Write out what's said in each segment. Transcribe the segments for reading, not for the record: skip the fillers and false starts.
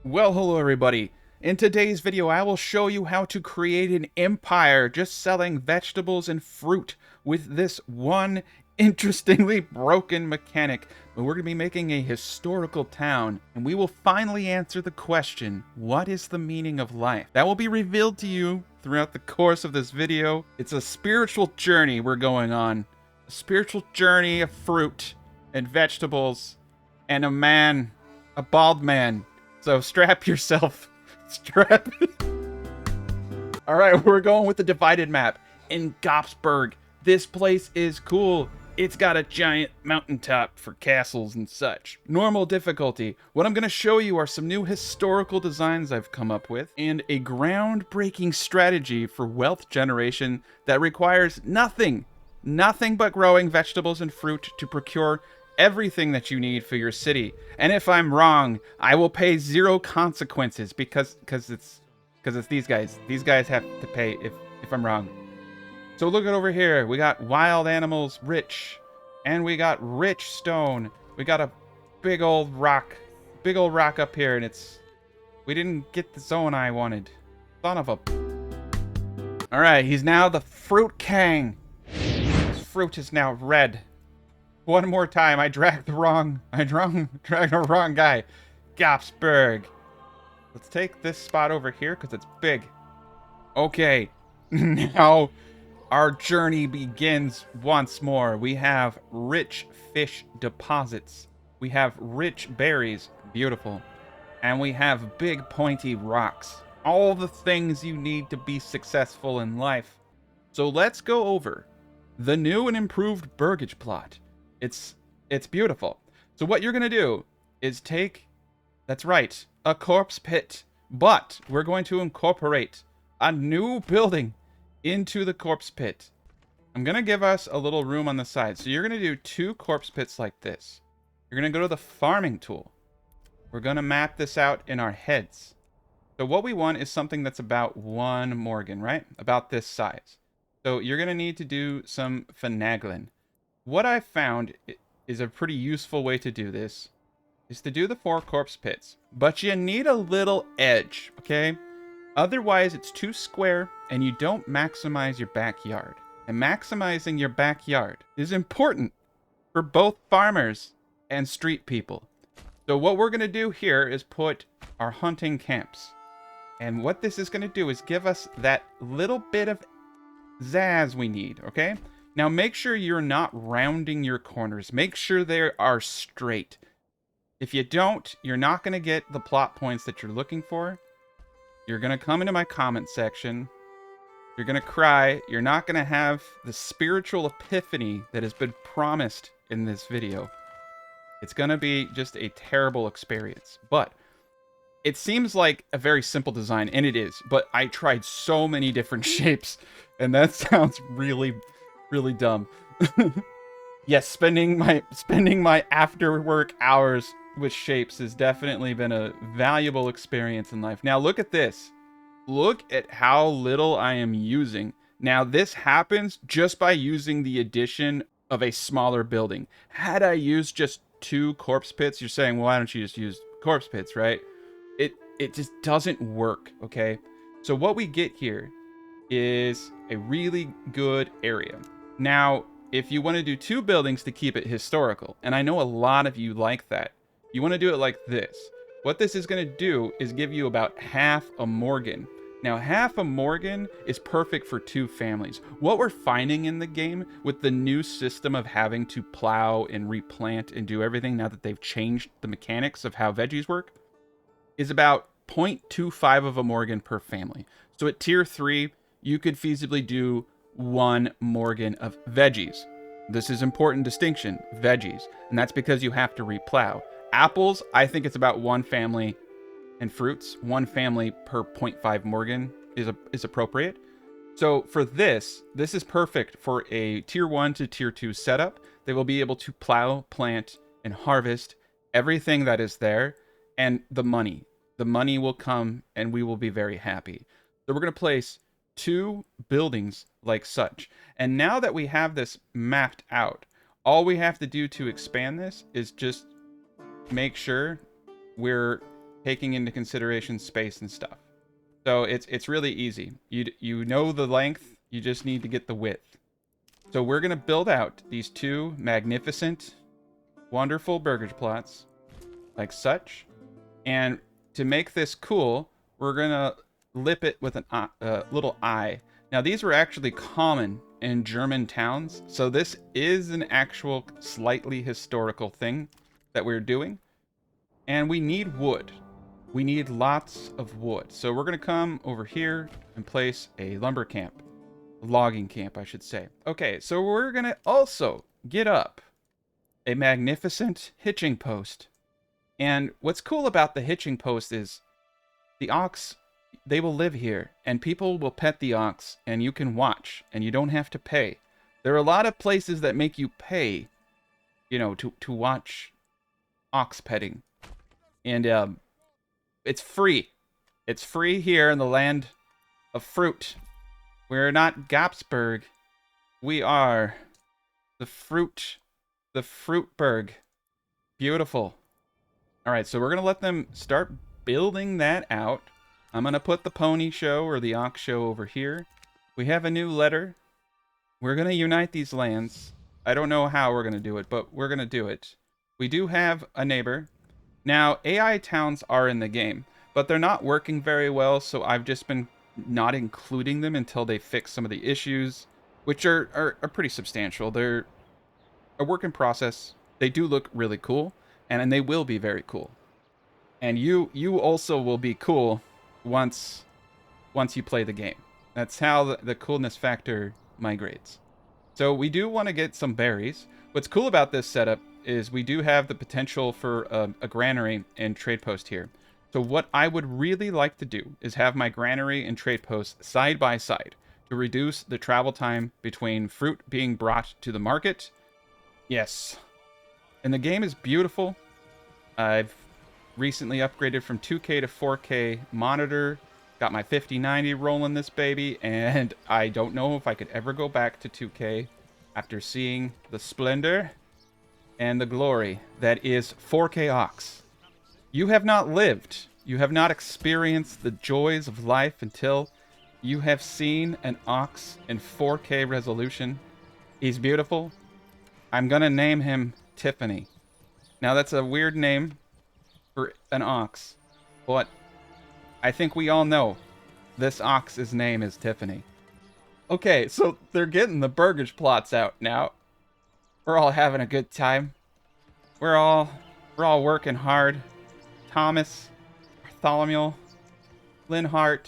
Well, hello everybody. In today's video, I will show you how to create an empire just selling vegetables and fruit with this one interestingly broken mechanic. But we're going to be making a historical town, and we will finally answer the question, what is the meaning of life? That will be revealed to you throughout the course of this video. It's a spiritual journey we're going on. A spiritual journey of fruit and vegetables and a bald man. So strap yourself. Strap. All right, we're going with the divided map in Gopsburg. This place is cool. It's got a giant mountaintop for castles and such. Normal difficulty. What I'm going to show you are some new historical designs I've come up with and a groundbreaking strategy for wealth generation that requires nothing but growing vegetables and fruit to procure everything that you need for your city. And if I'm wrong, I will pay zero consequences because it's these guys. These guys have to pay if I'm wrong. So look at over here. We got wild animals rich, and we got rich stone. We got a big old rock up here, and we didn't get the zone I wanted. Son of a. All right, he's now the fruit king. His fruit is now red. One more time, I dragged the wrong guy. Gopsburg. Let's take this spot over here because it's big. Okay, now our journey begins once more. We have rich fish deposits. We have rich berries, beautiful. And we have big pointy rocks. All the things you need to be successful in life. So let's go over the new and improved burgage plot. It's beautiful. So what you're going to do is take, that's right, a corpse pit. But we're going to incorporate a new building into the corpse pit. I'm going to give us a little room on the side. So you're going to do 2 corpse pits like this. You're going to go to the farming tool. We're going to map this out in our heads. So what we want is something that's about 1 Morgan, right? About this size. So you're going to need to do some finagling. What I found is a pretty useful way to do this is to do the 4 corpse pits, but you need a little edge, okay? Otherwise, it's too square and you don't maximize your backyard. And maximizing your backyard is important for both farmers and street people. So what we're going to do here is put our hunting camps. And what this is going to do is give us that little bit of zazz we need, okay? Now make sure you're not rounding your corners. Make sure they are straight. If you don't, you're not going to get the plot points that you're looking for. You're going to come into my comment section. You're going to cry. You're not going to have the spiritual epiphany that has been promised in this video. It's going to be just a terrible experience. But it seems like a very simple design, and it is. But I tried so many different shapes, and that sounds really dumb. Yes, spending my after work hours with shapes has definitely been a valuable experience in life. Now look at this. Look at how little I am using. Now this happens just by using the addition of a smaller building. Had I used just 2 corpse pits, you're saying, well, why don't you just use corpse pits, right? It just doesn't work, okay? So what we get here is a really good area. Now, if you want to do 2 buildings to keep it historical, and I know a lot of you like that, you want to do it like this. What this is going to do is give you about half a Morgan. Now, half a Morgan is perfect for 2 families. What we're finding in the game with the new system of having to plow and replant and do everything now that they've changed the mechanics of how veggies work is about 0.25 of a Morgan per family. So at tier 3, you could feasibly do 1 Morgan of veggies. This is important distinction, veggies, and that's because you have to replow. Apples, I think it's about 1 family, and fruits, 1 family per 0.5 Morgan is appropriate. So for this is perfect for a tier 1 to tier 2 setup. They will be able to plow, plant, and harvest everything that is there, and the money will come, and we will be very happy. So we're going to place 2 buildings like such. And now that we have this mapped out, all we have to do to expand this is just make sure we're taking into consideration space and stuff. So it's really easy. You know the length, you just need to get the width. So we're going to build out these two magnificent, wonderful burgage plots, like such. And to make this cool, we're going to lip it with a little eye. Now, these were actually common in German towns, so this is an actual slightly historical thing that we're doing. And we need wood. We need lots of wood. So we're going to come over here and place a lumber camp. Logging camp, I should say. Okay, so we're going to also get up a magnificent hitching post. And what's cool about the hitching post is the ox, they will live here, and people will pet the ox, and you can watch, and you don't have to pay. There are a lot of places that make you pay, you know, to watch ox petting. And it's free. It's free here in the land of fruit. We're not Gopsburg. We are the Fruitburg. Beautiful. All right, so we're going to let them start building that out. I'm going to put the pony show or the ox show over here. We have a new letter. We're going to unite these lands. I don't know how we're going to do it, but we're going to do it. We do have a neighbor. Now, AI towns are in the game, but they're not working very well, so I've just been not including them until they fix some of the issues, which are pretty substantial. They're a work in process. They do look really cool, and they will be very cool. And you also will be cool once you play the game. That's how the coolness factor migrates. So we do want to get some berries. What's cool about this setup is we do have the potential for a granary and trade post here. So what I would really like to do is have my granary and trade post side by side to reduce the travel time between fruit being brought to the market. Yes. And the game is beautiful. I've recently upgraded from 2K to 4K monitor. Got my 5090 rolling this baby, and I don't know if I could ever go back to 2K after seeing the splendor and the glory that is 4K Ox. You have not lived. You have not experienced the joys of life until you have seen an ox in 4K resolution. He's beautiful. I'm going to name him Tiffany. Now, that's a weird name for an ox, but I think we all know this ox's name is Tiffany. Okay, so they're getting the burgage plots out now. We're all having a good time. We're all working hard. Thomas, Bartholomew, Linhart,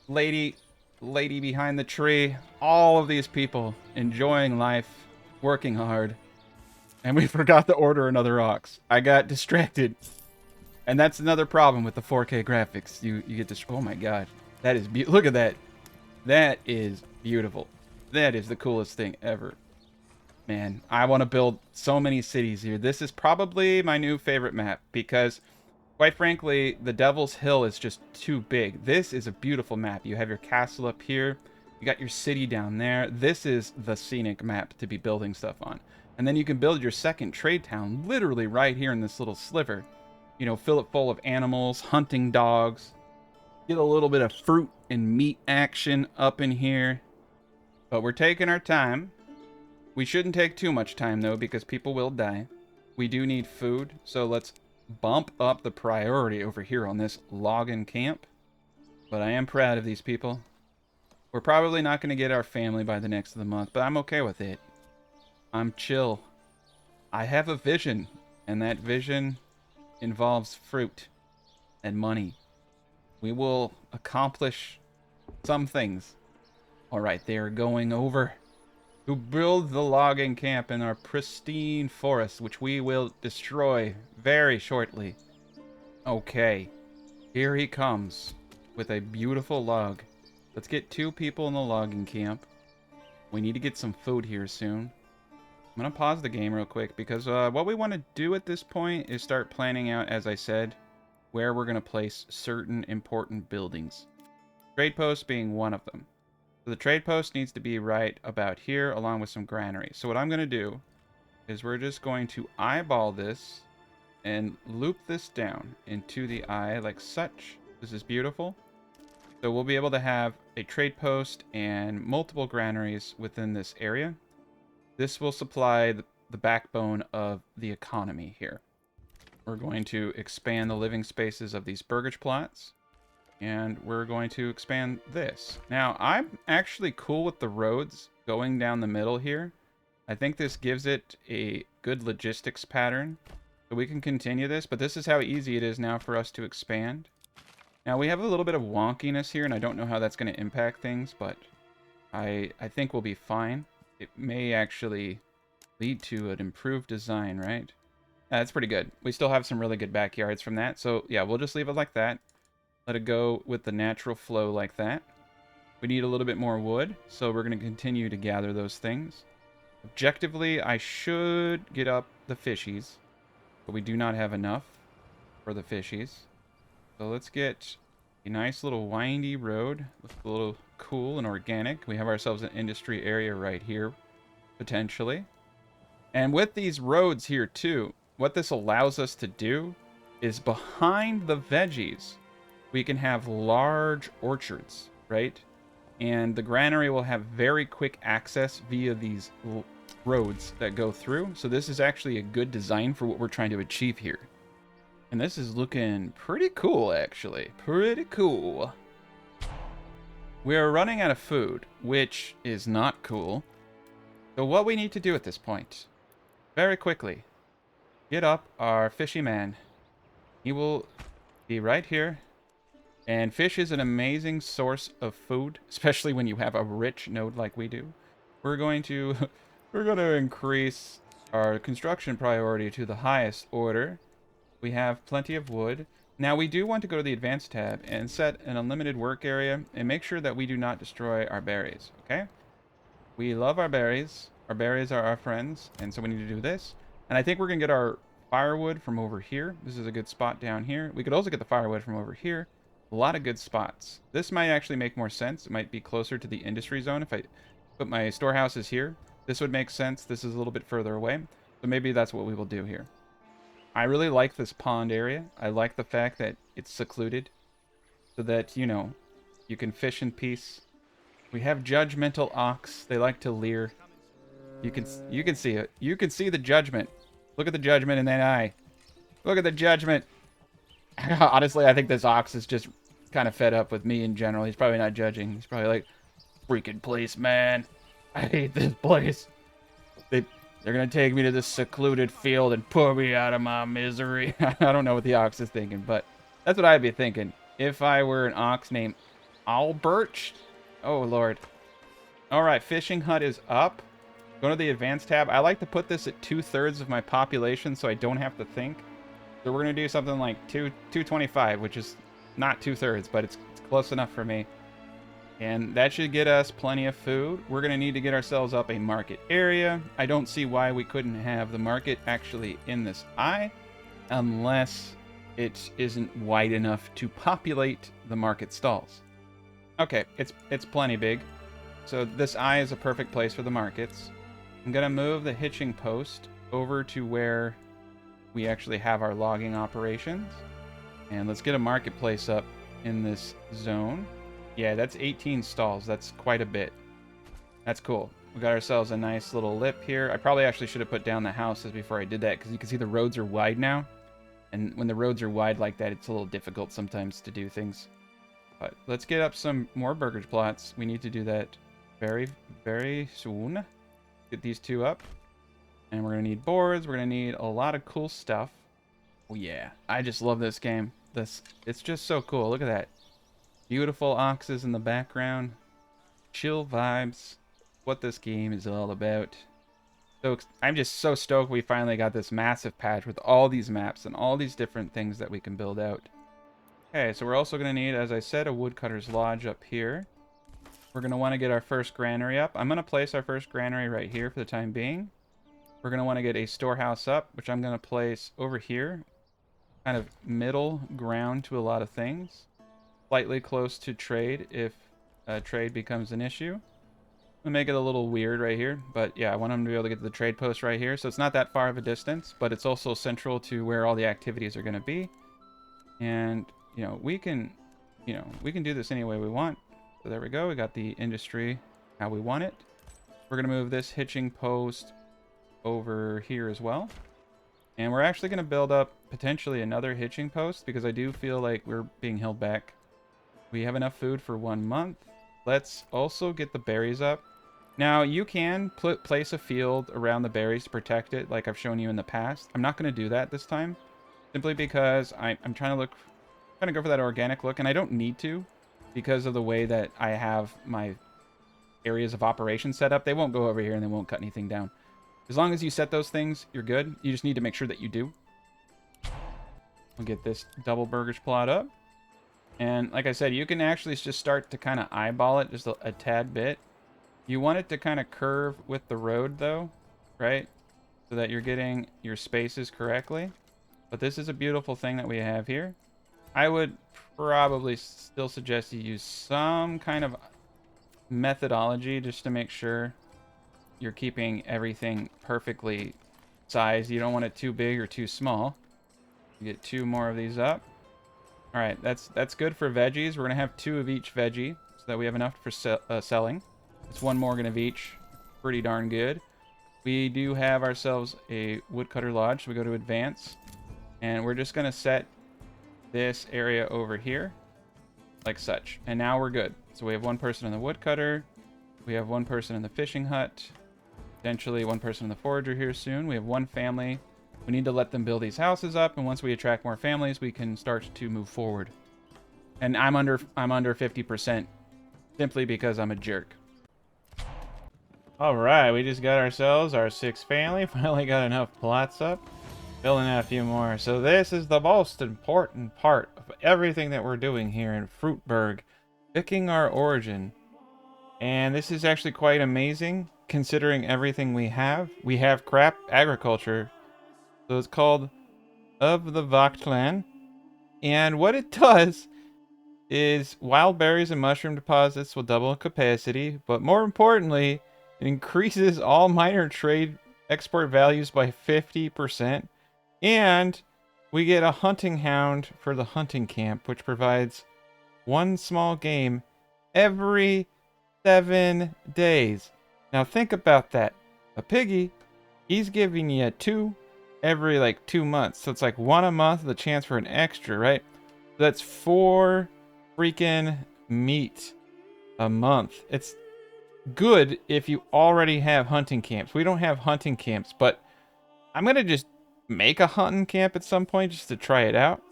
lady behind the tree, all of these people enjoying life, working hard. And we forgot to order another ox. I got distracted. And that's another problem with the 4K graphics. You get this. Oh my god. That is look at that. That is beautiful. That is the coolest thing ever. Man, I want to build so many cities here. This is probably my new favorite map because, quite frankly, the Devil's Hill is just too big. This is a beautiful map. You have your castle up here. You got your city down there. This is the scenic map to be building stuff on. And then you can build your second trade town literally right here in this little sliver. You know, fill it full of animals, hunting dogs. Get a little bit of fruit and meat action up in here. But we're taking our time. We shouldn't take too much time, though, because people will die. We do need food, so let's bump up the priority over here on this logging camp. But I am proud of these people. We're probably not going to get our family by the next of the month, but I'm okay with it. I'm chill. I have a vision, and that vision involves fruit and money. We will accomplish some things. Alright, they are going over to build the logging camp in our pristine forest, which we will destroy very shortly. Okay, here he comes with a beautiful log. Let's get 2 people in the logging camp. We need to get some food here soon. I'm going to pause the game real quick because what we want to do at this point is start planning out, as I said, where we're going to place certain important buildings. Trade post being one of them. So the trade post needs to be right about here along with some granary. So what I'm going to do is we're just going to eyeball this and loop this down into the eye like such. This is beautiful. So we'll be able to have a trade post and multiple granaries within this area. This will supply the backbone of the economy here. We're going to expand the living spaces of these burgage plots. And we're going to expand this. Now, I'm actually cool with the roads going down the middle here. I think this gives it a good logistics pattern. So we can continue this, but this is how easy it is now for us to expand. Now, we have a little bit of wonkiness here, and I don't know how that's going to impact things, but I think we'll be fine. It may actually lead to an improved design, right? That's pretty good. We still have some really good backyards from that. So, yeah, we'll just leave it like that. Let it go with the natural flow like that. We need a little bit more wood, so we're going to continue to gather those things. Objectively, I should get up the fishies, but we do not have enough for the fishies. So let's get a nice little windy road. Looks a little cool and organic. We have ourselves an industry area right here, potentially. And with these roads here too, what this allows us to do is behind the veggies, we can have large orchards, right? And the granary will have very quick access via these roads that go through. So this is actually a good design for what we're trying to achieve here. And this is looking pretty cool, actually. Pretty cool. We are running out of food, which is not cool. So what we need to do at this point, very quickly, get up our fishy man. He will be right here. And fish is an amazing source of food, especially when you have a rich node like we do. We're going to increase our construction priority to the highest order. We have plenty of wood. Now we do want to go to the advanced tab and set an unlimited work area and make sure that we do not destroy our berries, okay? We love our berries. Our berries are our friends, and so we need to do this. And I think we're going to get our firewood from over here. This is a good spot down here. We could also get the firewood from over here. A lot of good spots. This might actually make more sense. It might be closer to the industry zone if I put my storehouses here. This would make sense. This is a little bit further away. So maybe that's what we will do here. I really like this pond area. I like the fact that it's secluded so that, you know, you can fish in peace. We have judgmental ox. They like to leer. You can see it. You can see the judgment. Look at the judgment in that eye. Look at the judgment. Honestly, I think this ox is just kind of fed up with me in general. He's probably not judging. He's probably like, freaking place, man. I hate this place. They're going to take me to this secluded field and put me out of my misery. I don't know what the ox is thinking, but that's what I'd be thinking. If I were an ox named Albert. Oh, Lord. All right, fishing hut is up. Go to the advanced tab. I like to put this at 2/3 of my population so I don't have to think. So we're going to do something like 225, which is not 2/3, but it's close enough for me. And that should get us plenty of food. We're going to need to get ourselves up a market area. I don't see why we couldn't have the market actually in this eye, unless it isn't wide enough to populate the market stalls. Okay, it's plenty big. So this eye is a perfect place for the markets. I'm going to move the hitching post over to where we actually have our logging operations. And let's get a marketplace up in this zone. Yeah, that's 18 stalls. That's quite a bit. That's cool. We got ourselves a nice little lip here. I probably actually should have put down the houses before I did that, because you can see the roads are wide now. And when the roads are wide like that, it's a little difficult sometimes to do things. But let's get up some more burgage plots. We need to do that very, very soon. Get these two up. And we're going to need boards. We're going to need a lot of cool stuff. Oh, yeah. I just love this game. It's just so cool. Look at that. Beautiful oxes in the background. Chill vibes. What this game is all about. So I'm just so stoked we finally got this massive patch with all these maps and all these different things that we can build out. Okay, so we're also going to need, as I said, a woodcutter's lodge up here. We're going to want to get our first granary up. I'm going to place our first granary right here for the time being. We're going to want to get a storehouse up, which I'm going to place over here. Kind of middle ground to a lot of things. Slightly close to trade if trade becomes an issue. to make it a little weird right here. But yeah, I want them to be able to get to the trade post right here. So it's not that far of a distance, but it's also central to where all the activities are going to be. And, you know, we can do this any way we want. So there we go. We got the industry how we want it. We're going to move this hitching post over here as well. And we're actually going to build up potentially another hitching post because I do feel like we're being held back. We have enough food for 1 month. Let's also get the berries up. Now, you can place a field around the berries to protect it like I've shown you in the past. I'm not going to do that this time simply because I'm trying to go for that organic look, and I don't need to because of the way that I have my areas of operation set up. They won't go over here and they won't cut anything down. As long as you set those things, you're good. You just need to make sure that you do. We'll get this double burgage plot up. And like I said, you can actually just start to kind of eyeball it just a tad bit. You want it to kind of curve with the road though, right? So that you're getting your spaces correctly. But this is a beautiful thing that we have here. I would probably still suggest you use some kind of methodology just to make sure you're keeping everything perfectly sized. You don't want it too big or too small. You get 2 more of these up. All right, that's good for veggies. We're gonna have 2 of each veggie so that we have enough for selling. It's 1 morgan of each. Pretty darn good. We do have ourselves a woodcutter lodge, so we go to advance, and we're just gonna set this area over here like such, and now we're good. So we have 1 person in the woodcutter, we have 1 person in the fishing hut, potentially 1 person in the forager here soon. We have 1 family. We need to let them build these houses up, and once we attract more families, we can start to move forward. And I'm under 50% simply because I'm a jerk. All right, we just got ourselves our 6th family. Finally got enough plots up. Building out a few more. So this is the most important part of everything that we're doing here in Fruitburg, picking our origin. And this is actually quite amazing considering everything we have. We have crap agriculture. So it's called Of the Vachtland. And what it does is wild berries and mushroom deposits will double in capacity, but more importantly, it increases all minor trade export values by 50%. And we get a hunting hound for the hunting camp, which provides 1 small game every 7 days. Now think about that. A piggy, he's giving you 2 every like 2 months. So it's like 1 a month, the chance for an extra, right? So that's 4 freaking meat a month. It's good if you already have hunting camps. We don't have hunting camps, but I'm going to just make a hunting camp at some point just to try it out.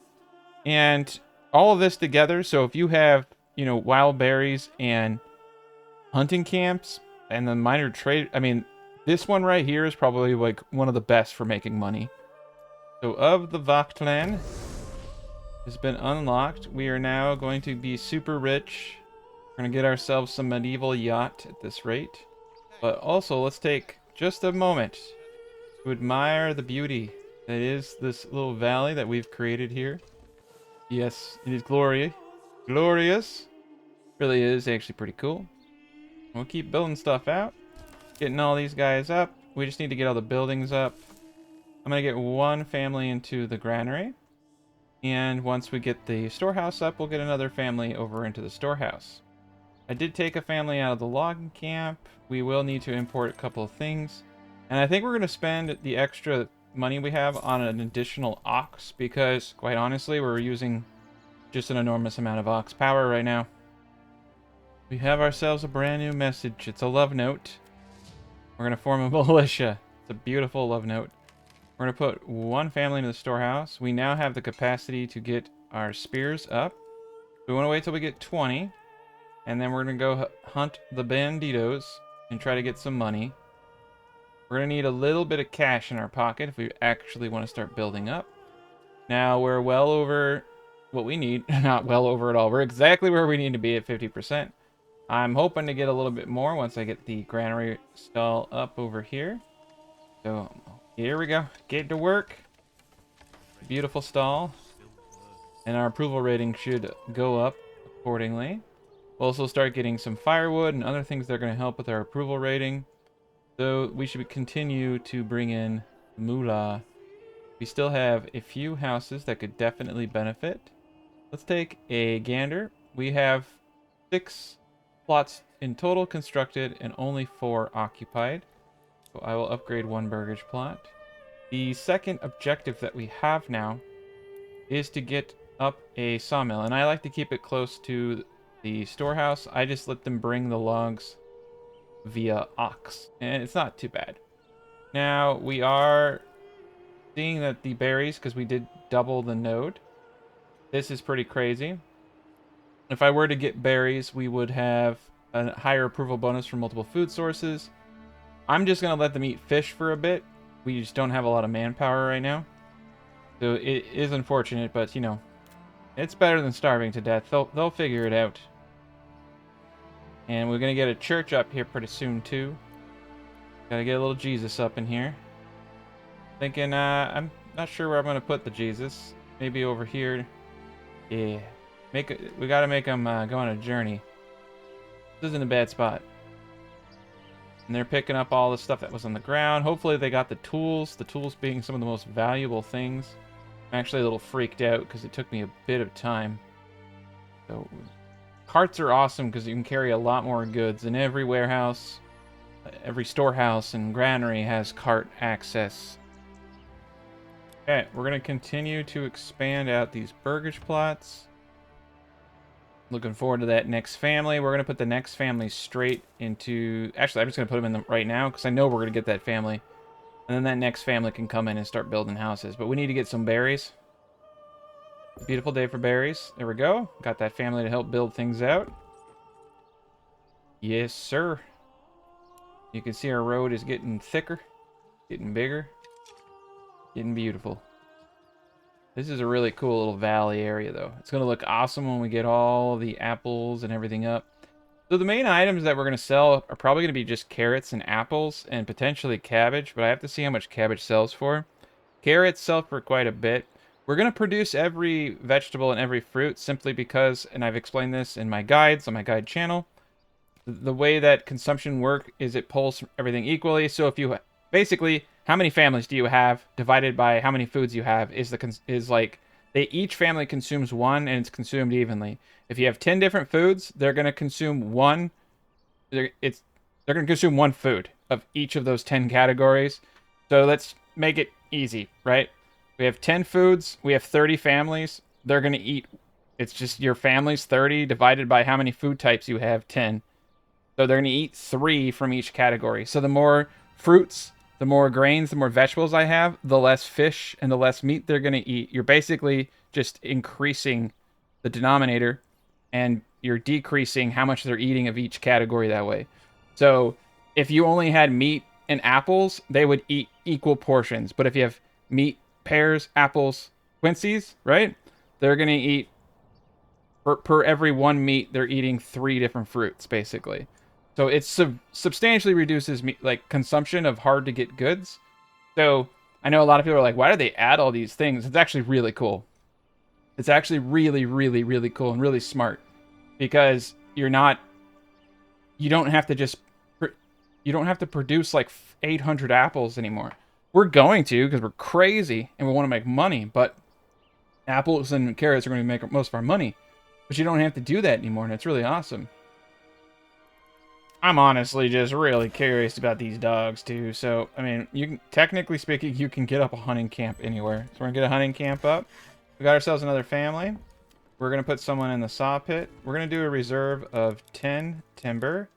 And all of this together, so if you have, you know, wild berries and hunting camps and the minor trade, I mean, this one right here is probably like one of the best for making money. So Of the Vachtland has been unlocked. We are now going to be super rich. We're going to get ourselves some medieval yacht at this rate. But also, let's take just a moment to admire the beauty that is this little valley that we've created here. Yes, it is glorious. Glorious. Really is actually pretty cool. We'll keep building stuff out. Getting all these guys up. We just need to get all the buildings up. I'm going to get 1 family into the granary. And once we get the storehouse up, we'll get another family over into the storehouse. I did take a family out of the logging camp. We will need to import a couple of things. And I think we're going to spend the extra money we have on an additional ox because, quite honestly, we're using just an enormous amount of ox power right now. We have ourselves a brand new message. It's a love note. We're going to form a militia. It's a beautiful love note. We're going to put 1 family into the storehouse. We now have the capacity to get our spears up. We want to wait till we get 20. And then we're going to go hunt the banditos and try to get some money. We're going to need a little bit of cash in our pocket if we actually want to start building up. Now, we're well over what we need. Not well over at all. We're exactly where we need to be at 50%. I'm hoping to get a little bit more once I get the granary stall up over here. So, here we go. Get to work. Beautiful stall. And our approval rating should go up accordingly. We'll also start getting some firewood and other things that are going to help with our approval rating. So we should continue to bring in moolah. We still have a few houses that could definitely benefit. Let's take a gander. We have 6 plots in total constructed and only 4 occupied. So I will upgrade 1 burgage plot. The second objective that we have now is to get up a sawmill, and I like to keep it close to the storehouse. I just let them bring the logs via ox, and it's not too bad. Now we are seeing that the berries, because we did double the node, this is pretty crazy. If I were to get berries, we would have a higher approval bonus from multiple food sources. I'm just going to let them eat fish for a bit. We just don't have a lot of manpower right now. So it is unfortunate, but, you know, it's better than starving to death. They'll figure it out. And we're going to get a church up here pretty soon, too. Gotta get a little Jesus up in here. Thinking, I'm not sure where I'm going to put the Jesus. Maybe over here. Yeah. We gotta make them go on a journey. This isn't a bad spot. And they're picking up all the stuff that was on the ground. Hopefully they got the tools being some of the most valuable things. I'm actually a little freaked out because it took me a bit of time. So, carts are awesome because you can carry a lot more goods. And every warehouse, every storehouse and granary has cart access. Okay, we're going to continue to expand out these burgage plots. Looking forward to that next family. We're going to put the next family straight into... Actually, I'm just going to put them in them right now because I know we're going to get that family. And then that next family can come in and start building houses. But we need to get some berries. Beautiful day for berries. There we go. Got that family to help build things out. Yes, sir. You can see our road is getting thicker, getting bigger, getting beautiful. This is a really cool little valley area, though. It's going to look awesome when we get all the apples and everything up. So the main items that we're going to sell are probably going to be just carrots and apples and potentially cabbage, but I have to see how much cabbage sells for. Carrots sell for quite a bit. We're going to produce every vegetable and every fruit simply because, and I've explained this in my guides on my guide channel, the way that consumption works is it pulls everything equally. So if you basically, how many families do you have divided by how many foods you have is like each family consumes one and it's consumed evenly. If you have 10 different foods, they're going to consume one. They're going to consume one food of each of those 10 categories. So let's make it easy, right? We have 10 foods. We have 30 families. They're going to eat. It's just your family's 30 divided by how many food types you have, 10. So they're going to eat 3 from each category. So the more fruits, the more grains, the more vegetables I have, the less fish and the less meat they're going to eat. You're basically just increasing the denominator and you're decreasing how much they're eating of each category that way. So if you only had meat and apples, they would eat equal portions. But if you have meat, pears, apples, quinces, right? They're going to eat, per every one meat, they're eating 3 different fruits, basically. So it substantially reduces consumption of hard to get goods. So I know a lot of people are like, why do they add all these things? It's actually really cool. It's actually really, really, really cool and really smart because you don't have to produce like 800 apples anymore. We're going to because we're crazy and we want to make money, but apples and carrots are going to make most of our money. But you don't have to do that anymore, and it's really awesome. I'm honestly just really curious about these dogs, too. So, I mean, technically speaking, you can get up a hunting camp anywhere. So we're going to get a hunting camp up. We got ourselves another family. We're going to put someone in the saw pit. We're going to do a reserve of 10 timber.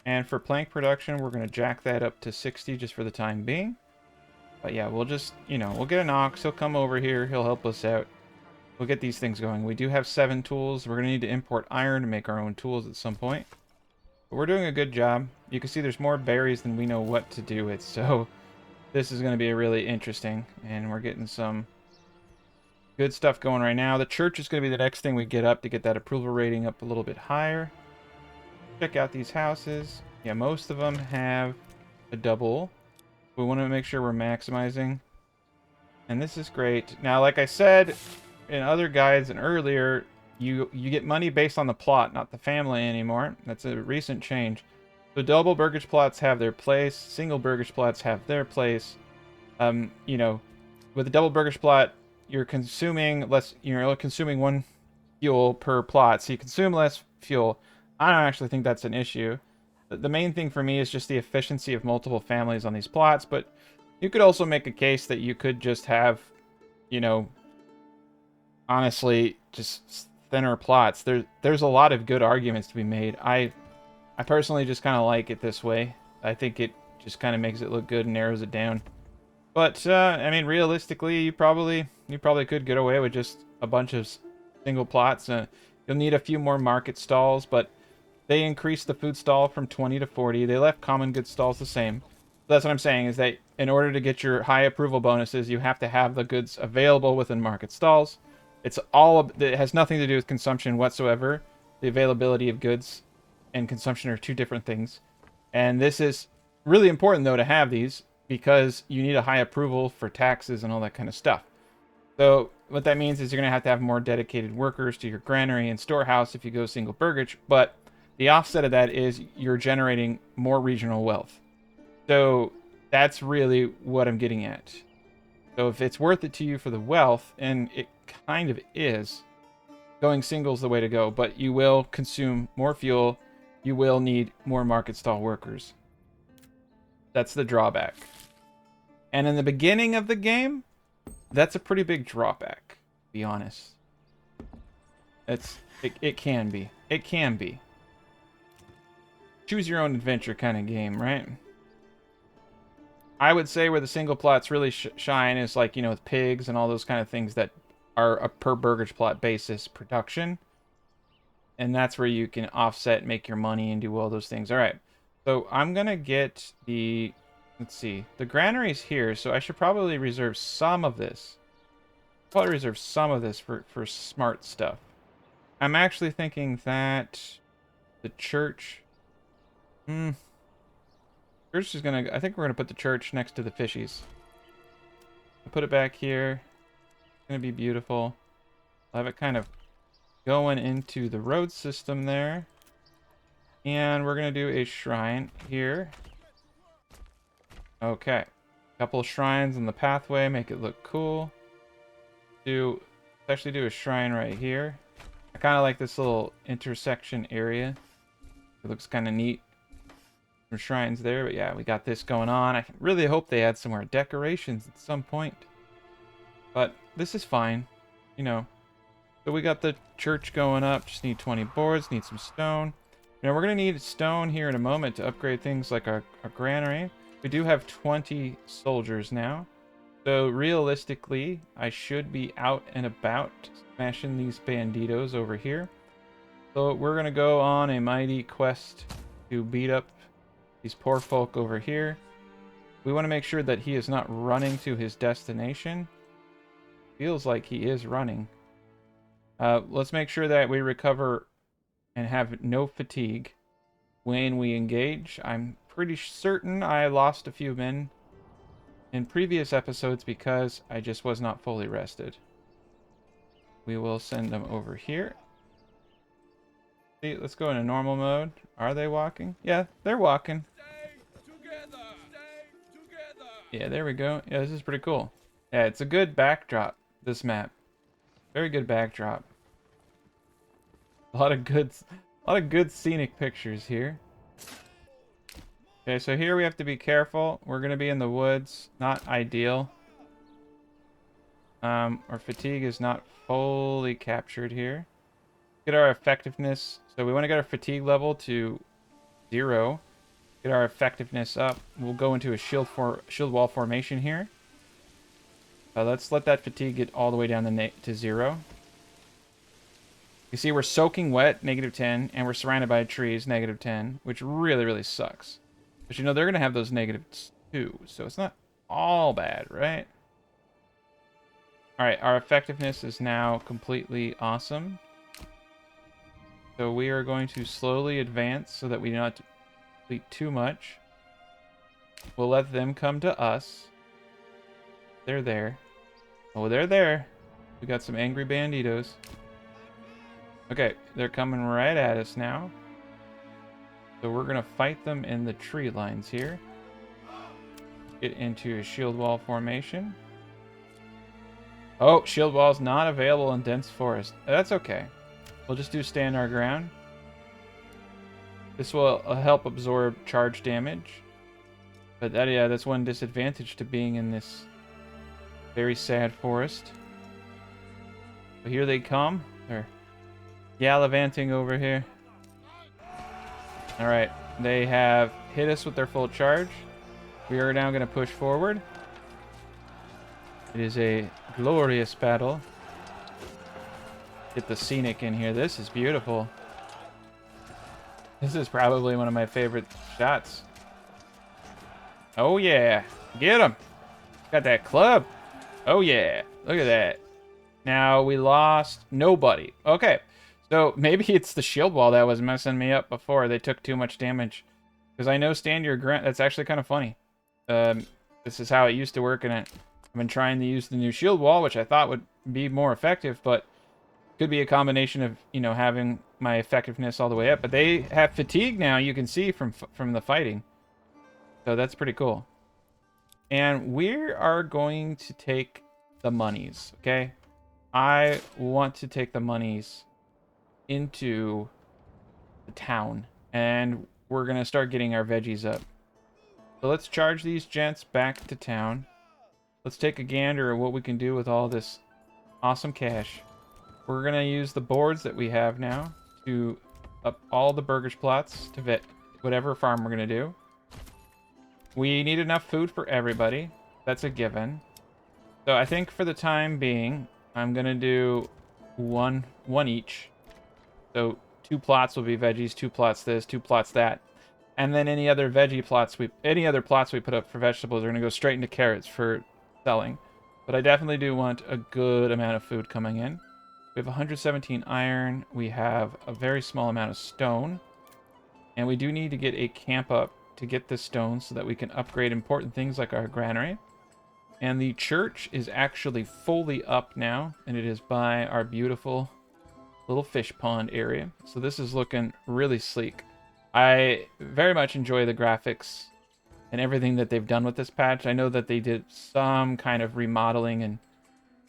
And for plank production, we're going to jack that up to 60 just for the time being. But yeah, we'll just, we'll get an ox. He'll come over here. He'll help us out. We'll get these things going. We do have 7 tools. We're going to need to import iron to make our own tools at some point. But we're doing a good job. You can see there's more berries than we know what to do with. So this is going to be really interesting. And we're getting some good stuff going right now. The church is going to be the next thing we get up to get that approval rating up a little bit higher. Check out these houses. Yeah, most of them have a double. We want to make sure we're maximizing. And this is great. Now, like I said in other guides and earlier, You get money based on the plot, not the family anymore. That's a recent change. So double burgage plots have their place. Single burgage plots have their place. You know, with a double burgage plot, you're consuming less. You're only consuming one fuel per plot, so you consume less fuel. I don't actually think that's an issue. The main thing for me is just the efficiency of multiple families on these plots, but you could also make a case that you could just have, you know, honestly, just thinner plots. There's a lot of good arguments to be made. I personally just kind of like it this way. I think it just kind of makes it look good and narrows it down. But I mean, realistically, you probably could get away with just a bunch of single plots. You'll need a few more market stalls, but they increased the food stall from 20 to 40. They left common goods stalls the same. So that's what I'm saying, is that in order to get your high approval bonuses, you have to have the goods available within market stalls. It has nothing to do with consumption whatsoever. The availability of goods and consumption are two different things. And this is really important, though, to have these, because you need a high approval for taxes and all that kind of stuff. So what that means is you're going to have more dedicated workers to your granary and storehouse if you go single burgage, but the offset of that is you're generating more regional wealth. So that's really what I'm getting at. So if it's worth it to you for the wealth, and it kind of is, going single is the way to go, but you will consume more fuel. You will need more market stall workers. That's the drawback. And in the beginning of the game, that's a pretty big drawback, to be honest. It can be. It can be. Choose your own adventure kind of game, right? I would say where the single plots really shine is, like, you know, with pigs and all those kind of things that are a per burgage plot basis production. And that's where you can offset, make your money, and do all those things. All right. So I'm going to get the... Let's see. The granary's here, so I should probably reserve some of this. Probably reserve some of this for smart stuff. I'm actually thinking that the church... Church is gonna... I think we're gonna put the church next to the fishies. I'll put it back here. It's gonna be beautiful. I'll have it kind of going into the road system there. And we're gonna do a shrine here. Okay. Couple of shrines on the pathway, make it look cool. Actually do a shrine right here. I kind of like this little intersection area. It looks kind of neat. Some shrines there, but yeah, we got this going on. I really hope they add some more decorations at some point. But this is fine, you know. So we got the church going up. Just need 20 boards, need some stone. Now we're going to need stone here in a moment to upgrade things like our granary. We do have 20 soldiers now. So realistically, I should be out and about smashing these banditos over here. So we're going to go on a mighty quest to beat up these poor folk over here. We want to make sure that he is not running to his destination. Feels like he is running. Let's make sure that we recover and have no fatigue when we engage. I'm pretty certain I lost a few men in previous episodes because I just was not fully rested. We will send them over here. See, let's go into normal mode. Are they walking? Yeah, they're walking. Stay together. Stay together. Yeah, there we go. Yeah, this is pretty cool. Yeah, it's a good backdrop, this map. Very good backdrop. A lot of good scenic pictures here. Okay, so here we have to be careful. We're going to be in the woods. Not ideal. Our fatigue is not fully captured here. Get our effectiveness. So we want to get our fatigue level to 0. Get our effectiveness up. We'll go into a shield wall formation here. Let's let that fatigue get all the way down to 0. You see, we're soaking wet, -10, and we're surrounded by trees, -10, which really, really sucks. But you know, they're going to have those negatives too, so it's not all bad, right? Alright, our effectiveness is now completely awesome. So we are going to slowly advance so that we do not complete too much. We'll let them come to us. They're there. Oh, they're there. We got some angry banditos. Okay, they're coming right at us now. So we're gonna fight them in the tree lines here. Get into a shield wall formation. Oh, shield wall's not available in dense forest. That's okay. We'll just do stand our ground. This will help absorb charge damage. But yeah, that's one disadvantage to being in this very sad forest. But here they come. They're gallivanting over here. Alright, they have hit us with their full charge. We are now going to push forward. It is a glorious battle. Get the scenic in here. This is beautiful. This is probably one of my favorite shots. Oh yeah, get him. Got that club. Oh yeah, look at that. Now we lost nobody. Okay, so maybe it's the shield wall that was messing me up before. They took too much damage. Because I know stand your ground. That's actually kind of funny. This is how it used to work, and I've been trying to use the new shield wall, which I thought would be more effective, but could be a combination of, you know, having my effectiveness all the way up. But they have fatigue now, you can see from the fighting. So that's pretty cool. And we are going to take the monies, okay? I want to take the monies into the town, and we're going to start getting our veggies up. So let's charge these gents back to town. Let's take a gander at what we can do with all this awesome cash. We're going to use the boards that we have now to up all the burgage plots to vet whatever farm we're going to do. We need enough food for everybody. That's a given. So I think for the time being, I'm going to do one each. So 2 plots will be veggies, 2 plots this, 2 plots that. And then any other plots we put up for vegetables are going to go straight into carrots for selling. But I definitely do want a good amount of food coming in. We have 117 iron. We have a very small amount of stone. And we do need to get a camp up to get this stone so that we can upgrade important things like our granary. And the church is actually fully up now, and it is by our beautiful little fish pond area. So this is looking really sleek. I very much enjoy the graphics and everything that they've done with this patch. I know that they did some kind of remodeling and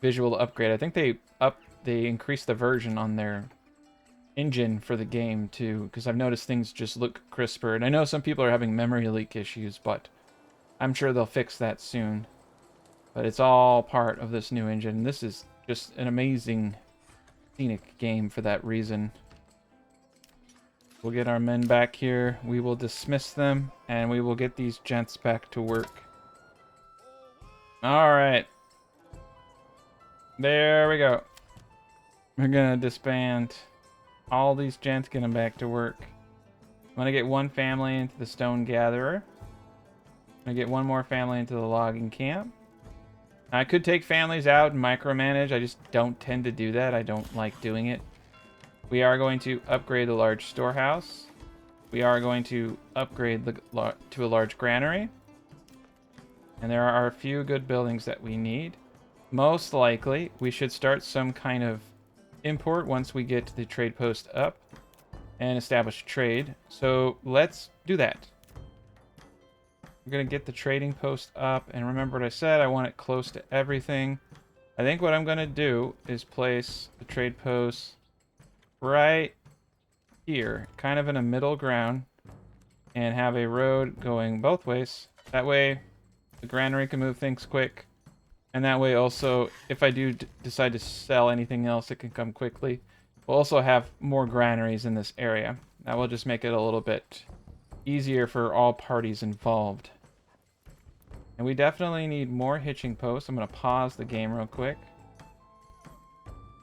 visual upgrade. I think they increased the version on their engine for the game too, because I've noticed things just look crisper. And I know some people are having memory leak issues, but I'm sure they'll fix that soon. But it's all part of this new engine. This is just an amazing scenic game for that reason. We'll get our men back here. We will dismiss them, and we will get these gents back to work. Alright. There we go. We're gonna disband all these gents, get them back to work. I'm gonna get one family into the stone gatherer. I'm gonna get one more family into the logging camp. I could take families out and micromanage. I just don't tend to do that. I don't like doing it. We are going to upgrade the large storehouse. We are going to upgrade to a large granary. And there are a few good buildings that we need. Most likely, we should start some kind of import once we get the trade post up and establish trade. So let's do that. We're going to get the trading post up. And remember what I said, I want it close to everything. I think what I'm going to do is place the trade post right here, kind of in a middle ground, and have a road going both ways. That way the granary can move things quick, and that way also if I do decide to sell anything else, it can come quickly. We'll also have more granaries in this area. That will just make it a little bit easier for all parties involved. And we definitely need more hitching posts. I'm going to pause the game real quick.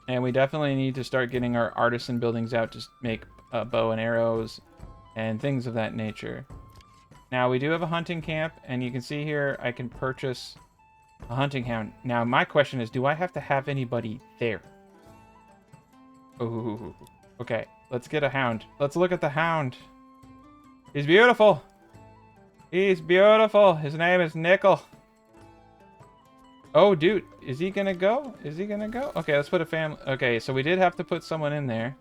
And we definitely need to start getting our artisan buildings out to make bow and arrows and things of that nature. Now, we do have a hunting camp, and you can see here I can purchase a hunting hound. Now, my question is, do I have to have anybody there? Ooh, okay, let's get a hound. Let's look at the hound. He's beautiful. He's beautiful. His name is Nickel. Oh, dude, is he gonna go? Is he gonna go? Okay, let's put a family. Okay, so we did have to put someone in there.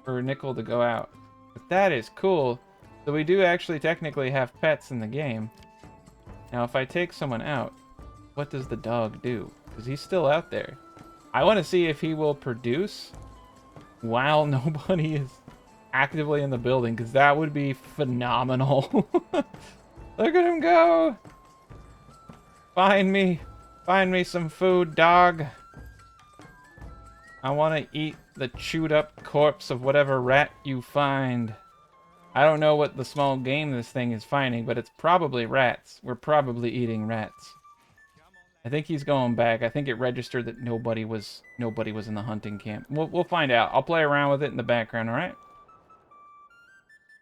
for a nickel to go out. But that is cool. So we do actually technically have pets in the game. Now, if I take someone out, what does the dog do? Because he's still out there. I want to see if he will produce while nobody is actively in the building, because that would be phenomenal. Look at him go! Find me some food, dog. I want to eat the chewed up corpse of whatever rat you find. I don't know what the small game this thing is finding, but it's probably rats. We're probably eating rats. I think he's going back. I think it registered that nobody was in the hunting camp. We'll find out. I'll play around with it in the background, all right?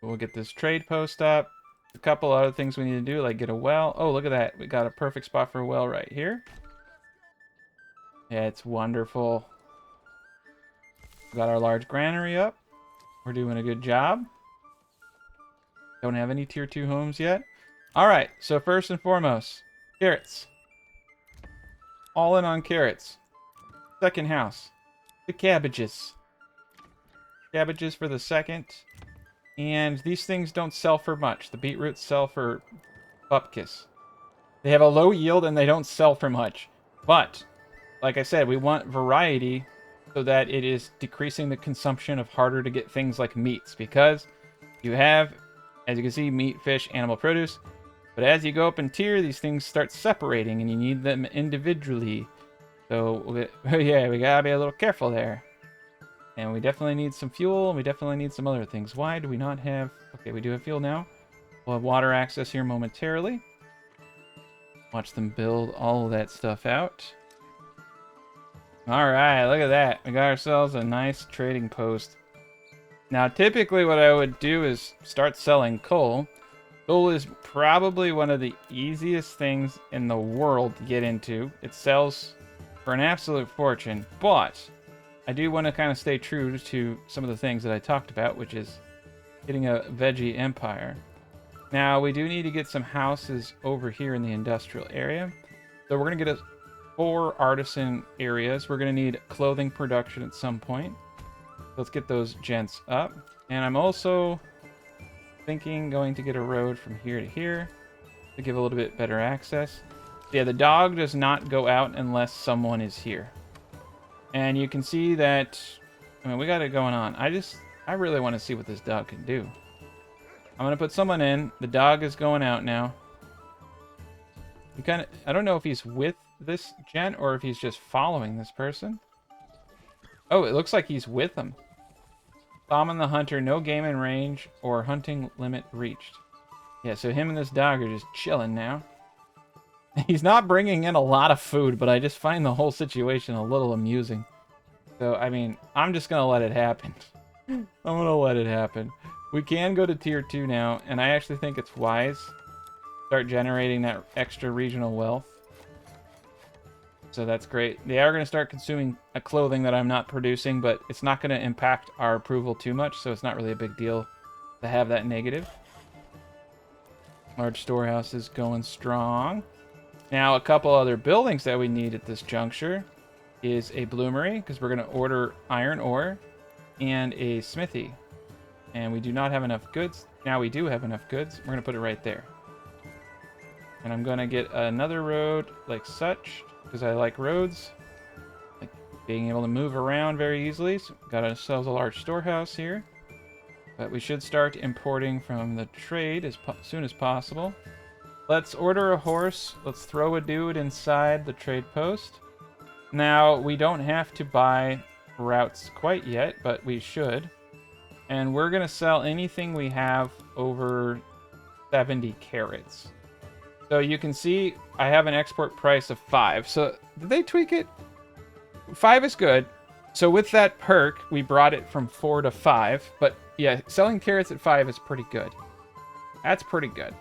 We'll get this trade post up. A couple other things we need to do, like get a well. Oh, look at that. We got a perfect spot for a well right here. Yeah, it's wonderful. We got our large granary up. We're doing a good job. Don't have any tier 2 homes yet. All right, so first and foremost, carrots. All in on carrots. Second house, the cabbages. Cabbages for the second. And these things don't sell for much. The beetroots sell for bupkis. They have a low yield and they don't sell for much. But, like I said, we want variety so that it is decreasing the consumption of harder to get things like meats. Because you have, as you can see, meat, fish, animal produce. But as you go up in tier, these things start separating and you need them individually. So, yeah, we gotta be a little careful there. And we definitely need some fuel, and we definitely need some other things. Why do we not have... Okay, we do have fuel now. We'll have water access here momentarily. Watch them build all of that stuff out. Alright, look at that. We got ourselves a nice trading post. Now, typically what I would do is start selling coal. Coal is probably one of the easiest things in the world to get into. It sells for an absolute fortune, but I do want to kind of stay true to some of the things that I talked about, which is getting a veggie empire. Now, we do need to get some houses over here in the industrial area. So we're going to get 4 artisan areas. We're going to need clothing production at some point. Let's get those gents up. And I'm also thinking going to get a road from here to here to give a little bit better access. Yeah, the dog does not go out unless someone is here. And you can see that, I mean, we got it going on. I really want to see what this dog can do. I'm going to put someone in. The dog is going out now. I don't know if he's with this gent or if he's just following this person. Oh, it looks like he's with them. Summon the hunter, no game in range or hunting limit reached. Yeah, so him and this dog are just chilling now. He's not bringing in a lot of food, but I just find the whole situation a little amusing. So, I mean, I'm just going to let it happen. I'm going to let it happen. We can go to tier 2 now, and I actually think it's wise. Start generating that extra regional wealth. So that's great. They are going to start consuming a clothing that I'm not producing, but it's not going to impact our approval too much, so it's not really a big deal to have that negative. Large storehouse is going strong. Now, a couple other buildings that we need at this juncture is a bloomery, because we're going to order iron ore, and a smithy. And we do not have enough goods. Now we do have enough goods. We're going to put it right there. And I'm going to get another road like such, because I like roads. Like being able to move around very easily. So got ourselves a large storehouse here. But we should start importing from the trade as soon as possible. Let's order a horse. Let's throw a dude inside the trade post. Now, we don't have to buy routes quite yet, but we should. And we're going to sell anything we have over 70 carats. So you can see I have an export price of 5. So did they tweak it? 5 is good. So with that perk, we brought it from 4 to 5. But yeah, selling carrots at 5 is pretty good. That's pretty good.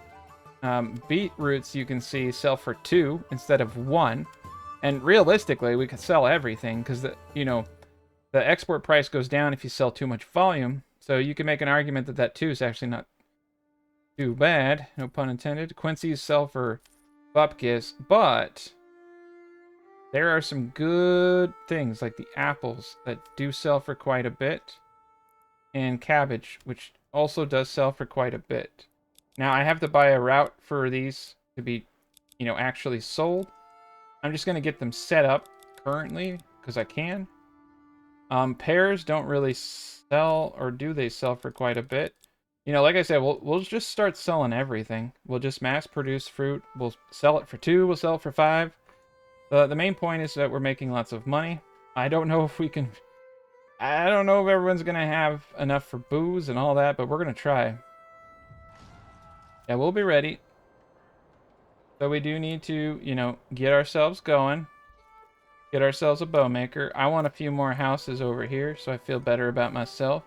Beetroots, you can see, sell for 2 instead of 1. And realistically, we could sell everything because the export price goes down if you sell too much volume. So you can make an argument that 2 is actually not too bad. No pun intended. Quincy's sell for bupkis, but there are some good things like the apples that do sell for quite a bit. and cabbage, which also does sell for quite a bit. Now, I have to buy a route for these to be, you know, actually sold. I'm just going to get them set up currently because I can. Pears don't really sell, or do they sell for quite a bit? You know, like I said, we'll just start selling everything. We'll just mass produce fruit. We'll sell it for 2. We'll sell it for 5. The main point is that we're making lots of money. I don't know if we can... I don't know if everyone's going to have enough for booze and all that, but we're going to try. Yeah, we'll be ready. So we do need to, you know, get ourselves going. Get ourselves a bow maker. I want a few more houses over here, so I feel better about myself.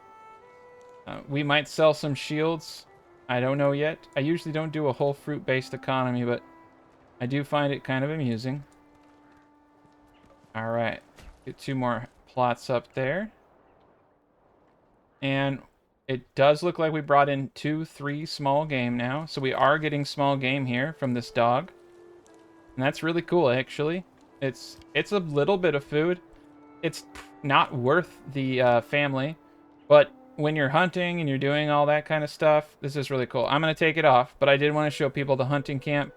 We might sell some shields. I don't know yet. I usually don't do a whole fruit-based economy, but I do find it kind of amusing. All right. Get 2 more plots up there. And it does look like we brought in 2, 3 small game now. So we are getting small game here from this dog. And that's really cool, actually. It's a little bit of food. It's not worth the family. But when you're hunting and you're doing all that kind of stuff, this is really cool. I'm going to take it off, but I did want to show people the hunting camp.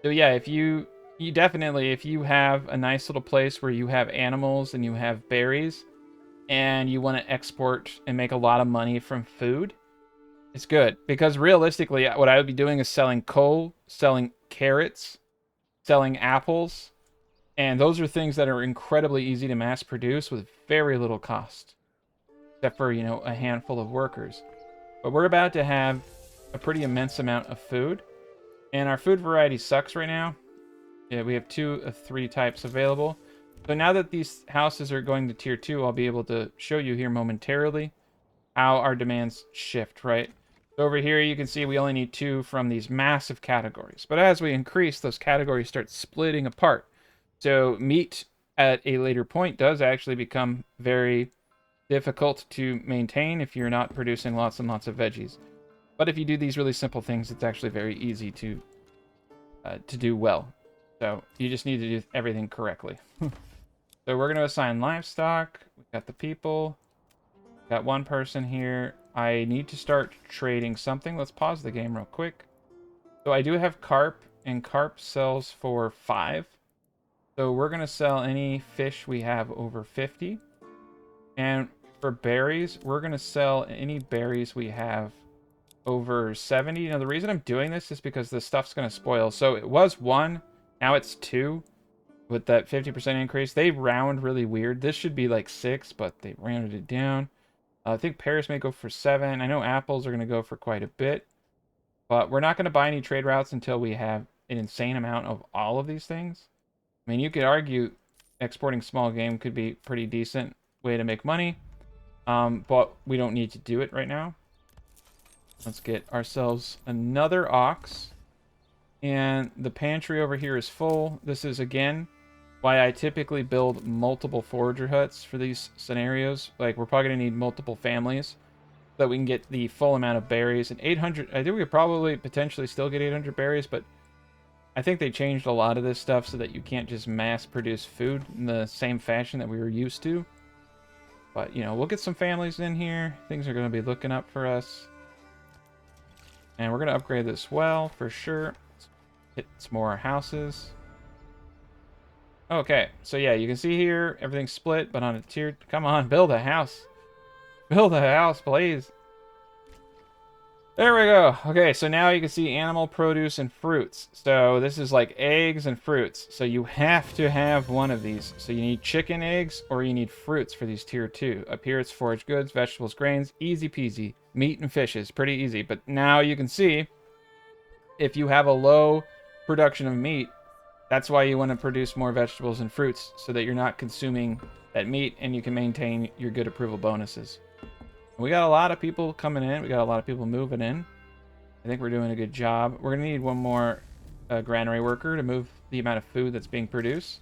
So yeah, if you definitely, if you have a nice little place where you have animals and you have berries, and you want to export and make a lot of money from food, it's good. Because realistically, what I would be doing is selling coal, selling carrots, selling apples, and those are things that are incredibly easy to mass produce with very little cost. Except for, you know, a handful of workers. But we're about to have a pretty immense amount of food. And our food variety sucks right now. Yeah, we have 2 of 3 types available. So now that these houses are going to tier 2, I'll be able to show you here momentarily how our demands shift, right? So over here, you can see we only need 2 from these massive categories. But as we increase, those categories start splitting apart. So meat at a later point does actually become very difficult to maintain if you're not producing lots and lots of veggies. But if you do these really simple things, it's actually very easy to do well. So you just need to do everything correctly. So we're going to assign livestock. We got the people. Got 1 person here. I need to start trading something. Let's pause the game real quick. So I do have carp, and carp sells for 5. So we're going to sell any fish we have over 50. And for berries, we're going to sell any berries we have over 70. Now, the reason I'm doing this is because this stuff's going to spoil. So it was 1, now it's 2 with that 50% increase. They round really weird. This should be like 6, but they rounded it down. I think pears may go for 7. I know apples are going to go for quite a bit. But we're not going to buy any trade routes until we have an insane amount of all of these things. I mean, you could argue exporting small game could be a pretty decent way to make money. But we don't need to do it right now. Let's get ourselves another ox. And the pantry over here is full. This is, again, why I typically build multiple forager huts for these scenarios. Like, we're probably going to need multiple families so that we can get the full amount of berries. And 800, I think we could probably potentially still get 800 berries, but I think they changed a lot of this stuff so that you can't just mass produce food in the same fashion that we were used to. But, you know, we'll get some families in here. Things are going to be looking up for us. And we're going to upgrade this well, for sure. Let's hit some more houses. Okay, so yeah, you can see here, everything's split, but on a tier... Come on, build a house. Build a house, please. There we go. Okay, so now you can see animal produce and fruits. So this is like eggs and fruits. So you have to have one of these. So you need chicken eggs or you need fruits for these tier 2. Up here it's foraged goods, vegetables, grains. Easy peasy. Meat and fishes. Pretty easy. But now you can see if you have a low production of meat, that's why you want to produce more vegetables and fruits so that you're not consuming that meat and you can maintain your good approval bonuses. We got a lot of people coming in. We got a lot of people moving in. I think we're doing a good job. We're going to need 1 more granary worker to move the amount of food that's being produced.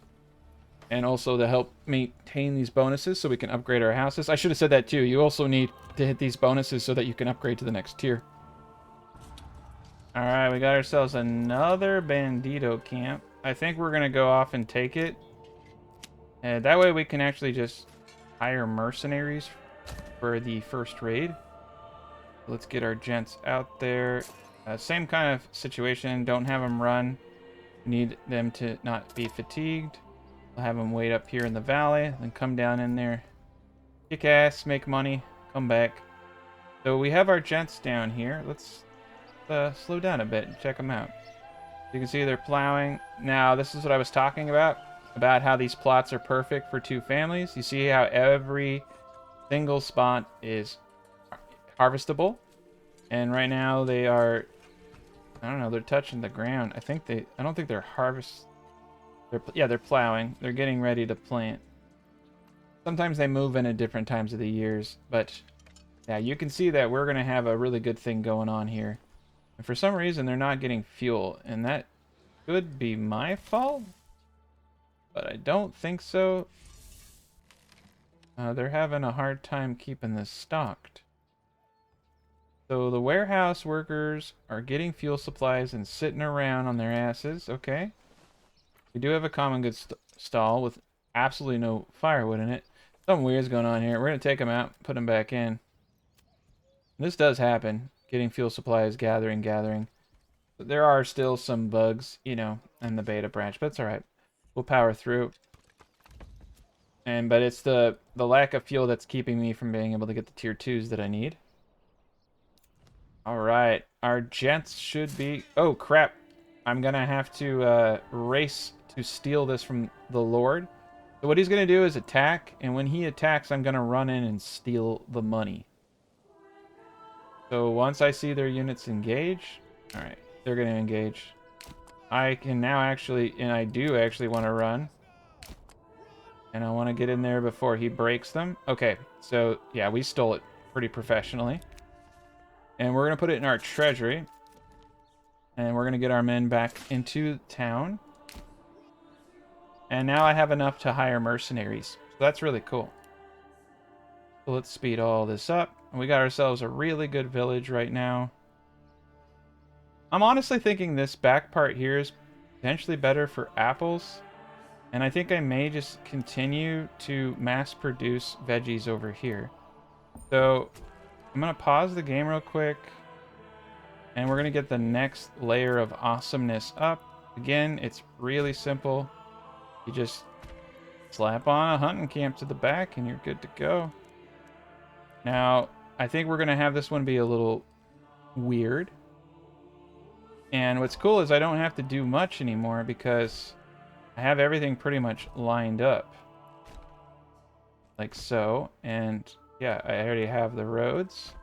And also to help maintain these bonuses so we can upgrade our houses. I should have said that too. You also need to hit these bonuses so that you can upgrade to the next tier. Alright, we got ourselves another bandito camp. I think we're going to go off and take it. That way we can actually just hire mercenaries for the first raid. Let's get our gents out there. Same kind of situation. Don't have them run. Need them to not be fatigued. We'll have them wait up here in the valley, then come down in there, kick ass, make money, come back. So we have our gents down here. Let's slow down a bit and check them out. You can see they're plowing. Now, this is what I was talking about how these plots are perfect for 2 families. You see how every single spot is harvestable. And right now they are, I don't know, they're touching the ground. I don't think they're they're plowing. They're getting ready to plant. Sometimes they move in at different times of the years, but yeah, you can see that we're going to have a really good thing going on here. And for some reason, they're not getting fuel, and that could be my fault, but I don't think so. They're having a hard time keeping this stocked. So the warehouse workers are getting fuel supplies and sitting around on their asses. Okay. We do have a common goods stall with absolutely no firewood in it. Something weird's going on here. We're going to take them out, put them back in. This does happen. Getting fuel supplies, gathering. But there are still some bugs, you know, in the beta branch, but it's alright. We'll power through. But it's the lack of fuel that's keeping me from being able to get the tier 2s that I need. Alright, our gents should be... Oh, crap. I'm going to have to race to steal this from the Lord. So what he's going to do is attack, and when he attacks, I'm going to run in and steal the money. So once I see their units engage... Alright, they're going to engage. I can now actually, and I do actually want to run. And I want to get in there before he breaks them. Okay, so yeah, we stole it pretty professionally. And we're going to put it in our treasury. And we're going to get our men back into town. And now I have enough to hire mercenaries. So that's really cool. So let's speed all this up. And we got ourselves a really good village right now. I'm honestly thinking this back part here is potentially better for apples. And I think I may just continue to mass produce veggies over here. So I'm going to pause the game real quick. And we're going to get the next layer of awesomeness up. Again, it's really simple. You just slap on a hunting camp to the back and you're good to go. Now, I think we're going to have this one be a little weird. And what's cool is I don't have to do much anymore because I have everything pretty much lined up. Like so. And yeah, I already have the roads.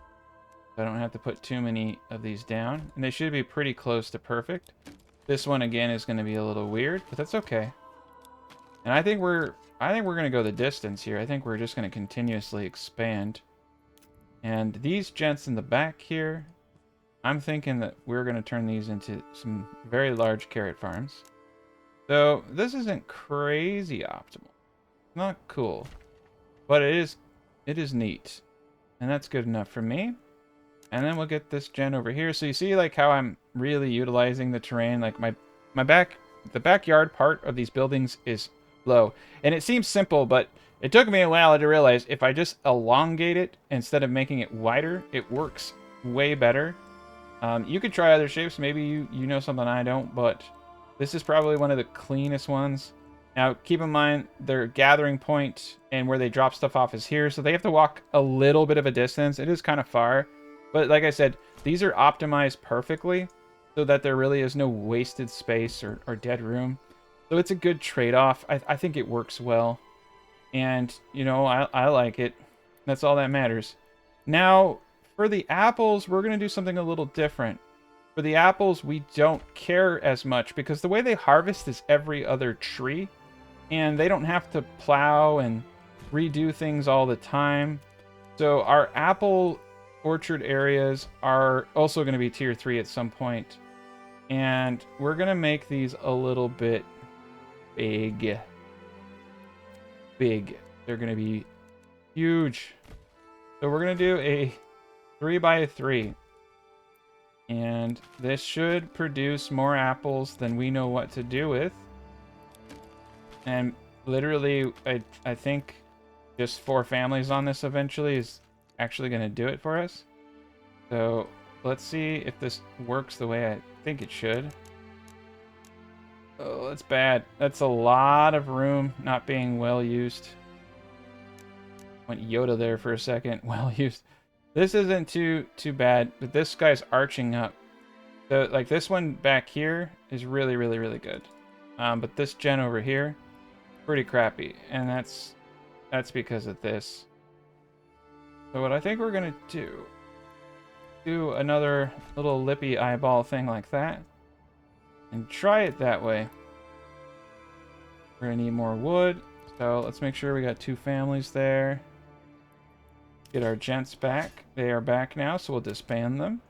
So I don't have to put too many of these down. And they should be pretty close to perfect. This one again is going to be a little weird, but that's okay. And I think we're going to go the distance here. I think we're just going to continuously expand. And these gents in the back here, I'm thinking that we're going to turn these into some very large carrot farms. So this isn't crazy optimal. Not cool. But it is neat. And that's good enough for me. And then we'll get this gen over here. So you see like how I'm really utilizing the terrain. Like the backyard part of these buildings is low. And it seems simple, but it took me a while to realize if I just elongate it instead of making it wider, it works way better. You could try other shapes. Maybe you know something I don't, but this is probably one of the cleanest ones. Now, keep in mind, their gathering point and where they drop stuff off is here, so they have to walk a little bit of a distance. It is kind of far, but like I said, these are optimized perfectly so that there really is no wasted space or dead room. So it's a good trade-off. I think it works well, and, you know, I like it. That's all that matters. Now, for the apples, we're going to do something a little different. For the apples, we don't care as much because the way they harvest is every other tree. And they don't have to plow and redo things all the time. So our apple orchard areas are also going to be tier 3 at some point. And we're going to make these a little bit big. They're going to be huge. So we're going to do a 3x3. And this should produce more apples than we know what to do with. And literally, I think just 4 families on this eventually is actually going to do it for us. So let's see if this works the way I think it should. Oh, that's bad. That's a lot of room not being well used. Went Yoda there for a second. Well used. This isn't too bad, but this guy's arching up. So like this one back here is really good. But this gen over here, pretty crappy, and that's because of this. So what I think we're gonna do another little lippy eyeball thing like that, and try it that way. We're gonna need more wood, so let's make sure we got 2 families there. Get our gents back. They are back now, so we'll disband them.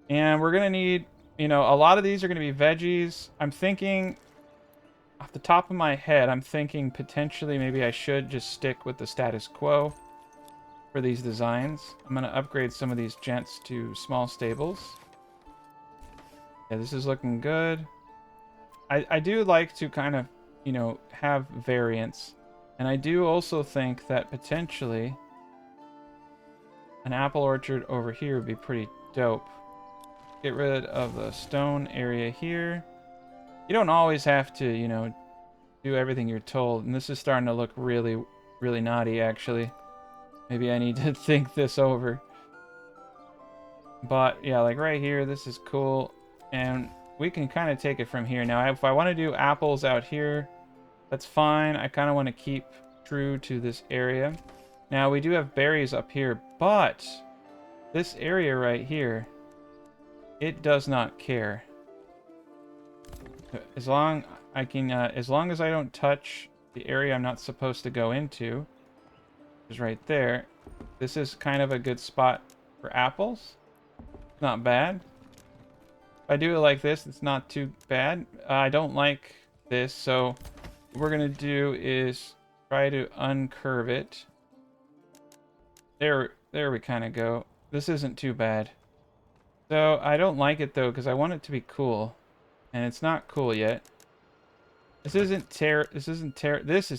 And we're gonna need, you know, a lot of these are gonna be veggies. I'm thinking, off the top of my head, I'm thinking potentially maybe I should just stick with the status quo for these designs. I'm gonna upgrade some of these gents to small stables. Yeah, this is looking good. I do like to kind of, you know, have variance. And I do also think that potentially an apple orchard over here would be pretty dope. Get rid of the stone area here. You don't always have to, you know, do everything you're told. And this is starting to look really naughty, actually. Maybe I need to think this over. But yeah, like right here, this is cool. And we can kind of take it from here. Now, if I want to do apples out here, that's fine. I kind of want to keep true to this area. Now, we do have berries up here, but this area right here, it does not care. As long as I don't touch the area I'm not supposed to go into, which is right there, this is kind of a good spot for apples. Not bad. If I do it like this, it's not too bad. I don't like this, so what we're gonna do is try to uncurve it. There we kind of go. This isn't too bad. So I don't like it though, because I want it to be cool, and it's not cool yet. This is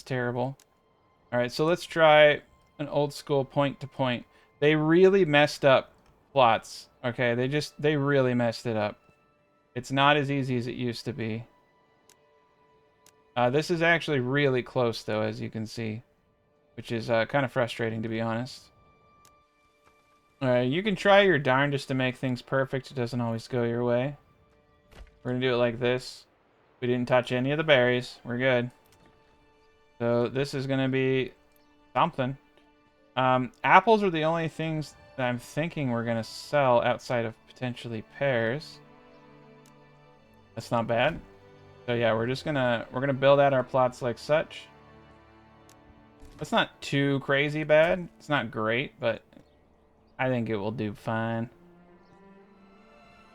terrible. All right, so let's try an old school point to point. They really messed up plots. Okay, they really messed it up. It's not as easy as it used to be. This is actually really close, though, as you can see, which is kind of frustrating, to be honest. Alright, you can try your darndest to make things perfect. It doesn't always go your way. We're going to do it like this. We didn't touch any of the berries. We're good. So this is going to be something. Apples are the only things that I'm thinking we're going to sell outside of potentially pears. That's not bad. So yeah, we're gonna build out our plots like such. That's not too crazy bad. It's not great, but I think it will do fine.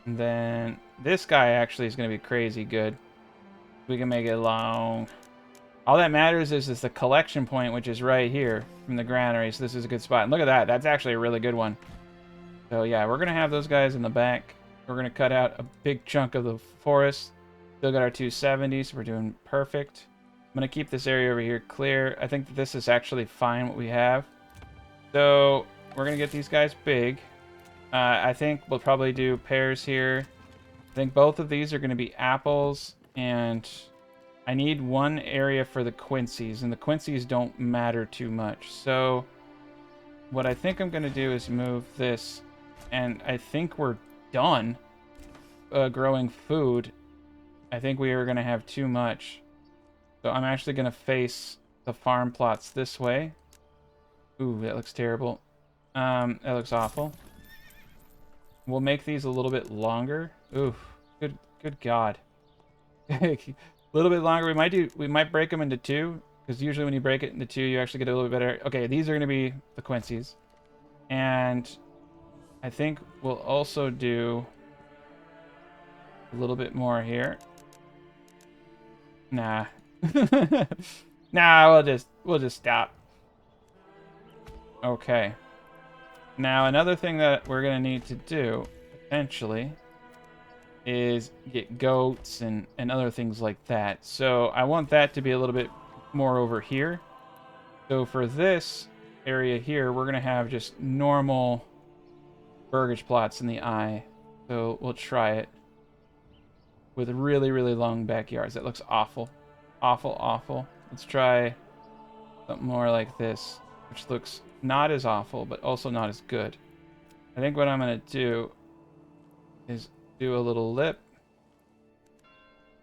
And then this guy actually is gonna be crazy good. We can make it long. All that matters is the collection point, which is right here from the granary. So this is a good spot. And look at that. That's actually a really good one. So yeah, we're gonna have those guys in the back. We're gonna cut out a big chunk of the forest. Still got our 270s. We're doing perfect. I'm going to keep this area over here clear. I think that this is actually fine what we have. So we're going to get these guys big. I think we'll probably do pears here. I think both of these are going to be apples. And I need one area for the quincies. And the quincies don't matter too much. So what I think I'm going to do is move this. And I think we're done growing food. I think we are going to have too much. So I'm actually going to face the farm plots this way. Ooh, that looks terrible. That looks awful. We'll make these a little bit longer. Ooh, good God. A little bit longer. We might break them into 2, because usually when you break it into 2, you actually get a little bit better. Okay, these are going to be the quincies. And I think we'll also do a little bit more here. Nah. Nah, we'll just stop. Okay. Now another thing that we're gonna need to do, potentially, is get goats and other things like that. So I want that to be a little bit more over here. So for this area here, we're going to have just normal burgage plots in the eye. So we'll try it with really, really long backyards. That looks awful. Awful, awful. Let's try something more like this, which looks not as awful, but also not as good. I think what I'm going to do is do a little lip.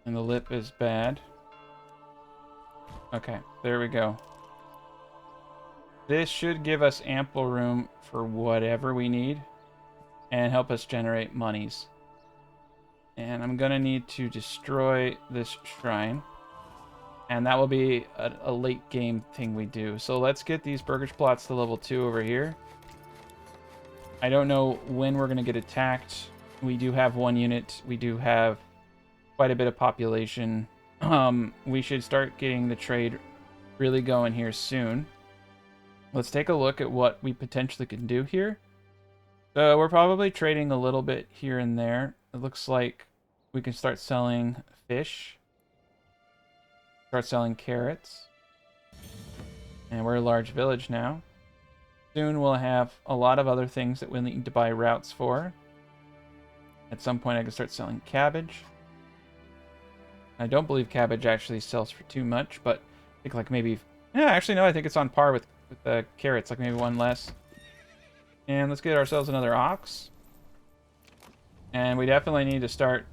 And the lip is bad. Okay, there we go. This should give us ample room for whatever we need and help us generate monies. And I'm going to need to destroy this shrine. And that will be a late game thing we do. So let's get these burgage plots to level 2 over here. I don't know when we're going to get attacked. We do have 1 unit. We do have quite a bit of population. We should start getting the trade really going here soon. Let's take a look at what we potentially can do here. So we're probably trading a little bit here and there. It looks like we can start selling fish. Start selling carrots. And we're a large village now. Soon we'll have a lot of other things that we'll need to buy routes for. At some point I can start selling cabbage. I don't believe cabbage actually sells for too much, but I think like maybe... Yeah, actually no, I think it's on par with the carrots, like maybe 1 less. And let's get ourselves another ox. And we definitely need to start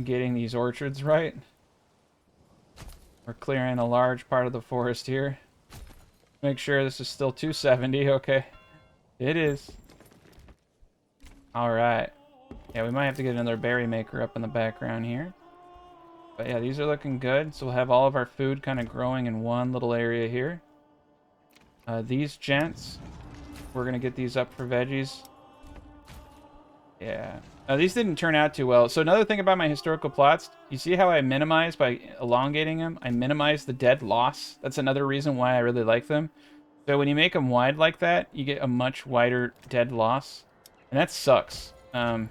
getting these orchards right. We're clearing a large part of the forest here. Make sure this is still 270, okay. It is. Alright. Yeah, we might have to get another berry maker up in the background here. But yeah, these are looking good. So we'll have all of our food kind of growing in one little area here. These gents, we're going to get these up for veggies. Yeah. These didn't turn out too well. So another thing about my historical plots, you see how I minimize by elongating them? I minimize the dead loss. That's another reason why I really like them. So when you make them wide like that, you get a much wider dead loss. And that sucks. So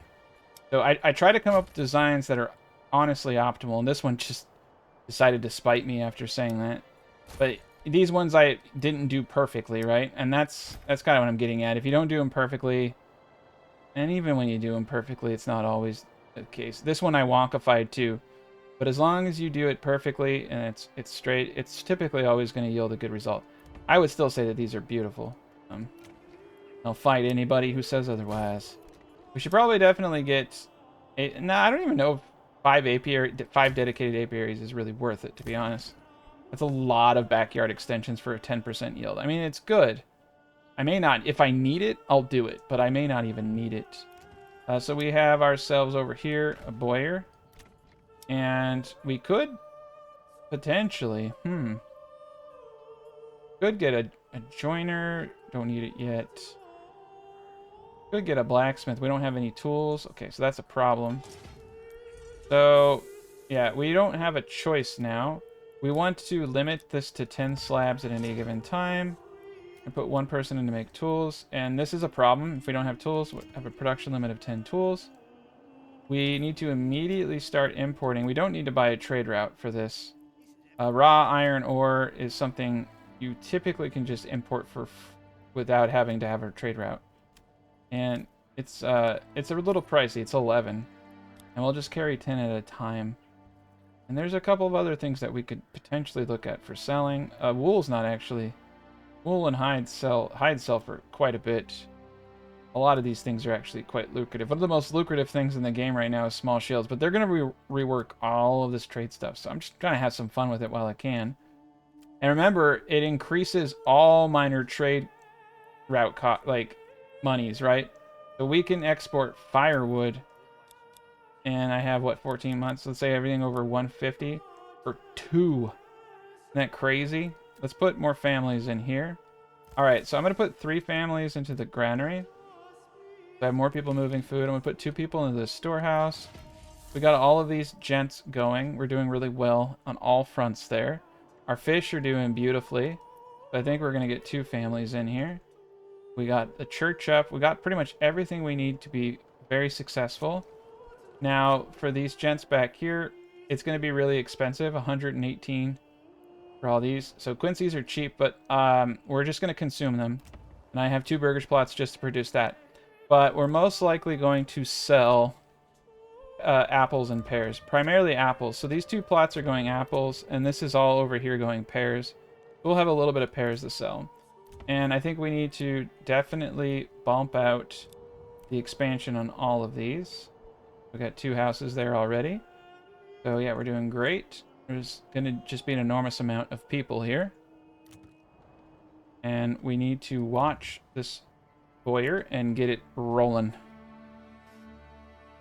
I try to come up with designs that are honestly optimal. And this one just decided to spite me after saying that. But these ones I didn't do perfectly, right? And that's kind of what I'm getting at. If you don't do them perfectly... And even when you do them perfectly, it's not always the case. This one I wonkified too. But as long as you do it perfectly and it's straight, it's typically always going to yield a good result. I would still say that these are beautiful. I'll fight anybody who says otherwise. We should probably definitely get... I don't even know if 5 dedicated apiaries is really worth it, to be honest. That's a lot of backyard extensions for a 10% yield. I mean, it's good. I may not, if I need it, I'll do it, but I may not even need it. So we have ourselves over here a boyer, and we could potentially, could get a joiner, don't need it yet. Could get a blacksmith, we don't have any tools. Okay, so that's a problem. So, yeah, we don't have a choice now. We want to limit this to 10 slabs at any given time. And put 1 person in to make tools, and this is a problem. If we don't have tools, we have a production limit of 10 tools. We need to immediately start importing. We don't need to buy a trade route for this. Raw iron ore is something you typically can just import for without having to have a trade route. And it's a little pricey. It's 11. And we'll just carry 10 at a time. And there's a couple of other things that we could potentially look at for selling. Wool's not actually... Wool and hide sell for quite a bit. A lot of these things are actually quite lucrative. One of the most lucrative things in the game right now is small shields, but they're going to rework all of this trade stuff, so I'm just trying to have some fun with it while I can. And remember, it increases all minor trade route monies, right? So we can export firewood, and I have, what, 14 months? Let's say everything over 150 for 2. Isn't that crazy? Let's put more families in here. Alright, so I'm going to put 3 families into the granary. I have more people moving food. I'm going to put 2 people into the storehouse. We got all of these gents going. We're doing really well on all fronts there. Our fish are doing beautifully. So I think we're going to get 2 families in here. We got the church up. We got pretty much everything we need to be very successful. Now, for these gents back here, it's going to be really expensive. 118 for all these. So quincies are cheap, but we're just going to consume them. And I have 2 burgage plots just to produce that. But we're most likely going to sell apples and pears. Primarily apples. So these 2 plots are going apples, and this is all over here going pears. We'll have a little bit of pears to sell. And I think we need to definitely bump out the expansion on all of these. We got 2 houses there already. So yeah, we're doing great. There's going to just be an enormous amount of people here. And we need to watch this boyer and get it rolling.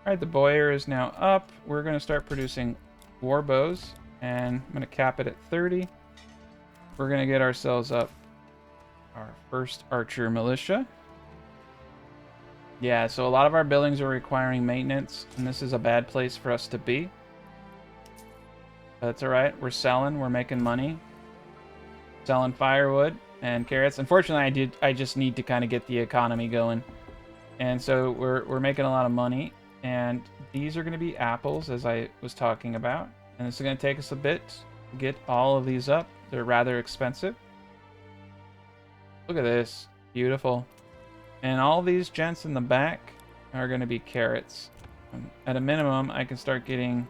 Alright, the boyer is now up. We're going to start producing war bows. And I'm going to cap it at 30. We're going to get ourselves up our first archer militia. Yeah, so a lot of our buildings are requiring maintenance, and this is a bad place for us to be. That's alright. We're selling. We're making money. Selling firewood and carrots. Unfortunately, I just need to kind of get the economy going. And so we're making a lot of money. And these are going to be apples, as I was talking about. And this is going to take us a bit to get all of these up. They're rather expensive. Look at this. Beautiful. And all these gents in the back are going to be carrots. At a minimum, I can start getting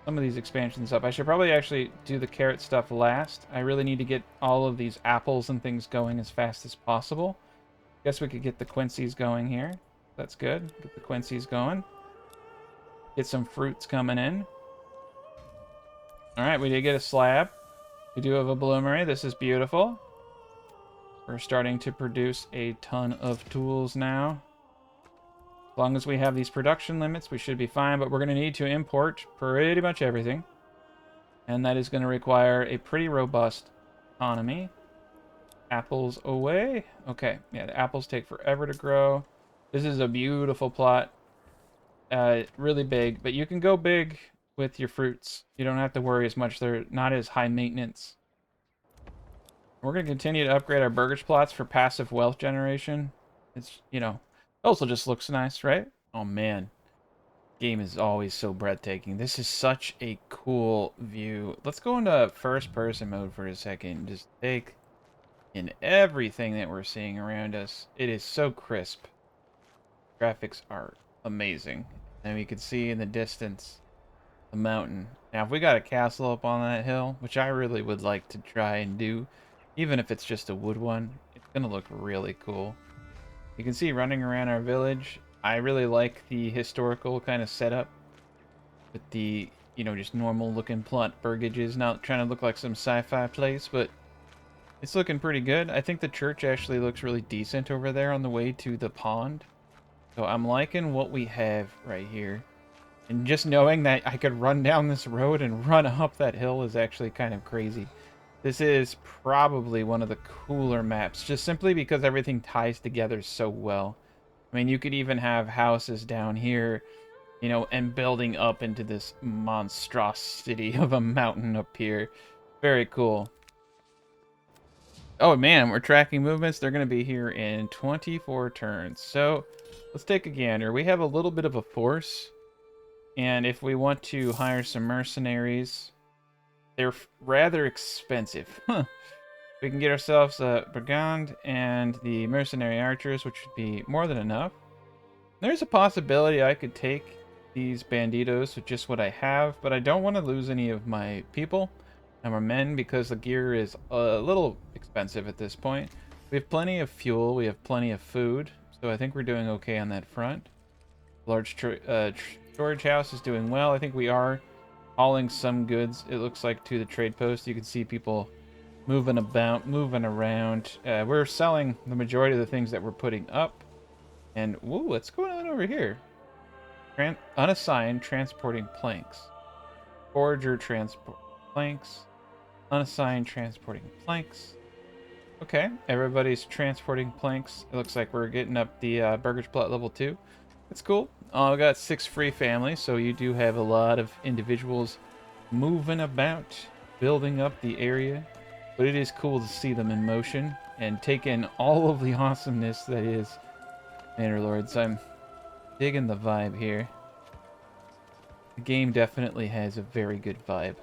some of these expansions up. I should probably actually do the carrot stuff last. I really need to get all of these apples and things going as fast as possible. Guess we could get the quincies going here. That's good. Get the quincies going. Get some fruits coming in. Alright, we did get a slab. We do have a bloomery. This is beautiful. We're starting to produce a ton of tools now. As long as we have these production limits, we should be fine, but we're going to need to import pretty much everything. And that is going to require a pretty robust economy. Apples away. Okay, yeah, the apples take forever to grow. This is a beautiful plot. Really big, but you can go big with your fruits. You don't have to worry as much. They're not as high maintenance. We're going to continue to upgrade our burgage plots for passive wealth generation. It's, you know, also just looks nice, right? Oh, man. Game is always so breathtaking. This is such a cool view. Let's go into first-person mode for a second. Just take in everything that we're seeing around us. It is so crisp. Graphics are amazing. And we can see in the distance the mountain. Now, if we got a castle up on that hill, which I really would like to try and do, even if it's just a wood one, it's going to look really cool. You can see running around our village. I really like the historical kind of setup with the, you know, just normal looking plot burgages, not trying to look like some sci-fi place, but it's looking pretty good. I think the church actually looks really decent over there on the way to the pond. So I'm liking what we have right here. And just knowing that I could run down this road and run up that hill is actually kind of crazy. This is probably one of the cooler maps, just simply because everything ties together so well. I mean, you could even have houses down here, you know, and building up into this monstrosity of a mountain up here. Very cool. Oh man, we're tracking movements. They're going to be here in 24 turns. So let's take a gander. We have a little bit of a force. And if we want to hire some mercenaries, they're rather expensive. We can get ourselves a brigand and the mercenary archers, which would be more than enough. There's a possibility I could take these banditos with just what I have, but I don't want to lose any of my people and our men because the gear is a little expensive at this point. We have plenty of fuel, we have plenty of food, so I think we're doing okay on that front. Large storage house is doing well. I think we are hauling some goods, it looks like, to the trade post. You can see people moving about, moving around. We're selling the majority of the things that we're putting up. And, whoa, what's going on over here? Unassigned transporting planks. Forager transport planks. Unassigned transporting planks. Okay, everybody's transporting planks. It looks like we're getting up the burgage plot level 2. That's cool. We got 6 free families, so you do have a lot of individuals moving about, building up the area. But it is cool to see them in motion and take in all of the awesomeness that is Manor Lords. I'm digging the vibe here. The game definitely has a very good vibe.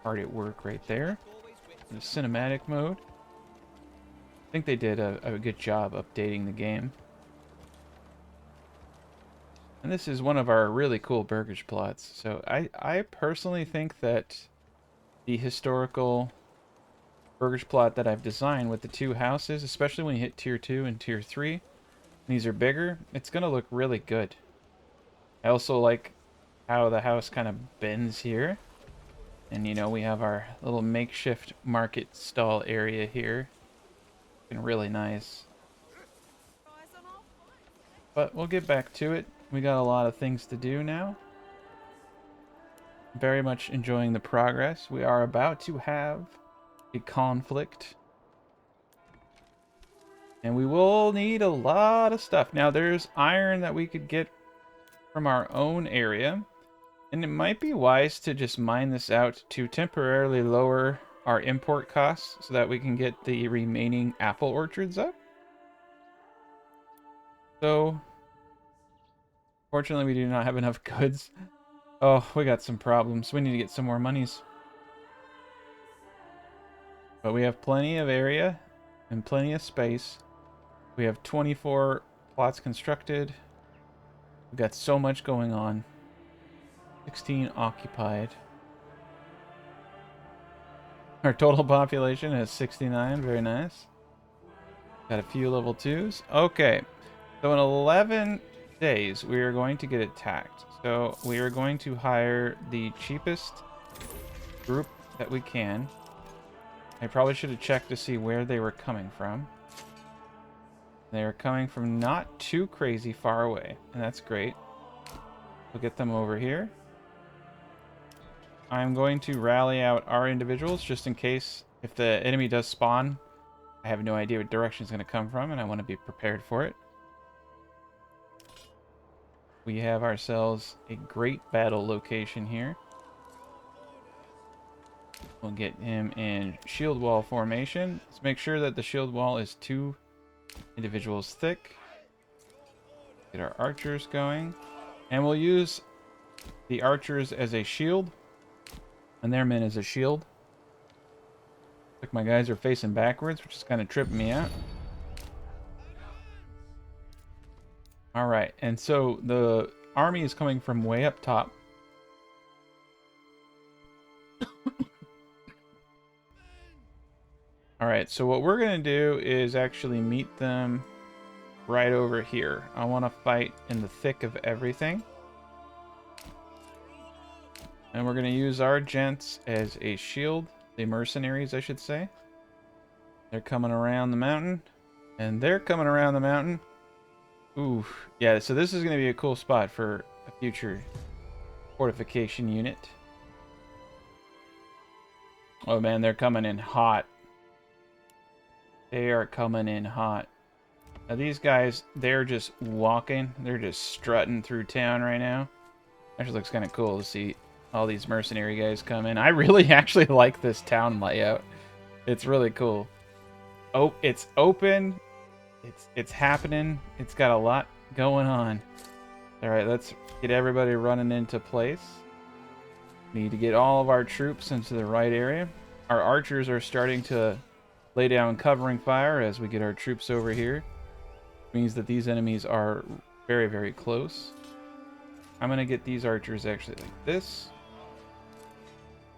hard at work right there. The cinematic mode. I think they did a good job updating the game. And this is one of our really cool burgage plots. So I personally think that the historical burgage plot that I've designed with the two houses, especially when you hit tier 2 and tier 3, these are bigger, it's going to look really good. I also like how the house kind of bends here. And, you know, we have our little makeshift market stall area here. Looking really nice. But we'll get back to it. We got a lot of things to do now. Very much enjoying the progress. We are about to have a conflict. And we will need a lot of stuff. Now, there's iron that we could get from our own area. And it might be wise to just mine this out to temporarily lower our import costs so that we can get the remaining apple orchards up. So, fortunately, we do not have enough goods. Oh, we got some problems. We need to get some more monies. But we have plenty of area and plenty of space. We have 24 plots constructed. We've got so much going on. 16 occupied. Our total population is 69. Very nice. Got a few level 2s. Okay. So in 11 days, we are going to get attacked. So we are going to hire the cheapest group that we can. I probably should have checked to see where they were coming from. They are coming from not too crazy far away, and that's great. We'll get them over here. I'm going to rally out our individuals just in case if the enemy does spawn. I have no idea what direction it's going to come from, and I want to be prepared for it. We have ourselves a great battle location here. We'll get him in shield wall formation. Let's make sure that the shield wall is 2 individuals thick. Get our archers going. And we'll use the archers as a shield. And their men as a shield. Like my guys are facing backwards, which is kind of tripping me out. Alright, and so the army is coming from way up top. Alright, so what we're going to do is actually meet them right over here. I want to fight in the thick of everything. And we're going to use our gents as a shield. The mercenaries, I should say. They're coming around the mountain. And they're coming around the mountain. Ooh, yeah, so this is going to be a cool spot for a future fortification unit. Oh man, they're coming in hot. They are coming in hot. Now these guys, they're just walking. They're just strutting through town right now. Actually looks kind of cool to see all these mercenary guys come in. I really actually like this town layout. It's really cool. Oh, it's open. It's happening. It's got a lot going on. All right, let's get everybody running into place. Need to get all of our troops into the right area. Our archers are starting to lay down covering fire as we get our troops over here. Means that these enemies are very, very close. I'm going to get these archers actually like this.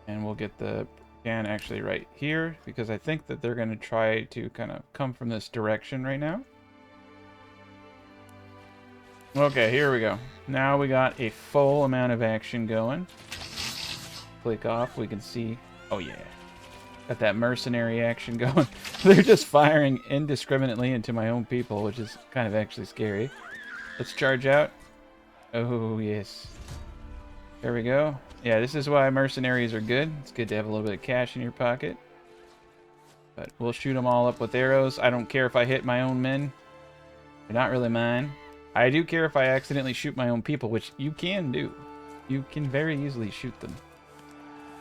And we'll get the can actually right here, because I think that they're going to try to kind of come from this direction right now. Okay, here we go. Now we got a full amount of action going. Click off, we can see, oh yeah, got that mercenary action going. They're just firing indiscriminately into my own people, which is kind of actually scary. Let's charge out. Oh yes. There we go. Yeah, this is why mercenaries are good. It's good to have a little bit of cash in your pocket. But we'll shoot them all up with arrows. I don't care if I hit my own men. They're not really mine. I do care if I accidentally shoot my own people, which you can do. You can very easily shoot them.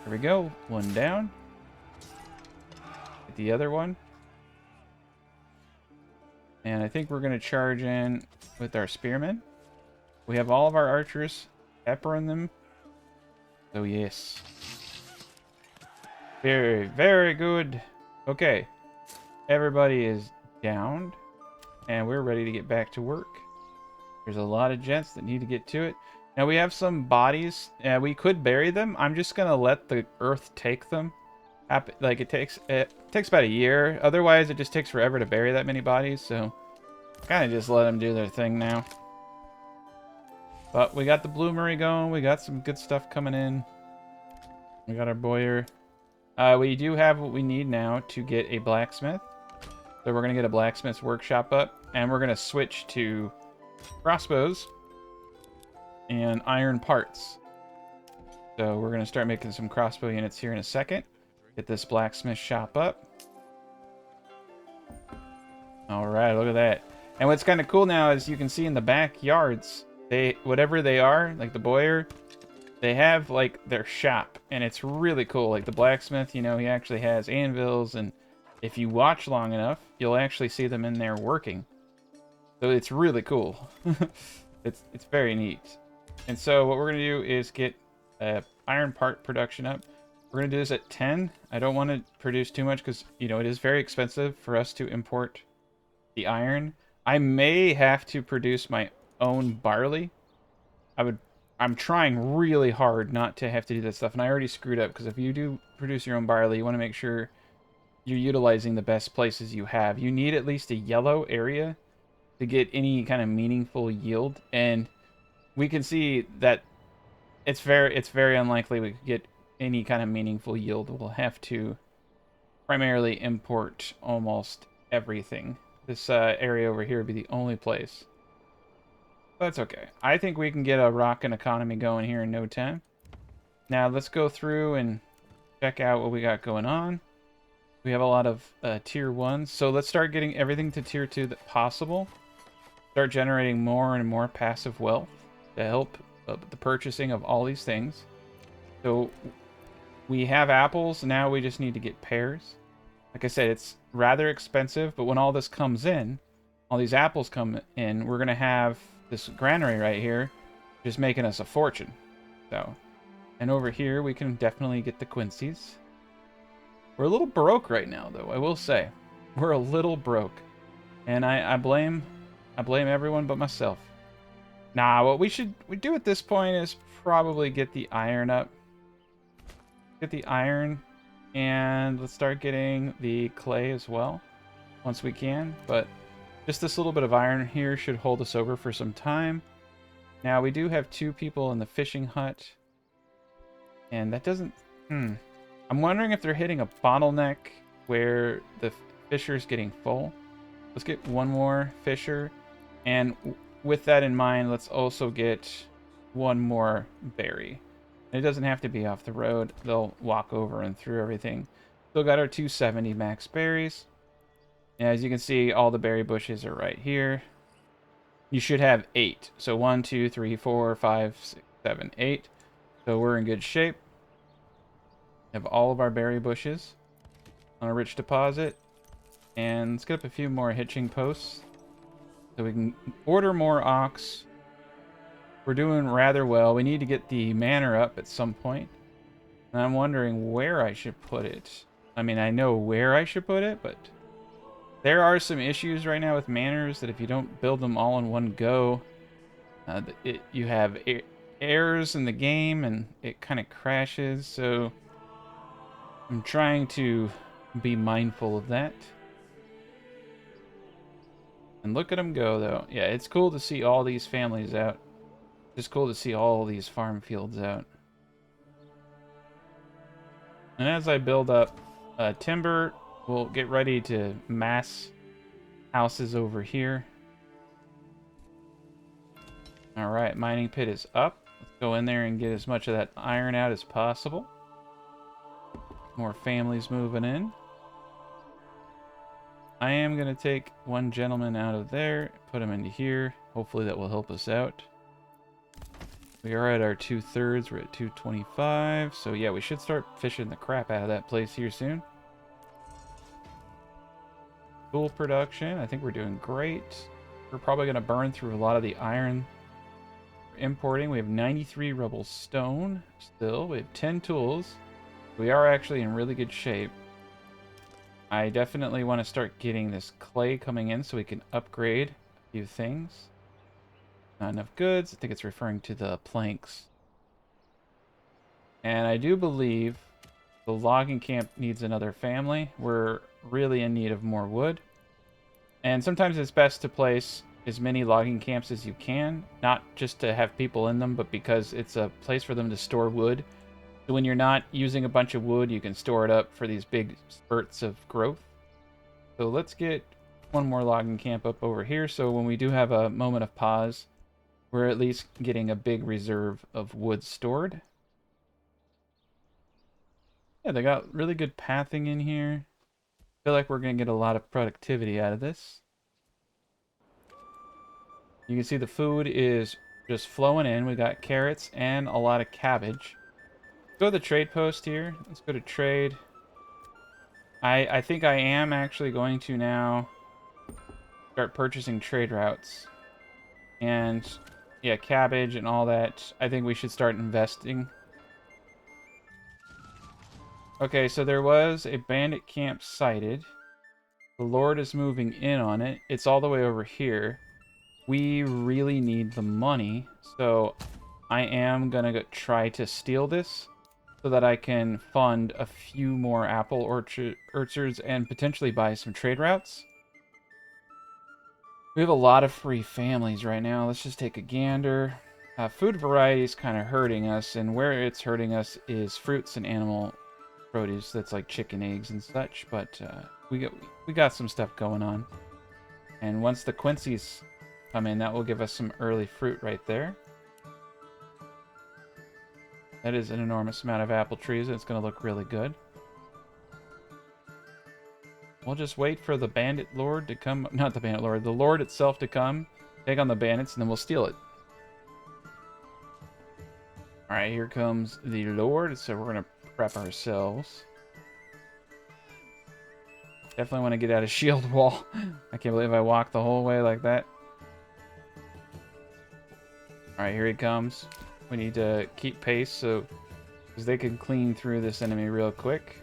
There we go. One down. Get the other one. And I think we're going to charge in with our spearmen. We have all of our archers peppering them. Oh, yes. Very, very good. Okay. Everybody is downed. And we're ready to get back to work. There's a lot of gents that need to get to it. Now we have some bodies. We could bury them. I'm just going to let the earth take them. Like it takes about a year. Otherwise, it just takes forever to bury that many bodies. So kind of just let them do their thing now. But we got the bloomery going. We got some good stuff coming in. We got our boyer. We do have what we need now to get a blacksmith. So we're going to get a blacksmith's workshop up. And we're going to switch to crossbows and iron parts. So we're going to start making some crossbow units here in a second. Get this blacksmith shop up. Alright, look at that. And what's kind of cool now is you can see in the backyards, whatever they are, like the boyer, they have like their shop. And it's really cool. Like the blacksmith, you know, he actually has anvils. And if you watch long enough, you'll actually see them in there working. So it's really cool. It's very neat. And so what we're going to do is get iron part production up. We're going to do this at 10. I don't want to produce too much because, you know, it is very expensive for us to import the iron. I may have to produce my own barley. I'm trying really hard not to have to do that stuff. And I already screwed up because if you do produce your own barley, you want to make sure you're utilizing the best places you have. You need at least a yellow area to get any kind of meaningful yield. And we can see that it's very unlikely we could get any kind of meaningful yield. We'll have to primarily import almost everything. This area over here would be the only place. That's okay. I think we can get a rockin' economy going here in no time. Now let's go through and check out what we got going on. We have a lot of tier 1s, so let's start getting everything to tier 2 that possible. Start generating more and more passive wealth to help the purchasing of all these things. So we have apples, now we just need to get pears. Like I said, it's rather expensive, but when all this comes in, all these apples come in, we're going to have this granary right here just making us a fortune. So, and over here we can definitely get the quincies. We're a little broke right now, though, I will say. We're a little broke. And I blame everyone but myself. Nah, what we do at this point is probably get the iron up. Get the iron, and let's start getting the clay as well, once we can. But just this little bit of iron here should hold us over for some time. Now, we do have 2 people in the fishing hut. And that doesn't... I'm wondering if they're hitting a bottleneck where the fisher's getting full. Let's get one more fisher. And with that in mind, let's also get one more berry. It doesn't have to be off the road. They'll walk over and through everything. Still got our 270 max berries. And as you can see, all the berry bushes are right here. You should have 8. So 1, 2, 3, 4, 5, 6, 7, 8. So we're in good shape. Have all of our berry bushes on a rich deposit. And let's get up a few more hitching posts so we can order more ox. We're doing rather well. We need to get the manor up at some point. And I'm wondering where I should put it. I mean, I know where I should put it, but there are some issues right now with manors that if you don't build them all in one go, you have errors in the game and it kind of crashes. So I'm trying to be mindful of that. And look at them go, though. Yeah, it's cool to see all these families out. Just cool to see all these farm fields out. And as I build up timber, we'll get ready to mass houses over here. Alright, mining pit is up. Let's go in there and get as much of that iron out as possible. More families moving in. I am going to take one gentleman out of there, put him into here. Hopefully that will help us out. We are at our 2/3. We're at 225. So yeah, we should start fishing the crap out of that place here soon. Tool production. I think we're doing great. We're probably going to burn through a lot of the iron we're importing. We have 93 rubble stone still. We have 10 tools. We are actually in really good shape. I definitely want to start getting this clay coming in so we can upgrade a few things. Not enough goods. I think it's referring to the planks. And I do believe the logging camp needs another family. We're really in need of more wood. And sometimes it's best to place as many logging camps as you can, not just to have people in them, but because it's a place for them to store wood. So when you're not using a bunch of wood, you can store it up for these big spurts of growth. So let's get one more logging camp up over here, so when we do have a moment of pause, we're at least getting a big reserve of wood stored. Yeah, they got really good pathing in here. I feel like we're going to get a lot of productivity out of this. You can see the food is just flowing in. We got carrots and a lot of cabbage. Let's go to the trade post here. Let's go to trade. I think I am actually going to now start purchasing trade routes. And yeah, cabbage and all that. I think we should start investing. Okay, so there was a bandit camp sighted. The Lord is moving in on it. It's all the way over here. We really need the money, so I am gonna try to steal this so that I can fund a few more apple orchards and potentially buy some trade routes. We have a lot of free families right now. Let's just take a gander. Food variety is kind of hurting us, and where it's hurting us is fruits and animal produce. That's like chicken, eggs, and such. But we got some stuff going on. And once the quinces come in, that will give us some early fruit right there. That is an enormous amount of apple trees, and it's going to look really good. We'll just wait for the Bandit Lord to come. Not the Bandit Lord, the Lord itself to come, take on the bandits, and then we'll steal it. Alright, here comes the Lord, so we're going to prep ourselves. Definitely want to get out of shield wall. I can't believe I walked the whole way like that. Alright, here he comes. We need to keep pace so because they can clean through this enemy real quick.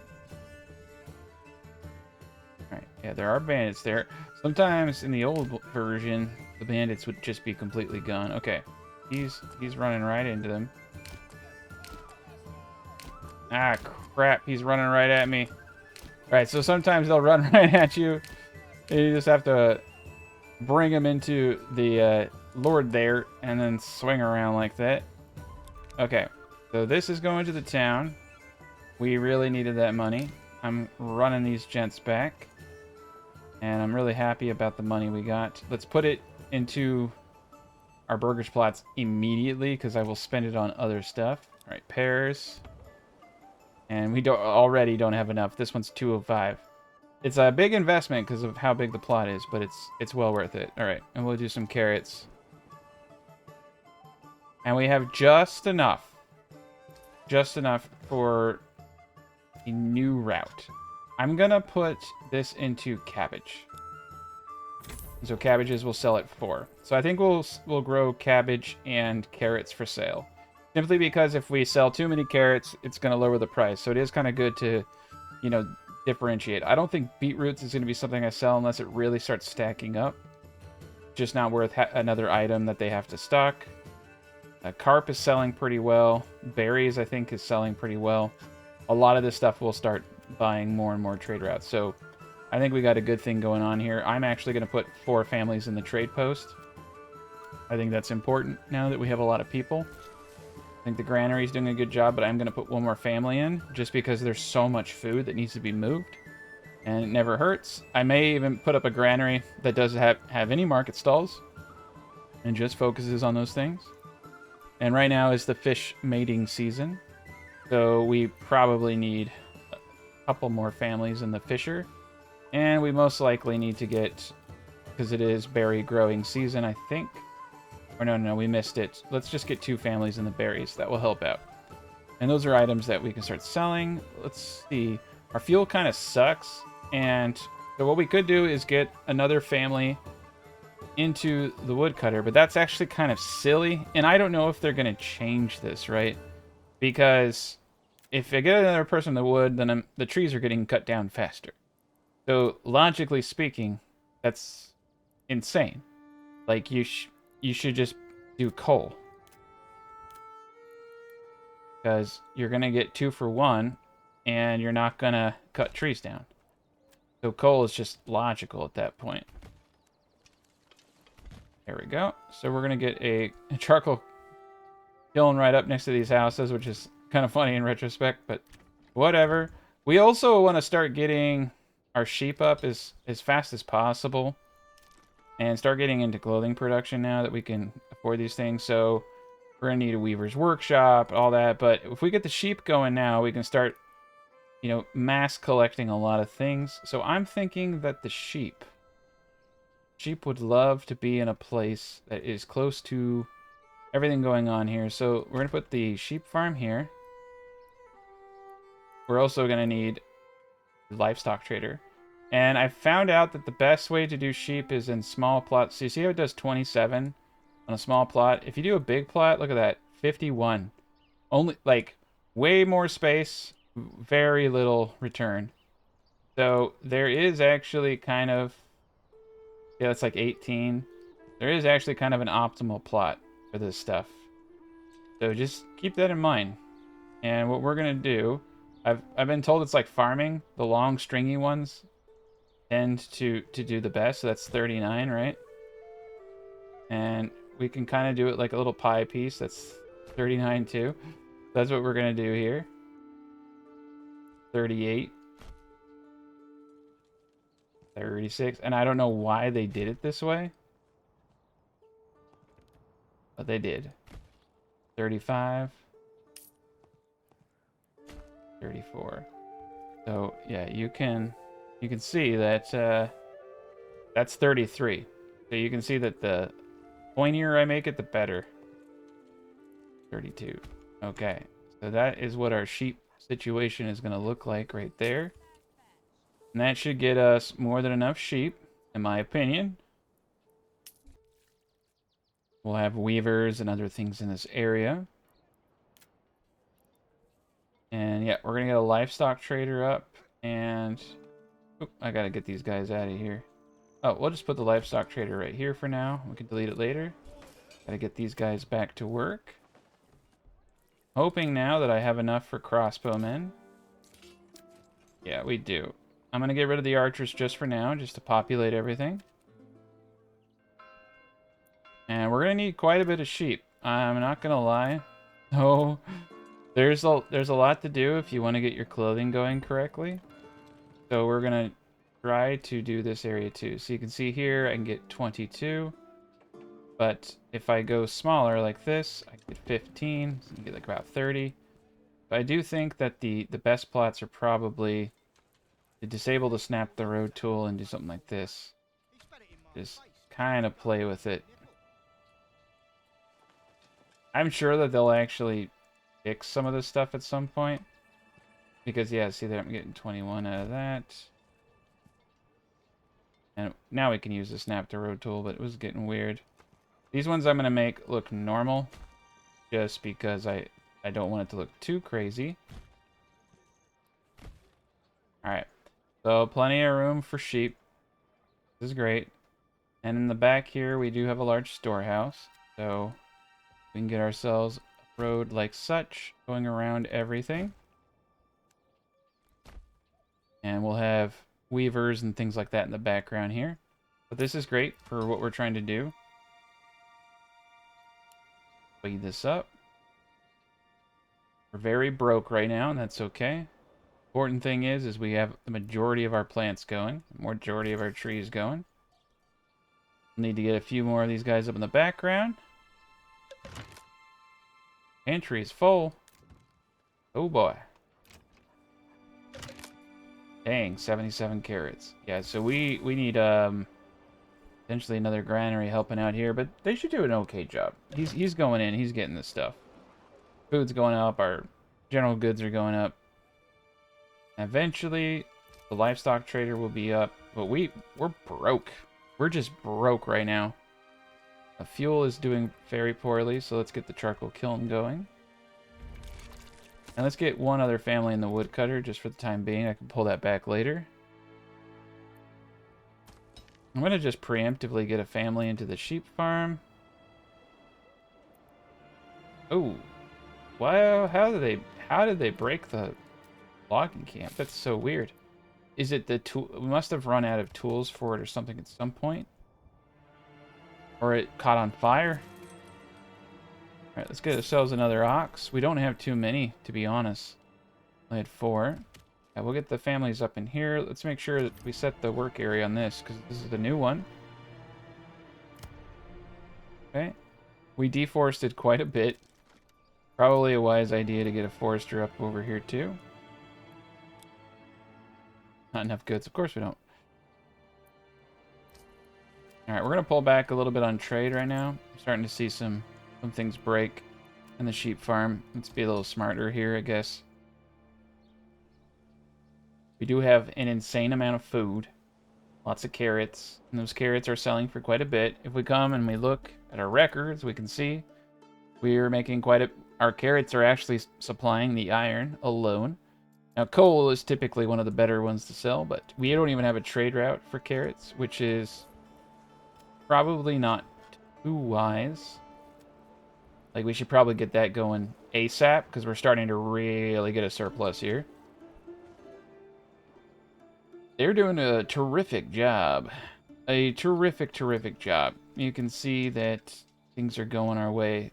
Alright, yeah, there are bandits there. Sometimes in the old version, the bandits would just be completely gone. Okay, he's running right into them. Ah, crap, he's running right at me. Alright, so sometimes they'll run right at you. And you just have to bring them into the Lord there and then swing around like that. Okay, so this is going to the town. We really needed that money. I'm running these gents back. And I'm really happy about the money we got. Let's put it into our burgage plots immediately because I will spend it on other stuff. Alright, pears. And we already don't have enough. This one's 205. It's a big investment because of how big the plot is, but it's well worth it. Alright, and we'll do some carrots. And we have just enough. Just enough for a new route. I'm gonna put this into cabbage. So cabbages will sell at 4. So I think we'll grow cabbage and carrots for sale. Simply because if we sell too many carrots, it's gonna lower the price. So it is kind of good to, you know, differentiate. I don't think beetroots is gonna be something I sell unless it really starts stacking up. Just not worth another item that they have to stock. Carp is selling pretty well. Berries, I think, is selling pretty well. A lot of this stuff will start buying more and more trade routes. So I think we got a good thing going on here. I'm actually going to put 4 families in the trade post. I think that's important now that we have a lot of people. I think the granary is doing a good job, but I'm going to put 1 more family in just because there's so much food that needs to be moved. And it never hurts. I may even put up a granary that doesn't have any market stalls and just focuses on those things. And right now is the fish mating season. So we probably need a couple more families in the fisher. And we most likely need to get, because it is berry growing season, I think. Or no, we missed it. Let's just get 2 families in the berries. That will help out. And those are items that we can start selling. Let's see. Our fuel kind of sucks. And so what we could do is get another family into the woodcutter, but that's actually kind of silly. And I don't know if they're going to change this, right? Because if I get another person in the wood, then the trees are getting cut down faster. So logically speaking, that's insane. Like you should just do coal, because you're gonna get 2 for 1, and you're not gonna cut trees down. So coal is just logical at that point. There we go. So we're gonna get a charcoal kiln right up next to these houses, which is kind of funny in retrospect, but whatever. We also want to start getting our sheep up as fast as possible, and start getting into clothing production now that we can afford these things. So we're gonna need a weaver's workshop, all that. But if we get the sheep going now, we can start, you know, mass collecting a lot of things. So I'm thinking that the sheep would love to be in a place that is close to everything going on here. So we're gonna put the sheep farm here. We're also gonna need a livestock trader. And I found out that the best way to do sheep is in small plots. So you see how it does 27 on a small plot? If you do a big plot, look at that, 51. Only, like, way more space, very little return. So there is actually kind of, yeah, that's like 18. There is actually kind of an optimal plot for this stuff. So just keep that in mind. And what we're gonna do, I've been told it's like farming. The long stringy ones tend to do the best. So that's 39, right? And we can kind of do it like a little pie piece. That's 39 too. That's what we're gonna do here. 38. 36. And I don't know why they did it this way, but they did. 35. 34. So yeah, you can see that that's 33. So you can see that the pointier I make it, the better. 32. Okay, so that is what our sheep situation is going to look like right there. And that should get us more than enough sheep, in my opinion. We'll have weavers and other things in this area. And yeah, we're going to get a livestock trader up. And oop, I got to get these guys out of here. Oh, we'll just put the livestock trader right here for now. We can delete it later. Got to get these guys back to work. Hoping now that I have enough for crossbowmen. Yeah, we do. I'm going to get rid of the archers just for now, just to populate everything. And we're going to need quite a bit of sheep. I'm not going to lie. Oh, there's a lot to do if you want to get your clothing going correctly. So we're going to try to do this area too. So you can see here I can get 22. But if I go smaller like this, I get 15. So you get like about 30. But I do think that the best plots are probably to disable the snap the road tool and do something like this. Just kind of play with it. I'm sure that they'll actually fix some of this stuff at some point. Because, yeah, see there, I'm getting 21 out of that. And now we can use the snap to road tool, but it was getting weird. These ones I'm going to make look normal. Just because I don't want it to look too crazy. Alright. So, plenty of room for sheep. This is great. And in the back here, we do have a large storehouse. So, we can get ourselves a road like such, going around everything. And we'll have weavers and things like that in the background here. But this is great for what we're trying to do. Speed this up. We're very broke right now, and that's okay. Important thing is we have the majority of our plants going, the majority of our trees going. Need to get a few more of these guys up in the background. Pantry is full. Oh boy. Dang, 77 carrots. Yeah, so we need potentially another granary helping out here, but they should do an okay job. He's going in, he's getting this stuff. Food's going up, our general goods are going up. Eventually, the livestock trader will be up, but we're broke. We're just broke right now. The fuel is doing very poorly, so let's get the charcoal kiln going. And let's get one other family in the woodcutter just for the time being. I can pull that back later. I'm going to just preemptively get a family into the sheep farm. Oh. Wow, how did they break the logging camp? That's so weird. Is it the tool? We must have run out of tools for it or something at some point. Or it caught on fire. Alright, let's get ourselves another ox. We don't have too many, to be honest. I had 4. Yeah, we'll get the families up in here. Let's make sure that we set the work area on this, because this is the new one. Okay. We deforested quite a bit. Probably a wise idea to get a forester up over here, too. Not enough goods. Of course we don't. Alright, we're going to pull back a little bit on trade right now. I'm starting to see some things break in the sheep farm. Let's be a little smarter here, I guess. We do have an insane amount of food. Lots of carrots. And those carrots are selling for quite a bit. If we come and we look at our records, we can see we're making quite a... Our carrots are actually supplying the iron alone. Now, coal is typically one of the better ones to sell, but we don't even have a trade route for carrots, which is probably not too wise. Like, we should probably get that going ASAP, because we're starting to really get a surplus here. They're doing a terrific job. A terrific, terrific job. You can see that things are going our way.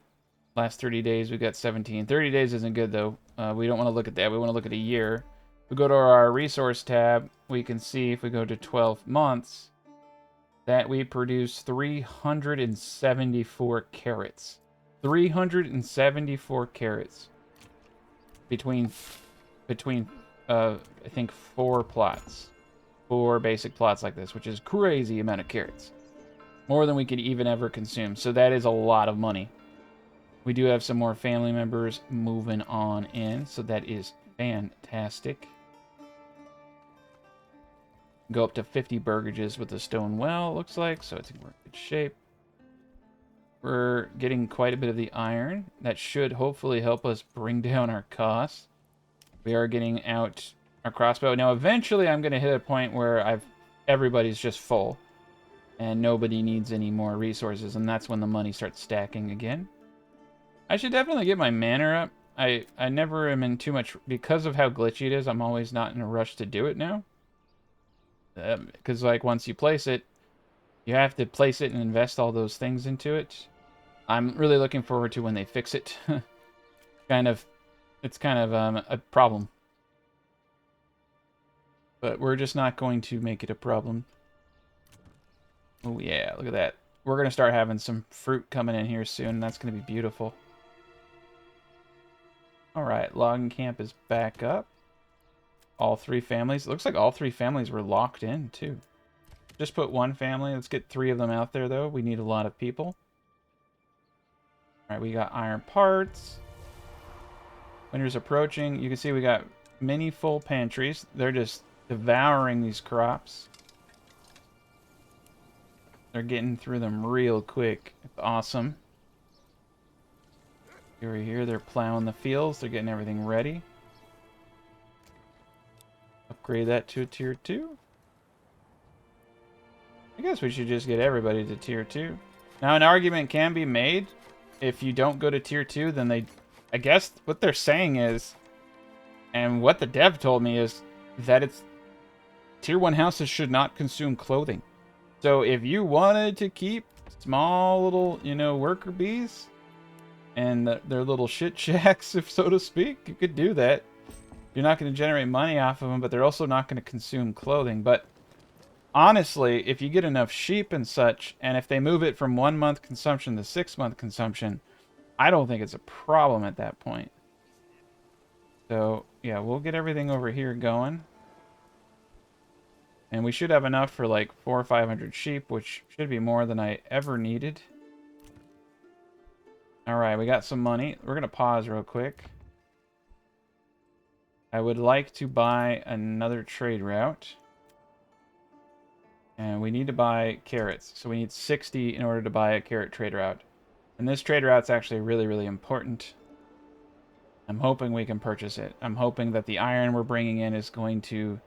Last 30 days, we got 17. 30 days isn't good, though. We don't want to look at that. We want to look at a year. If we go to our resource tab, we can see if we go to 12 months that we produce 374 carrots. 374 carrots. Between I think 4 plots. 4 basic plots like this, which is crazy amount of carrots. More than we could even ever consume. So that is a lot of money. We do have some more family members moving on in, so that is fantastic. Go up to 50 burgages with the stone well, it looks like, so it's in good shape. We're getting quite a bit of the iron. That should hopefully help us bring down our costs. We are getting out our crossbow. Now, eventually, I'm going to hit a point where everybody's just full, and nobody needs any more resources, and that's when the money starts stacking again. I should definitely get my manor up. I never am in too much... Because of how glitchy it is, I'm always not in a rush to do it now. Because, like, once you place it, you have to place it and invest all those things into it. I'm really looking forward to when they fix it. It's kind of a problem. But we're just not going to make it a problem. Oh, yeah, look at that. We're going to start having some fruit coming in here soon, and that's going to be beautiful. Alright, logging camp is back up. All 3 families. It looks like all 3 families were locked in, too. Just put 1 family. Let's get 3 of them out there, though. We need a lot of people. Alright, we got iron parts. Winter's approaching. You can see we got many full pantries. They're just devouring these crops. They're getting through them real quick. It's awesome. Over here, they're plowing the fields. They're getting everything ready. Upgrade that to a tier 2. I guess we should just get everybody to tier 2. Now, an argument can be made. If you don't go to tier 2, then they... I guess what they're saying is, and what the dev told me is, that it's... Tier 1 houses should not consume clothing. So if you wanted to keep small little, worker bees... and their little shit shacks, if so to speak, you could do that. You're not going to generate money off of them, but they're also not going to consume clothing. But honestly, if you get enough sheep and such, and if they move it from 1 month consumption to 6 month consumption, I don't think it's a problem at that point. So, yeah, we'll get everything over here going. And we should have enough for like 400 or 500 sheep, which should be more than I ever needed. Alright, we got some money. We're going to pause real quick. I would like to buy another trade route. And we need to buy carrots. So we need 60 in order to buy a carrot trade route. And this trade route's actually really, really important. I'm hoping we can purchase it. I'm hoping that the iron we're bringing in is going to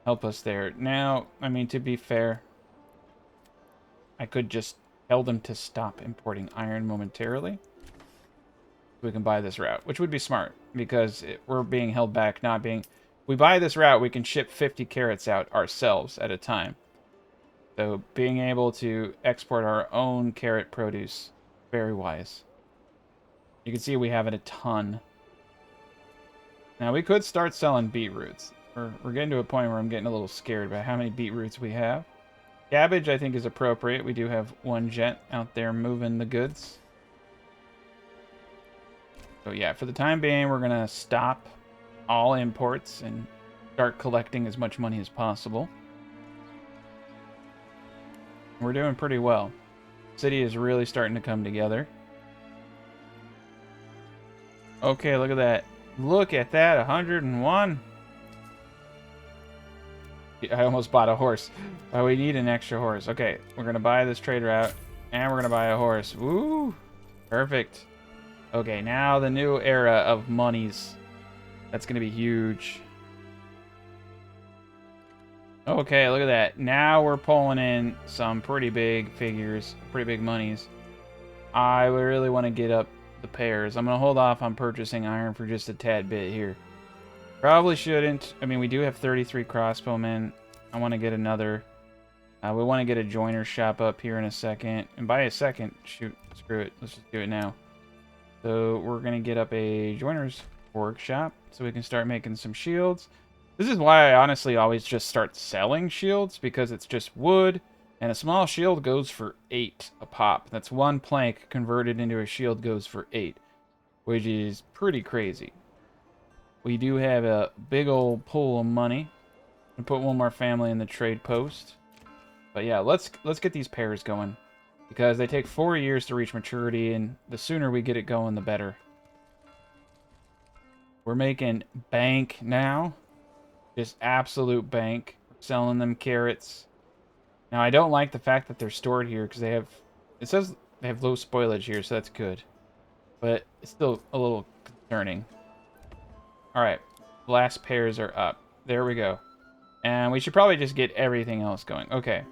help us there. Now, I mean, to be fair, I could just tell them to stop importing iron momentarily. We can buy this route, which would be smart, because we're being held back, not being... If we buy this route, we can ship 50 carrots out ourselves at a time. So being able to export our own carrot produce, very wise. You can see we have it a ton. Now, we could start selling beetroots. We're getting to a point where I'm getting a little scared about how many beetroots we have. Cabbage, I think, is appropriate. We do have one jet out there moving the goods. So yeah, for the time being, we're going to stop all imports and start collecting as much money as possible. We're doing pretty well. City is really starting to come together. Okay, look at that. Look at that, 101. I almost bought a horse. Oh, we need an extra horse. Okay, we're going to buy this trader out, and we're going to buy a horse. Woo! Perfect. Okay, now the new era of monies. That's going to be huge. Okay, look at that. Now we're pulling in some pretty big figures, pretty big monies. I really want to get up the pairs. I'm going to hold off on purchasing iron for just a tad bit here. Probably shouldn't. I mean, we do have 33 crossbowmen. I want to get another. We want to get a joiner shop up here in a second. And by a second, shoot, screw it. Let's just do it now. So we're going to get up a joiner's workshop so we can start making some shields. This is why I honestly always just start selling shields, because it's just wood, and a small shield goes for 8 a pop. That's one plank converted into a shield goes for 8, which is pretty crazy. We do have a big old pool of money. I'll put one more family in the trade post. But yeah, let's get these pairs going, because they take 4 years to reach maturity, and the sooner we get it going, the better. We're making bank now. Just absolute bank. Selling them carrots. Now, I don't like the fact that they're stored here, because they have... It says they have low spoilage here, so that's good. But it's still a little concerning. Alright. Last pairs are up. There we go. And we should probably just get everything else going. Okay.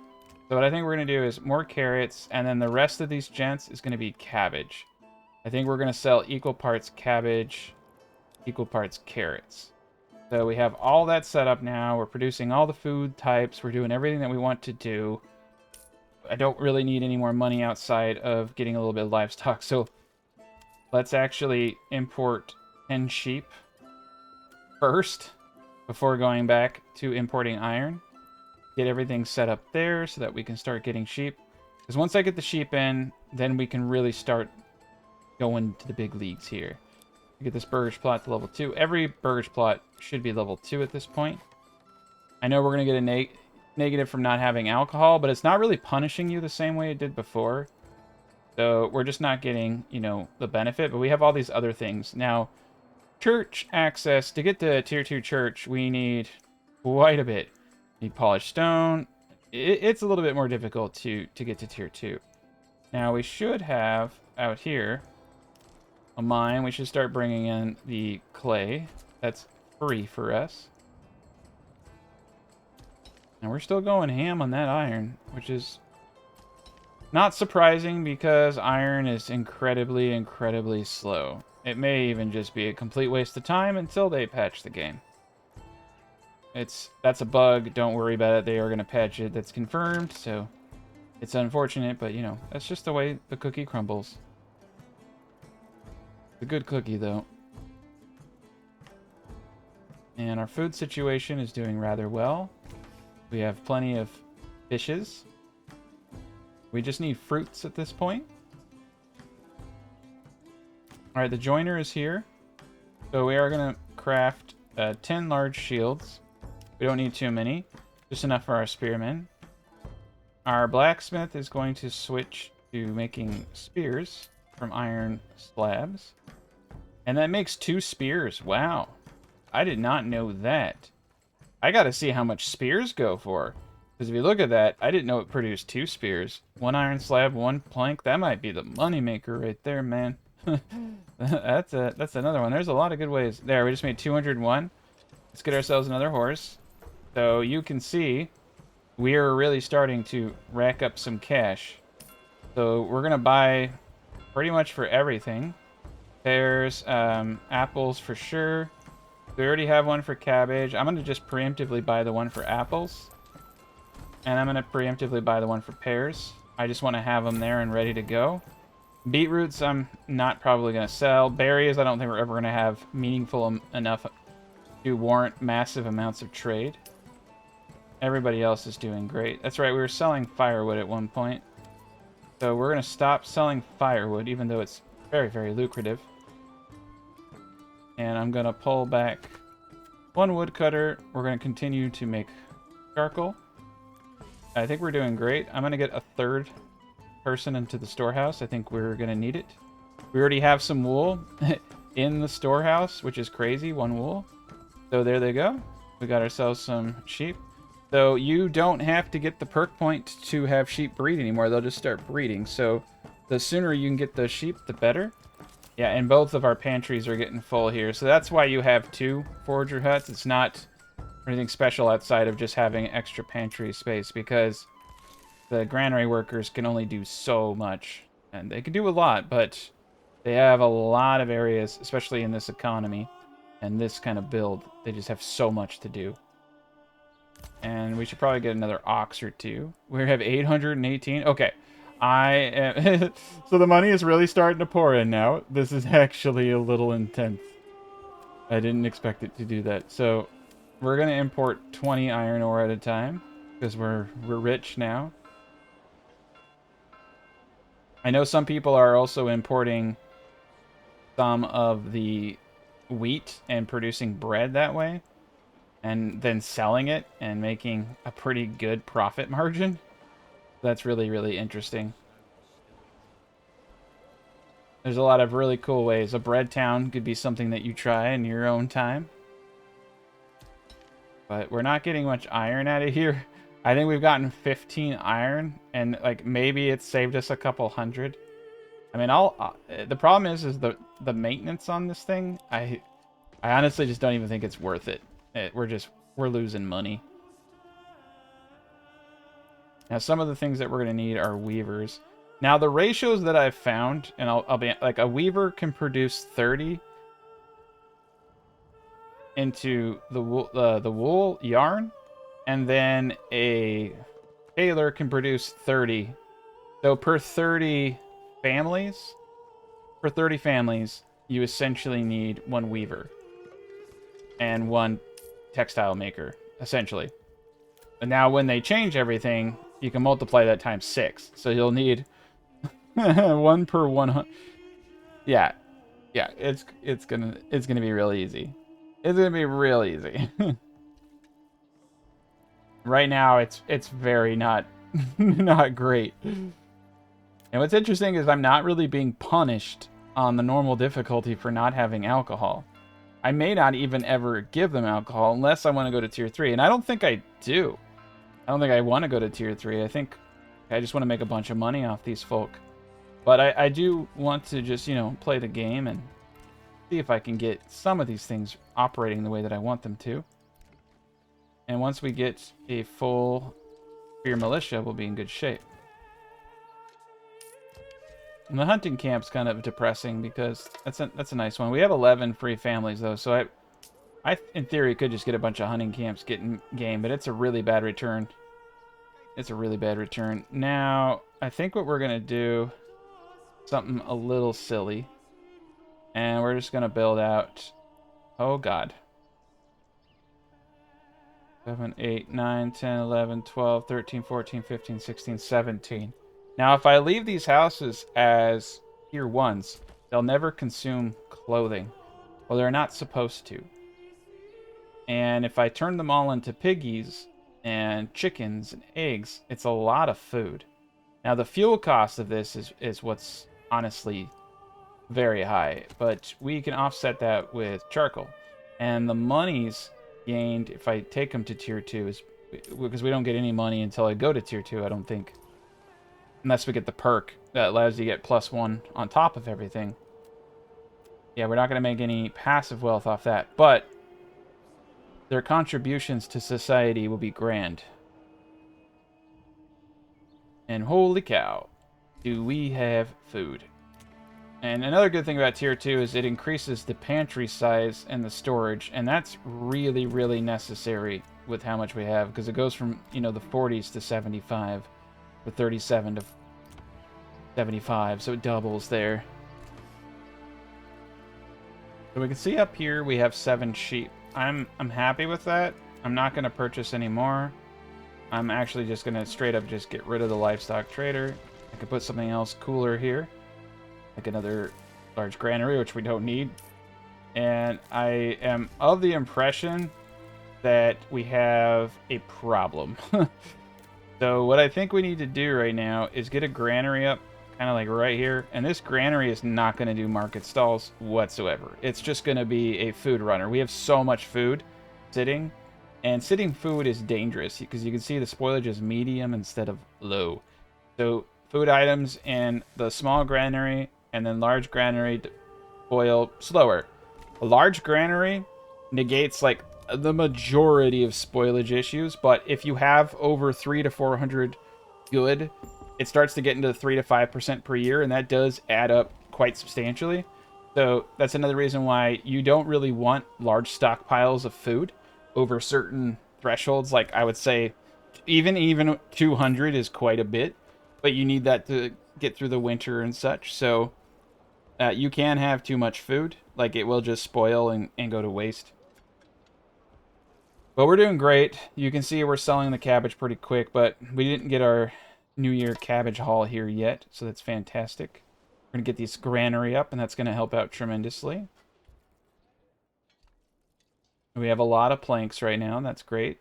So what I think we're going to do is more carrots, and then the rest of these gents is going to be cabbage. I think we're going to sell equal parts cabbage, equal parts carrots. So we have all that set up now. We're producing all the food types. We're doing everything that we want to do. I don't really need any more money outside of getting a little bit of livestock. So let's actually import 10 sheep first before going back to importing iron. Get everything set up there so that we can start getting sheep. Because once I get the sheep in, then we can really start going to the big leagues here. Get this burgage plot to level 2. Every burgage plot should be level 2 at this point. I know we're going to get a negative from not having alcohol, but it's not really punishing you the same way it did before. So we're just not getting, you know, the benefit, but we have all these other things. Now, church access. To get to tier 2 church, we need quite a bit. We need polished stone. It's a little bit more difficult to get to tier 2. Now, we should have out here a mine. We should start bringing in the clay. That's free for us. And we're still going ham on that iron, which is not surprising because iron is incredibly, incredibly slow. It may even just be a complete waste of time until they patch the game. That's a bug. Don't worry about it. They are going to patch it. That's confirmed, so it's unfortunate, but you know, that's just the way the cookie crumbles. A good cookie, though. And our food situation is doing rather well. We have plenty of fishes. We just need fruits at this point. Alright, the joiner is here. So we are going to craft 10 large shields. We don't need too many. Just enough for our spearmen. Our blacksmith is going to switch to making spears from iron slabs. And that makes 2 spears. Wow. I did not know that. I gotta see how much spears go for. Because if you look at that, I didn't know it produced 2 spears. 1 iron slab, 1 plank. That might be the moneymaker right there, man. That's another one. There's a lot of good ways. There, we just made 201. Let's get ourselves another horse. So you can see we're really starting to rack up some cash. So we're gonna buy pretty much for everything. Pears, apples for sure. We already have one for cabbage. I'm gonna just preemptively buy the one for apples. And I'm gonna preemptively buy the one for pears. I just want to have them there and ready to go. Beetroots, I'm not probably going to sell. Berries, I don't think we're ever going to have meaningful enough to warrant massive amounts of trade. Everybody else is doing great. That's right, we were selling firewood at one point. So we're going to stop selling firewood, even though it's very, very lucrative. And I'm going to pull back one woodcutter. We're going to continue to make charcoal. I think we're doing great. I'm going to get a third person into the storehouse. I think we're going to need it. We already have some wool in the storehouse, which is crazy. One wool. So there they go. We got ourselves some sheep. So you don't have to get the perk point to have sheep breed anymore. They'll just start breeding. So the sooner you can get those sheep, the better. Yeah, and both of our pantries are getting full here. So that's why you have 2 forager huts. It's not anything special outside of just having extra pantry space, because the granary workers can only do so much. And they can do a lot, but they have a lot of areas, especially in this economy and this kind of build. They just have so much to do. And we should probably get another ox or 2. We have 818. Okay. So the money is really starting to pour in now. This is actually a little intense. I didn't expect it to do that. So we're going to import 20 iron ore at a time because we're rich now. I know some people are also importing some of the wheat and producing bread that way, and then selling it and making a pretty good profit margin. That's really, really interesting. There's a lot of really cool ways. A bread town could be something that you try in your own time. But we're not getting much iron out of here. I think we've gotten 15 iron, and like maybe it's saved us a couple hundred. I mean, the problem is the maintenance on this thing. I honestly just don't even think it's worth it. We're losing money. Now, some of the things that we're going to need are weavers. Now, the ratios that I've found, and I'll be like, a weaver can produce 30 into the wool yarn, and then a tailor can produce 30. So per 30 families, you essentially need 1 weaver and 1 textile maker, essentially. And now when they change everything, you can multiply that times 6. So you'll need 1 per 100. Yeah, it's gonna be real easy. It's gonna be real easy. Right now, it's very not great. And what's interesting is I'm not really being punished on the normal difficulty for not having alcohol. I may not even ever give them alcohol unless I want to go to tier 3, and I don't think I do. I don't think I want to go to tier 3. I think I just want to make a bunch of money off these folk. But I do want to just, you know, play the game and see if I can get some of these things operating the way that I want them to. And once we get a full spear militia, we'll be in good shape. And the hunting camp's kind of depressing because that's a nice one. We have 11 free families though, so I in theory could just get a bunch of hunting camps getting game, but it's a really bad return. It's a really bad return. Now, I think what we're gonna do, something a little silly, and we're just gonna build out, oh god, 7, 8, 9, 10, 11, 12, 13, 14, 15, 16, 17. Now, if I leave these houses as tier 1s, they'll never consume clothing. Well, they're not supposed to. And if I turn them all into piggies and chickens and eggs, it's a lot of food. Now, the fuel cost of this is what's honestly very high, but we can offset that with charcoal. And the monies gained if I take them to tier 2 is because we don't get any money until I go to tier 2, I don't think. Unless we get the perk that allows you to get +1 on top of everything. Yeah, we're not going to make any passive wealth off that, but their contributions to society will be grand. And holy cow, do we have food. And another good thing about Tier 2 is it increases the pantry size and the storage, and that's really, really necessary with how much we have, because it goes from, you know, the 40s to 75, the 37 to 75, so it doubles there. So we can see up here we have 7 sheep. I'm happy with that. I'm not going to purchase any more. I'm actually just going to straight up just get rid of the livestock trader. I could put something else cooler here, like another large granary, which we don't need. And I am of the impression that we have a problem. So what I think we need to do right now is get a granary up, kind of like right here. And this granary is not going to do market stalls whatsoever. It's just going to be a food runner. We have so much food sitting, and sitting food is dangerous because you can see the spoilage is medium instead of low. So food items in the small granary and then large granary boil slower. A large granary negates like the majority of spoilage issues, but if you have over 300 to 400 good, it starts to get into 3 to 5% per year, and that does add up quite substantially. So that's another reason why you don't really want large stockpiles of food over certain thresholds. Like I would say even 200 is quite a bit, but you need that to get through the winter and such. So you can have too much food, like it will just spoil and go to waste. But we're doing great. You can see we're selling the cabbage pretty quick, but we didn't get our New Year cabbage haul here yet, so that's fantastic. We're going to get this granary up, and that's going to help out tremendously. We have a lot of planks right now, and that's great.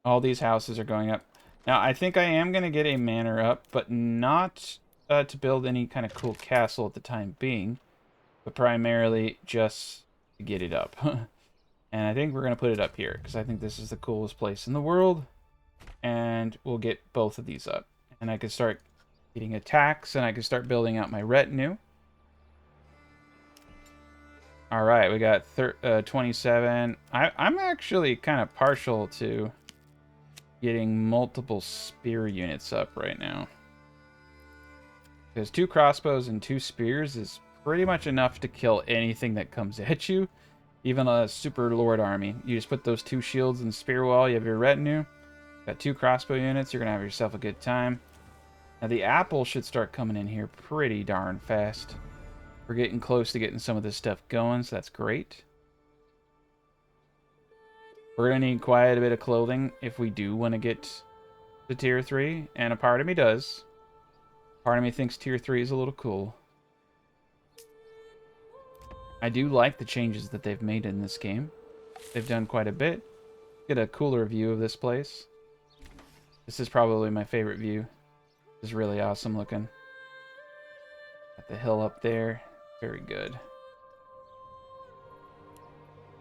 All these houses are going up. Now, I think I am going to get a manor up, but not to build any kind of cool castle at the time being, but primarily just to get it up. And I think we're going to put it up here, because I think this is the coolest place in the world. And we'll get both of these up. And I can start getting attacks, and I can start building out my retinue. Alright, we got 27. I'm actually kind of partial to getting multiple spear units up right now. Because 2 crossbows and 2 spears is pretty much enough to kill anything that comes at you. Even a super lord army. You just put those 2 shields and spear wall, you have your retinue. Got 2 crossbow units, you're going to have yourself a good time. Now the apple should start coming in here pretty darn fast. We're getting close to getting some of this stuff going, so that's great. We're going to need quite a bit of clothing if we do want to get to Tier 3, and a part of me does. Part of me thinks Tier 3 is a little cool. I do like the changes that they've made in this game. They've done quite a bit. Get a cooler view of this place. This is probably my favorite view. It's really awesome looking. Got the hill up there. Very good.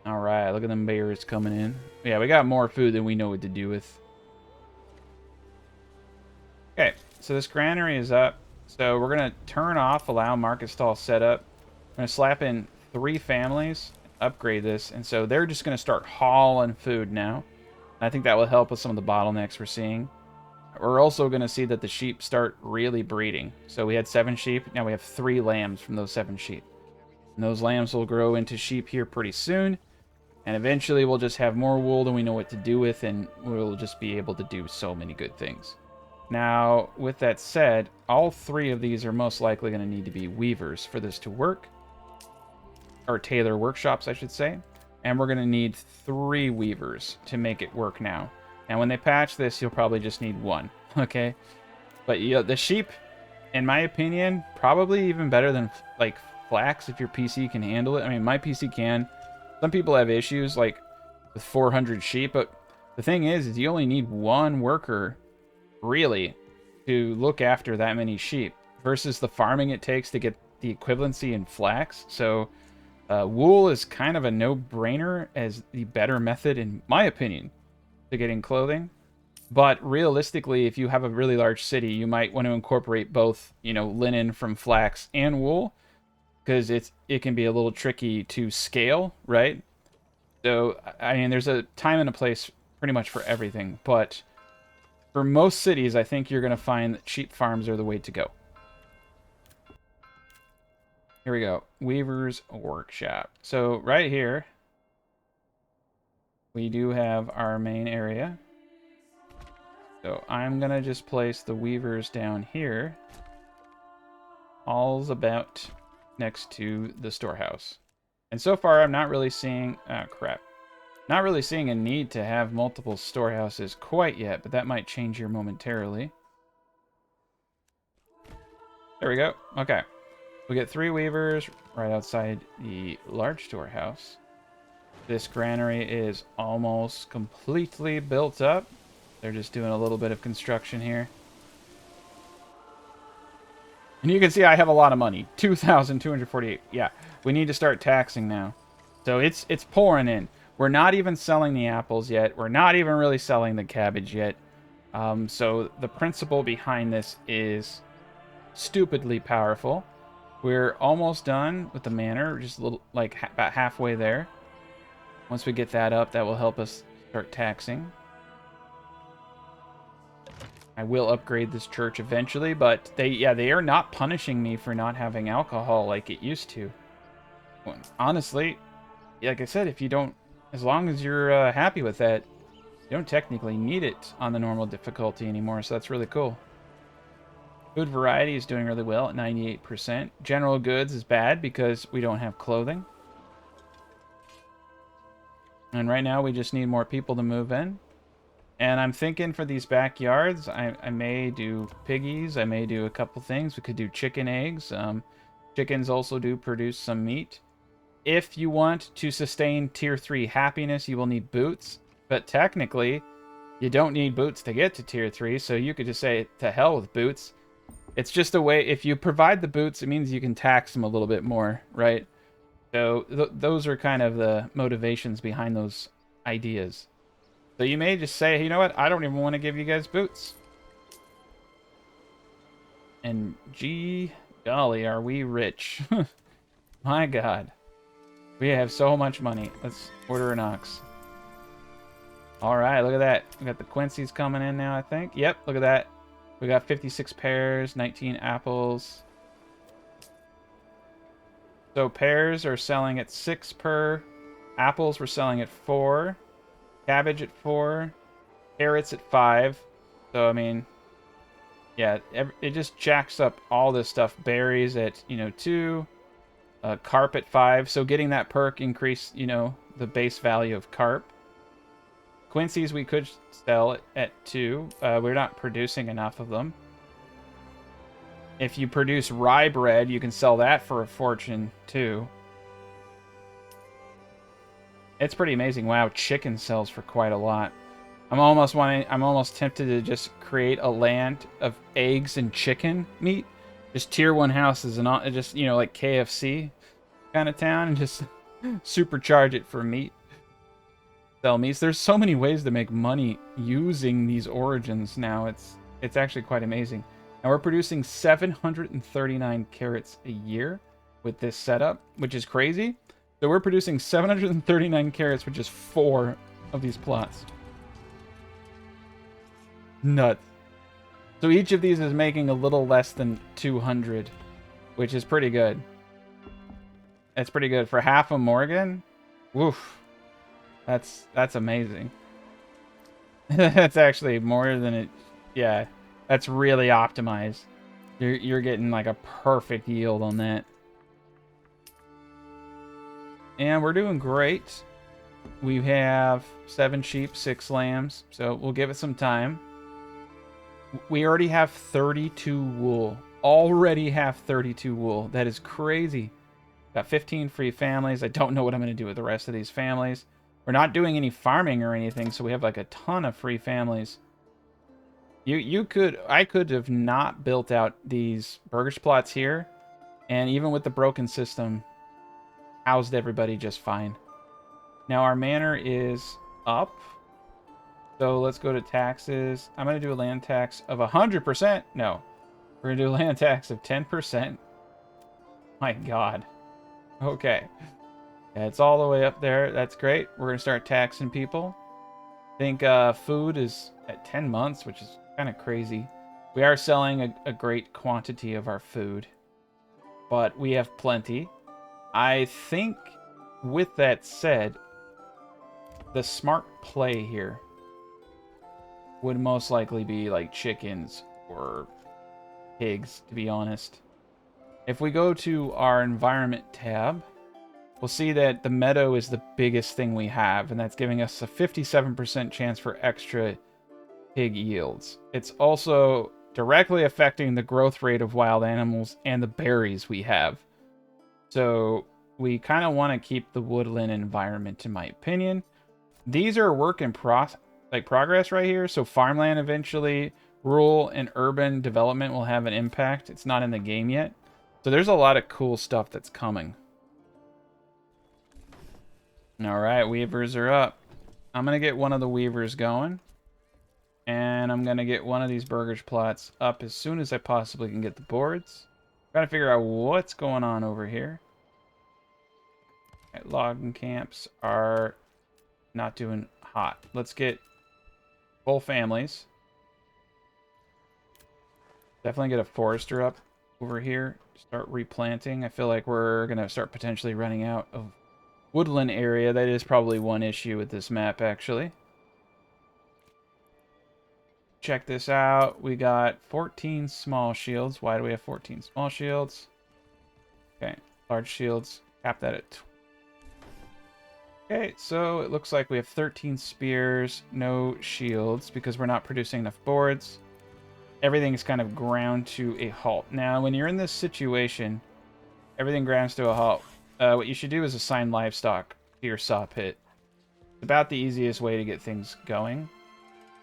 Alright, look at them bears coming in. Yeah, we got more food than we know what to do with. Okay, so this granary is up. So we're going to turn off allow market stall setup. I'm going to slap in 3 families, upgrade this, and so they're just going to start hauling food now. And I think that will help with some of the bottlenecks we're seeing. We're also going to see that the sheep start really breeding. So we had 7 sheep, now we have 3 lambs from those 7 sheep. And those lambs will grow into sheep here pretty soon. And eventually we'll just have more wool than we know what to do with, and we'll just be able to do so many good things. Now, with that said, all 3 of these are most likely going to need to be weavers for this to work. Or tailor workshops, I should say. And we're going to need 3 weavers to make it work now. And when they patch this, you'll probably just need 1, okay? But you know, the sheep, in my opinion, probably even better than like flax if your PC can handle it. I mean, my PC can. Some people have issues like with 400 sheep, but the thing is you only need 1 worker, really, to look after that many sheep versus the farming it takes to get the equivalency in flax. So wool is kind of a no-brainer as the better method, in my opinion, to getting clothing. But realistically, if you have a really large city, you might want to incorporate both, you know, linen from flax and wool. because it can be a little tricky to scale, right? So, I mean, there's a time and a place pretty much for everything, but for most cities, I think you're going to find that sheep farms are the way to go. Here we go. Weaver's Workshop. So, right here, we do have our main area. So, I'm going to just place the weavers down here. All's about next to the storehouse. And so far, I'm not really seeing... Oh, crap. Not really seeing a need to have multiple storehouses quite yet, but that might change here momentarily. There we go. Okay. We get 3 weavers right outside the large storehouse. This granary is almost completely built up. They're just doing a little bit of construction here. And you can see I have a lot of money. 2,248. Yeah, we need to start taxing now. So it's pouring in. We're not even selling the apples yet. We're not even really selling the cabbage yet. So the principle behind this is stupidly powerful. We're almost done with the manor. Just a little, like about halfway there. Once we get that up, that will help us start taxing. I will upgrade this church eventually, but they are not punishing me for not having alcohol like it used to. Honestly, like I said, if you don't, as long as you're happy with that, you don't technically need it on the normal difficulty anymore, so that's really cool. Food variety is doing really well at 98%. General goods is bad because we don't have clothing. And right now we just need more people to move in. And I'm thinking for these backyards, I may do piggies. I may do a couple things. We could do chicken eggs. Chickens also do produce some meat. If you want to sustain tier 3 happiness, you will need boots. But technically, you don't need boots to get to tier 3, so you could just say, to hell with boots. It's just a way, if you provide the boots, it means you can tax them a little bit more, right? So those are kind of the motivations behind those ideas. So you may just say, you know what, I don't even want to give you guys boots. And gee golly, are we rich. My God. We have so much money. Let's order an ox. Alright, look at that. We got the Quincy's coming in now, I think. Yep, look at that. We got 56 pears, 19 apples. So pears are selling at 6 per. Apples we're selling at 4. Cabbage at 4. Carrots at 5. So, I mean, yeah, it just jacks up all this stuff. Berries at, 2. Carp at 5. So getting that perk increase, the base value of carp. Quincy's we could sell at 2. We're not producing enough of them. If you produce rye bread, you can sell that for a fortune too. It's pretty amazing. Wow, chicken sells for quite a lot. I'm almost tempted to just create a land of eggs and chicken meat. Just tier 1 houses and all, just, like KFC kind of town, and just supercharge it for meat. Sell meats. There's so many ways to make money using these origins now. It's actually quite amazing. And we're producing 739 carrots a year with this setup, which is crazy. So we're producing 739 carrots with just 4 of these plots. Nuts. So each of these is making a little less than 200, which is pretty good. That's pretty good. For half a Morgan, woof. That's amazing. That's actually more than it. Yeah, that's really optimized. You're getting like a perfect yield on that. And we're doing great. We have 7 sheep, 6 lambs, so we'll give it some time. We already have 32 wool. Already have 32 wool. That is crazy. Got 15 free families. I don't know what I'm going to do with the rest of these families. We're not doing any farming or anything, so we have like a ton of free families. I could have not built out these burgage plots here, and even with the broken system, housed everybody just fine. Now our manor is up, so let's go to taxes. I'm going to do a land tax of 100%. No, we're going to do a land tax of 10%. My God. Okay. Yeah, it's all the way up there. That's great. We're going to start taxing people. I think food is at 10 months, which is kind of crazy. We are selling a great quantity of our food, but we have plenty. I think, with that said, the smart play here would most likely be like chickens or pigs, to be honest. If we go to our environment tab, we'll see that the meadow is the biggest thing we have, and that's giving us a 57% chance for extra pig yields. It's also directly affecting the growth rate of wild animals and the berries we have. So we kind of want to keep the woodland environment, in my opinion. These are a work in progress right here. So farmland eventually, rural and urban development will have an impact. It's not in the game yet. So there's a lot of cool stuff that's coming. All right, weavers are up. I'm going to get one of the weavers going. And I'm going to get one of these burgage plots up as soon as I possibly can get the boards. Trying to figure out what's going on over here. Right, logging camps are not doing hot. Let's get full families. Definitely get a forester up over here. Start replanting. I feel like we're going to start potentially running out of woodland area. That is probably one issue with this map, actually. Check this out. We got 14 small shields. Why do we have 14 small shields? Okay, large shields. Cap that at 20. Okay, so it looks like we have 13 spears, no shields, because we're not producing enough boards. Everything's kind of ground to a halt. Now, when you're in this situation, everything grounds to a halt. What you should do is assign livestock to your saw pit. It's about the easiest way to get things going.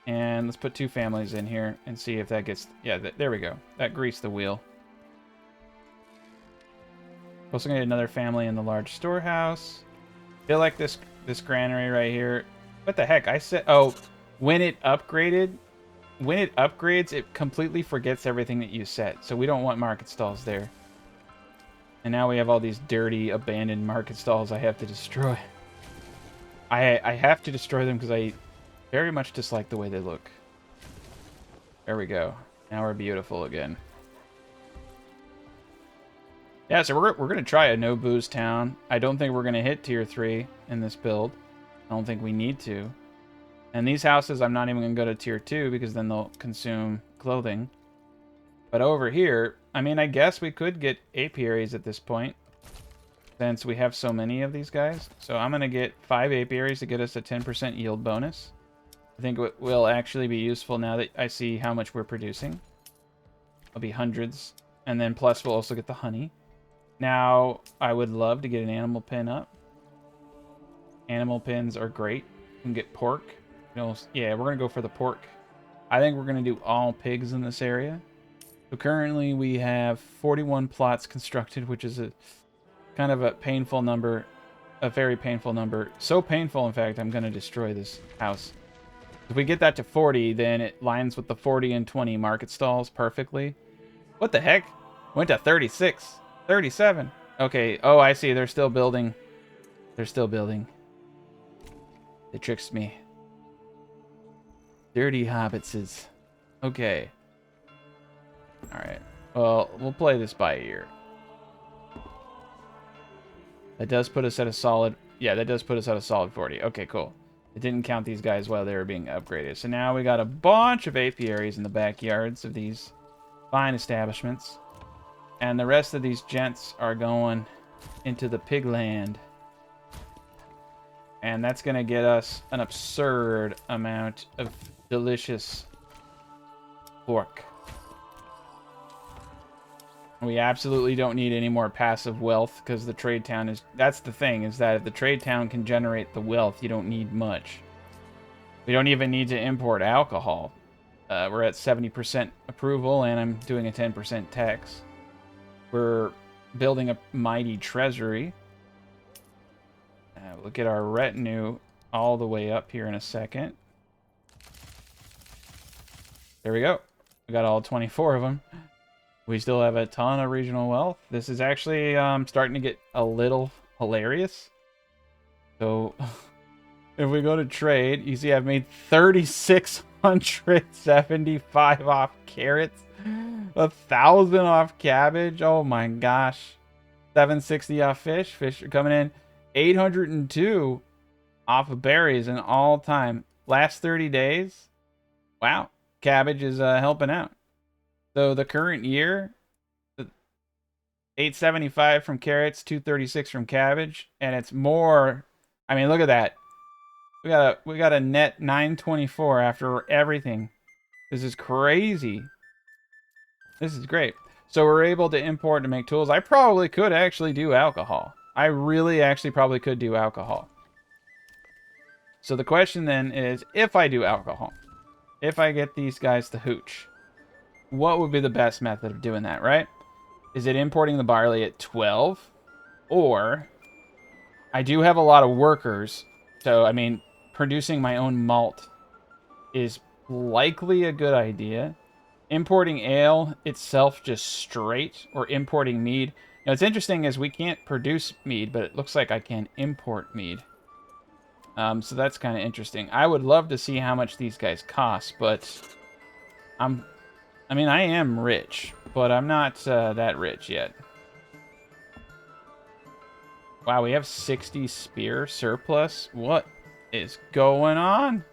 And let's put 2 families in here and see if that gets... Yeah, there we go. That greased the wheel. Also gonna get another family in the large storehouse. Feel like this granary right here. What the heck? I said... Oh, when it upgraded... When it upgrades, it completely forgets everything that you set. So we don't want market stalls there. And now we have all these dirty, abandoned market stalls I have to destroy. I have to destroy them because I very much dislike the way they look. There we go. Now we're beautiful again. Yeah, so we're going to try a no-booze town. I don't think we're going to hit tier 3 in this build. I don't think we need to. And these houses, I'm not even going to go to tier 2 because then they'll consume clothing. But over here, I mean, I guess we could get apiaries at this point, since we have so many of these guys. So I'm going to get 5 apiaries to get us a 10% yield bonus. I think it will actually be useful now that I see how much we're producing. It'll be hundreds. And then plus we'll also get the honey. Now, I would love to get an animal pen up. Animal pens are great. You can get pork. You know, yeah, we're going to go for the pork. I think we're going to do all pigs in this area. So currently we have 41 plots constructed, which is a kind of a painful number. A very painful number. So painful, in fact, I'm going to destroy this house. If we get that to 40, then it lines with the 40 and 20 market stalls perfectly. What the heck? Went to 36. 37. Okay. Oh, I see. They're still building. They're still building. They tricked me. Dirty hobbitses. Okay. Alright. Well, we'll play this by ear. That does put us at a solid... Yeah, that does put us at a solid 40. Okay, cool. It didn't count these guys while they were being upgraded. So now we got a bunch of apiaries in the backyards of these fine establishments. And the rest of these gents are going into the pig land. And that's going to get us an absurd amount of delicious pork. We absolutely don't need any more passive wealth because the trade town is... That's the thing, is that if the trade town can generate the wealth, you don't need much. We don't even need to import alcohol. We're at 70% approval, and I'm doing a 10% tax. We're building a mighty treasury. We'll get our retinue all the way up here in a second. There we go. We got all 24 of them. We still have a ton of regional wealth. This is actually starting to get a little hilarious. So if we go to trade, you see I've made 3,675 off carrots, 1,000 off cabbage. Oh my gosh. 760 off fish. Fish are coming in. 802 off of berries in all time. Last 30 days. Wow. Cabbage is helping out. So the current year, 875 from carrots, 236 from cabbage, and it's more. I mean, look at that. We got a net 924 after everything. This is crazy. This is great. So we're able to import to make tools. I probably could actually do alcohol. I really actually probably could do alcohol. So the question then is, if I do alcohol, if I get these guys to hooch, what would be the best method of doing that, right? Is it importing the barley at 12? Or I do have a lot of workers, so I mean, producing my own malt is likely a good idea. Importing ale itself just straight, or importing mead. Now, what's interesting is we can't produce mead, but it looks like I can import mead. So that's kind of interesting. I would love to see how much these guys cost, but I mean, I am rich, but I'm not that rich yet. Wow, we have 60 spear surplus. What is going on?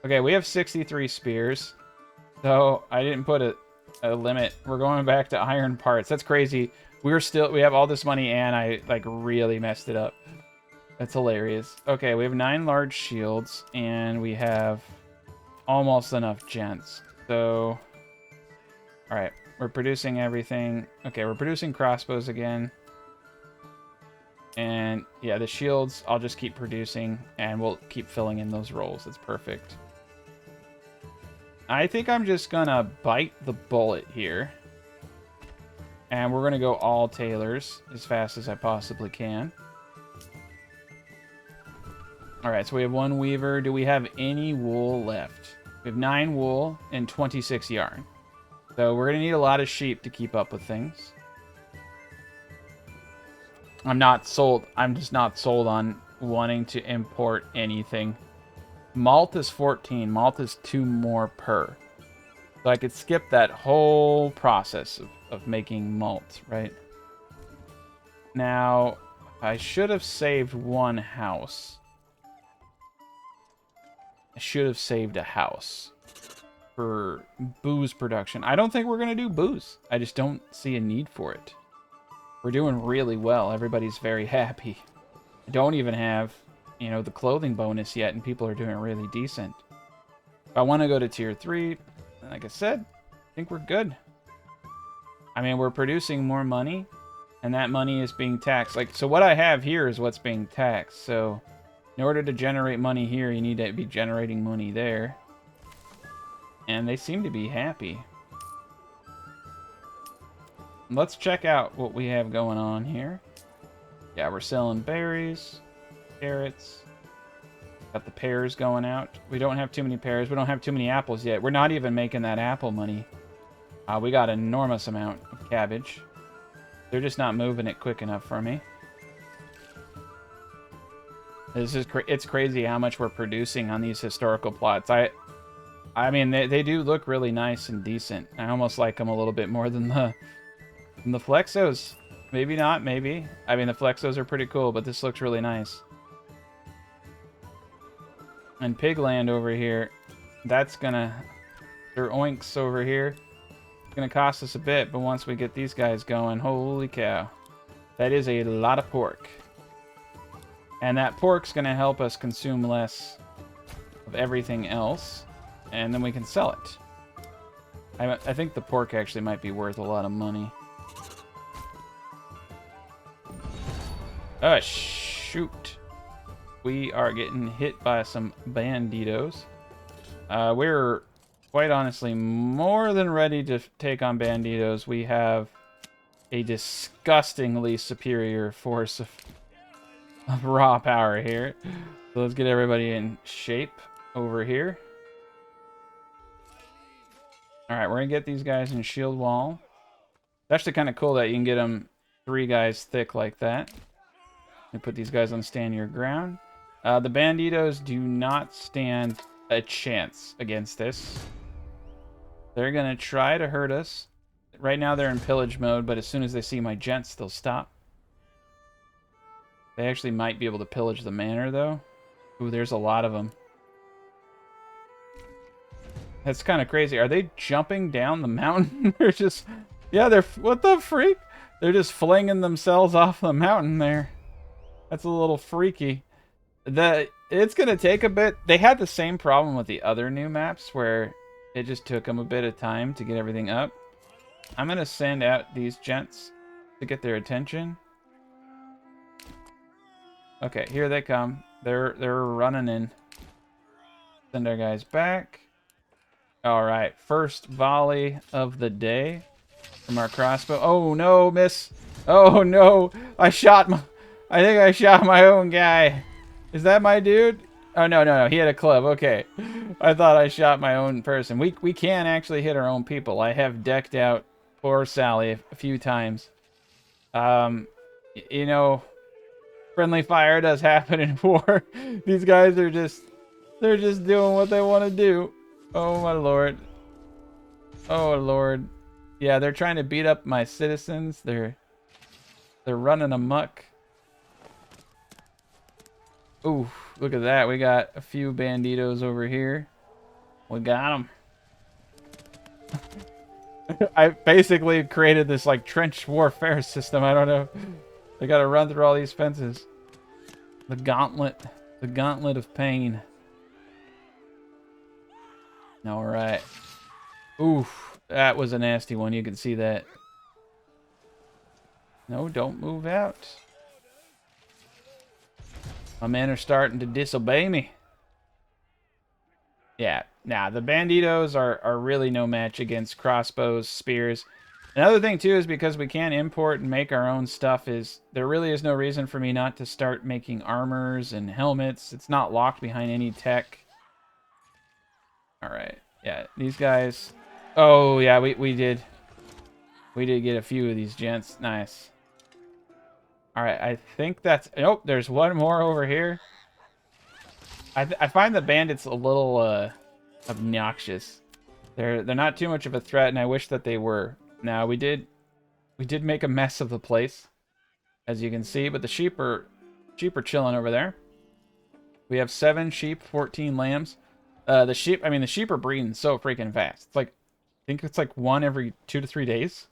Okay, we have 63 spears. So I didn't put a limit. We're going back to iron parts. That's crazy. We have all this money and I like really messed it up. That's hilarious. Okay, we have 9 large shields and we have almost enough gents. So, all right, we're producing everything. Okay, we're producing crossbows again. And yeah, the shields, I'll just keep producing and we'll keep filling in those rolls. That's perfect. I think I'm just gonna bite the bullet here. And we're gonna go all tailors as fast as I possibly can. Alright, so we have 1 weaver. Do we have any wool left? We have 9 wool and 26 yarn. So we're gonna need a lot of sheep to keep up with things. I'm not sold. I'm just not sold on wanting to import anything. Malt is 14. Malt is 2 more per. So I could skip that whole process of making malt, right? Now, I should have saved 1 house. I should have saved a house for booze production. I don't think we're going to do booze. I just don't see a need for it. We're doing really well. Everybody's very happy. I don't even have, you know, the clothing bonus yet, and people are doing really decent. If I want to go to tier 3, like I said, I think we're good. I mean, we're producing more money, and that money is being taxed. Like, so what I have here is what's being taxed. So in order to generate money here, you need to be generating money there. And they seem to be happy. Let's check out what we have going on here. Yeah, we're selling berries, carrots. Got the pears going out. We don't have too many pears. We don't have too many apples yet. We're not even making that apple money. We got an enormous amount of cabbage. They're just not moving it quick enough for me. This is it's crazy how much we're producing on these historical plots. I mean, they do look really nice and decent. I almost like them a little bit more than the Flexos. Maybe not, maybe. I mean, the Flexos are pretty cool, but this looks really nice. And Pigland over here, that's gonna... Their oinks over here. It's gonna cost us a bit, but once we get these guys going, holy cow. That is a lot of pork. And that pork's gonna help us consume less of everything else. And then we can sell it. I think the pork actually might be worth a lot of money. Oh, shoot. We are getting hit by some banditos. We're, quite honestly, more than ready to take on banditos. We have a disgustingly superior force of raw power here. So let's get everybody in shape over here. Alright, we're going to get these guys in shield wall. It's actually kind of cool that you can get them 3 guys thick like that. And put these guys on stand your ground. The banditos do not stand a chance against this. They're going to try to hurt us. Right now they're in pillage mode, but as soon as they see my gents, they'll stop. They actually might be able to pillage the manor, though. Ooh, there's a lot of them. That's kind of crazy. Are they jumping down the mountain? They're just... Yeah, they're... What the freak? They're just flinging themselves off the mountain there. That's a little freaky. It's going to take a bit. They had the same problem with the other new maps where it just took them a bit of time to get everything up. I'm going to send out these gents to get their attention. Okay, here they come. They're running in. Send our guys back. All right, first volley of the day from our crossbow. Oh no, miss. Oh no, I think I shot my own guy. Is that my dude? Oh no, he had a club. Okay, I thought I shot my own person. We can actually hit our own people. I have decked out poor Sally a few times. You know, friendly fire does happen in war. These guys are they're just doing what they want to do. Oh my lord. Oh lord. Yeah, they're trying to beat up my citizens. They're running amok. Ooh, look at that. We got a few banditos over here. We got them. I basically created this like trench warfare system. I don't know. They got to run through all these fences. The gauntlet of pain. All right. Oof, that was a nasty one. You can see that. No, don't move out. My men are starting to disobey me. Yeah, nah, the banditos are really no match against crossbows, spears. Another thing, too, is because we can't import and make our own stuff, there really is no reason for me not to start making armors and helmets. It's not locked behind any tech. Alright, yeah, these guys... Oh, yeah, we did. We did get a few of these gents. Nice. Alright, I think that's... Nope, there's one more over here. I find the bandits a little obnoxious. They're not too much of a threat, and I wish that they were. Now, we did make a mess of the place, as you can see, but the sheep are chilling over there. We have 7 sheep, 14 lambs. The sheep are breeding so freaking fast. It's like, I think it's like 1 every 2 to 3 days.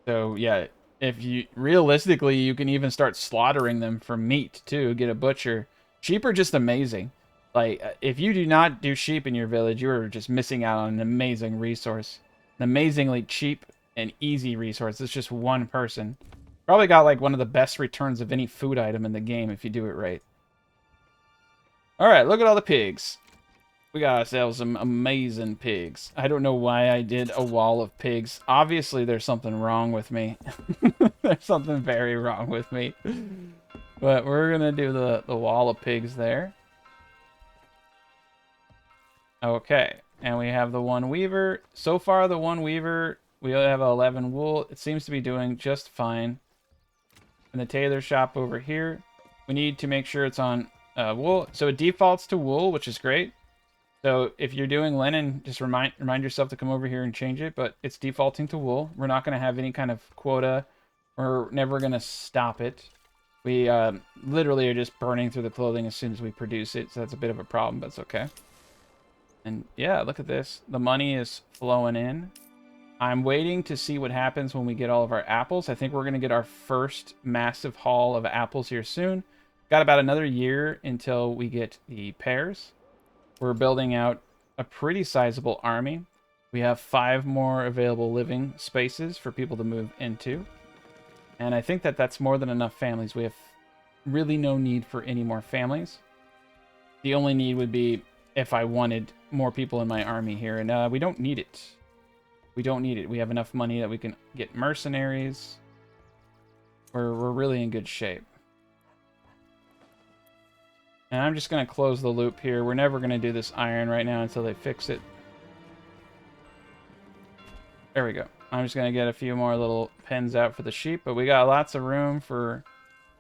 So yeah, if you realistically, you can even start slaughtering them for meat too. Get a butcher. Sheep are just amazing. Like, if you do not do sheep in your village, you are just missing out on an amazing resource. An amazingly cheap and easy resource. It's just one person. Probably got like one of the best returns of any food item in the game if you do it right. Alright, look at all the pigs. We got ourselves some amazing pigs. I don't know why I did a wall of pigs. Obviously, there's something wrong with me. There's something very wrong with me. But we're going to do the wall of pigs there. Okay. And we have the one weaver. So far, the one weaver, we have 11 wool. It seems to be doing just fine. In the tailor shop over here, we need to make sure it's on wool. So it defaults to wool, which is great. So if you're doing linen, just remind yourself to come over here and change it, but it's defaulting to wool. We're not going to have any kind of quota. We're never going to stop it. We literally are just burning through the clothing as soon as we produce it, so that's a bit of a problem, but it's okay. And yeah, look at this. The money is flowing in. I'm waiting to see what happens when we get all of our apples. I think we're going to get our first massive haul of apples here soon. Got about another year until we get the pears. We're building out a pretty sizable army. We have 5 more available living spaces for people to move into. And I think that that's more than enough families. We have really no need for any more families. The only need would be if I wanted more people in my army here. And we don't need it. We don't need it. We have enough money that we can get mercenaries. We're really in good shape. And I'm just going to close the loop here. We're never going to do this iron right now until they fix it. There we go. I'm just going to get a few more little pens out for the sheep, but we got lots of room for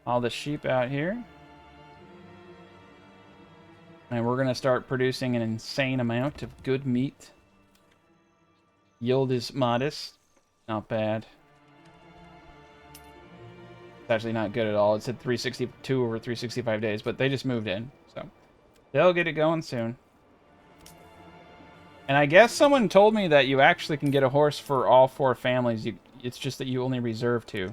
all the sheep out here. And we're going to start producing an insane amount of good meat. Yield is modest. Not bad. It's actually not good at all. It said 362 over 365 days, but they just moved in. So they'll get it going soon. And I guess someone told me that you actually can get a horse for all 4 families. It's just that you only reserve 2.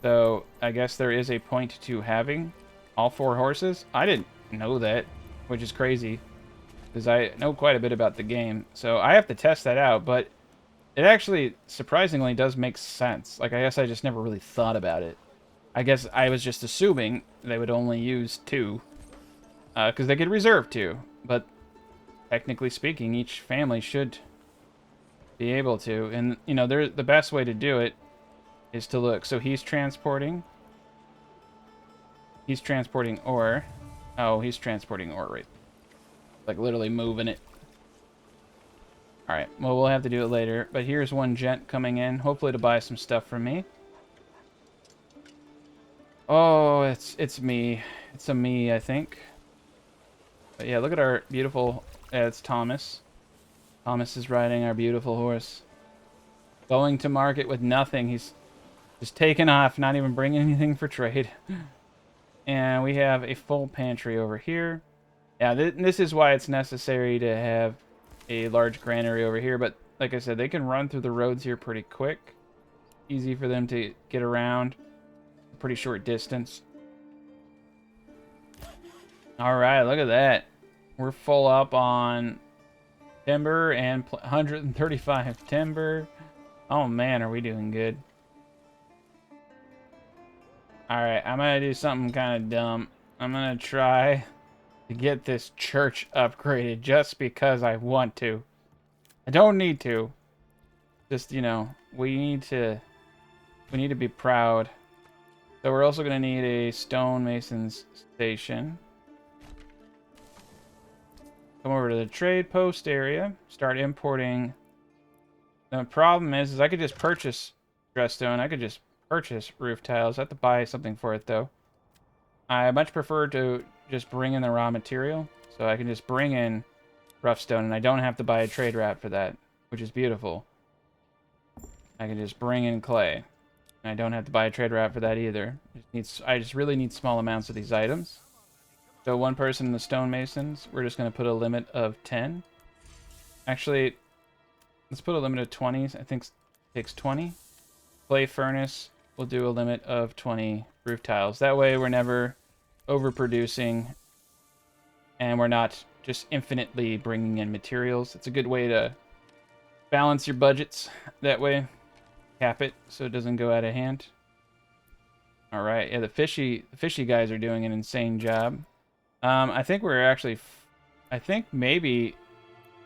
So I guess there is a point to having all 4 horses. I didn't know that, which is crazy, because I know quite a bit about the game. So I have to test that out, but it actually surprisingly does make sense. Like, I guess I just never really thought about it. I guess I was just assuming they would only use 2, because they could reserve 2, but technically speaking, each family should be able to. And, you know, the best way to do it is to look. So he's transporting ore. Oh, he's transporting ore, right? Like, literally moving it. Alright, well, we'll have to do it later. But here's one gent coming in, hopefully to buy some stuff from me. Oh, it's me. It's a me, I think. But yeah, look at our beautiful... it's Thomas. Thomas is riding our beautiful horse. Going to market with nothing. He's just taking off, not even bringing anything for trade. And we have a full pantry over here. Yeah, this is why it's necessary to have a large granary over here. But like I said, they can run through the roads here pretty quick. Easy for them to get around. A pretty short distance. Alright, look at that. We're full up on timber and 135 timber. Oh man, are we doing good. Alright, I'm going to do something kind of dumb. I'm going to try to get this church upgraded just because I want to. I don't need to. Just, you know, we need to be proud. So we're also going to need a stonemason's station. Come over to the trade post area. Start importing. The problem is I could just purchase dress stone. I could just purchase roof tiles. I have to buy something for it, though. I much prefer to just bring in the raw material. So I can just bring in rough stone, and I don't have to buy a trade wrap for that, which is beautiful. I can just bring in clay. And I don't have to buy a trade wrap for that either. I just really need small amounts of these items. So one person in the stonemasons, we're just going to put a limit of 10. Actually, let's put a limit of 20. I think it takes 20. Clay furnace, we'll do a limit of 20 roof tiles. That way we're never overproducing and we're not just infinitely bringing in materials. It's a good way to balance your budgets that way. Cap it so it doesn't go out of hand. All right, yeah, the fishy guys are doing an insane job. I think we're actually... I think maybe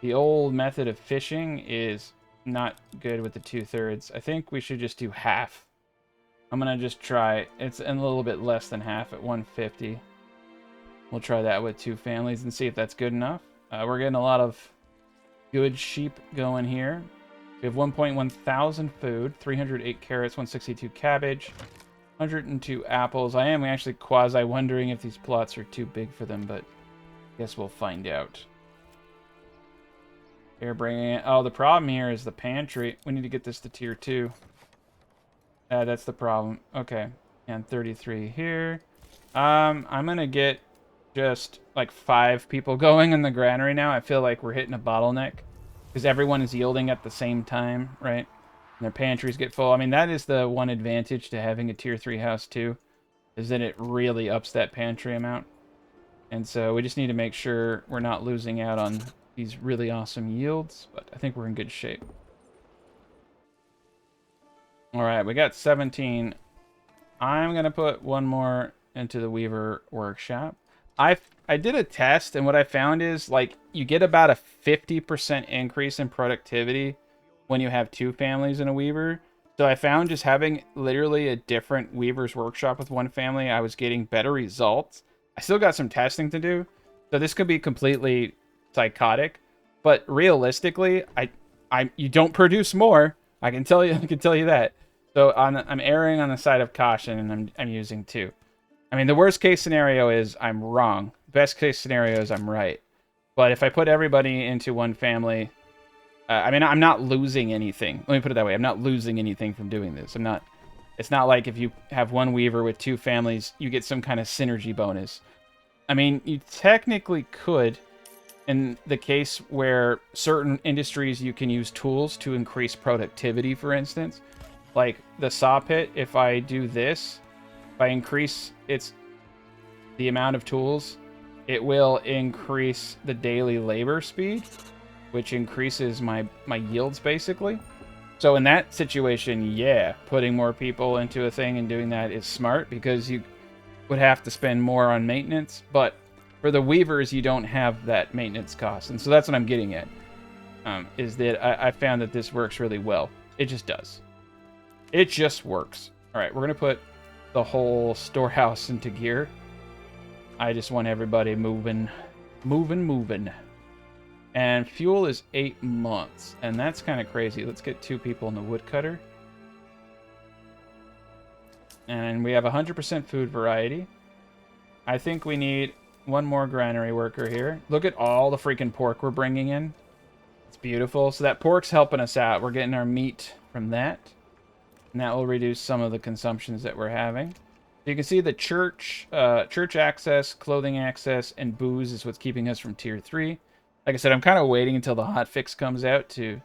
the old method of fishing is not good with the 2/3. I think we should just do half. I'm going to just try. It's a little bit less than half at 150. We'll try that with 2 families and see if that's good enough. We're getting a lot of good sheep going here. We have 1.1 thousand food, 308 carrots, 162 cabbage, 102 apples. I am actually quasi-wondering if these plots are too big for them, but I guess we'll find out. They're bringing in... Oh, the problem here is the pantry. We need to get this to tier 2. That's the problem. Okay. And 33 here. I'm going to get just like 5 people going in the granary now. I feel like we're hitting a bottleneck because everyone is yielding at the same time, right? And their pantries get full. I mean, that is the one advantage to having a tier 3 house too, is that it really ups that pantry amount. And so we just need to make sure we're not losing out on these really awesome yields, but I think we're in good shape. All right, we got 17. I'm going to put one more into the Weaver workshop. I did a test, and what I found is, like, you get about a 50% increase in productivity when you have 2 families in a Weaver. So I found just having literally a different Weaver's workshop with 1 family, I was getting better results. I still got some testing to do, so this could be completely psychotic, but realistically, you don't produce more. I can tell you. I can tell you that. So I'm erring on the side of caution, and I'm using 2. I mean, the worst case scenario is I'm wrong. Best case scenario is I'm right. But if I put everybody into one family, I mean, I'm not losing anything. Let me put it that way. I'm not losing anything from doing this. I'm not. It's not like if you have one weaver with 2 families, you get some kind of synergy bonus. I mean, you technically could, in the case where certain industries you can use tools to increase productivity, for instance. Like the saw pit, if I do this, if I increase the amount of tools, it will increase the daily labor speed, which increases my yields, basically. So in that situation, yeah, putting more people into a thing and doing that is smart, because you would have to spend more on maintenance. But for the weavers, you don't have that maintenance cost. And so that's what I'm getting at, is that I found that this works really well. It just does. It just works. All right, we're going to put the whole storehouse into gear. I just want everybody moving. And fuel is 8 months, and that's kind of crazy. Let's get 2 people in the woodcutter. And we have 100% food variety. I think we need 1 more granary worker here. Look at all the freaking pork we're bringing in. It's beautiful. So that pork's helping us out. We're getting our meat from that. And that will reduce some of the consumptions that we're having. You can see the church access, clothing access, and booze is what's keeping us from tier 3. Like I said, I'm kind of waiting until the hotfix comes out to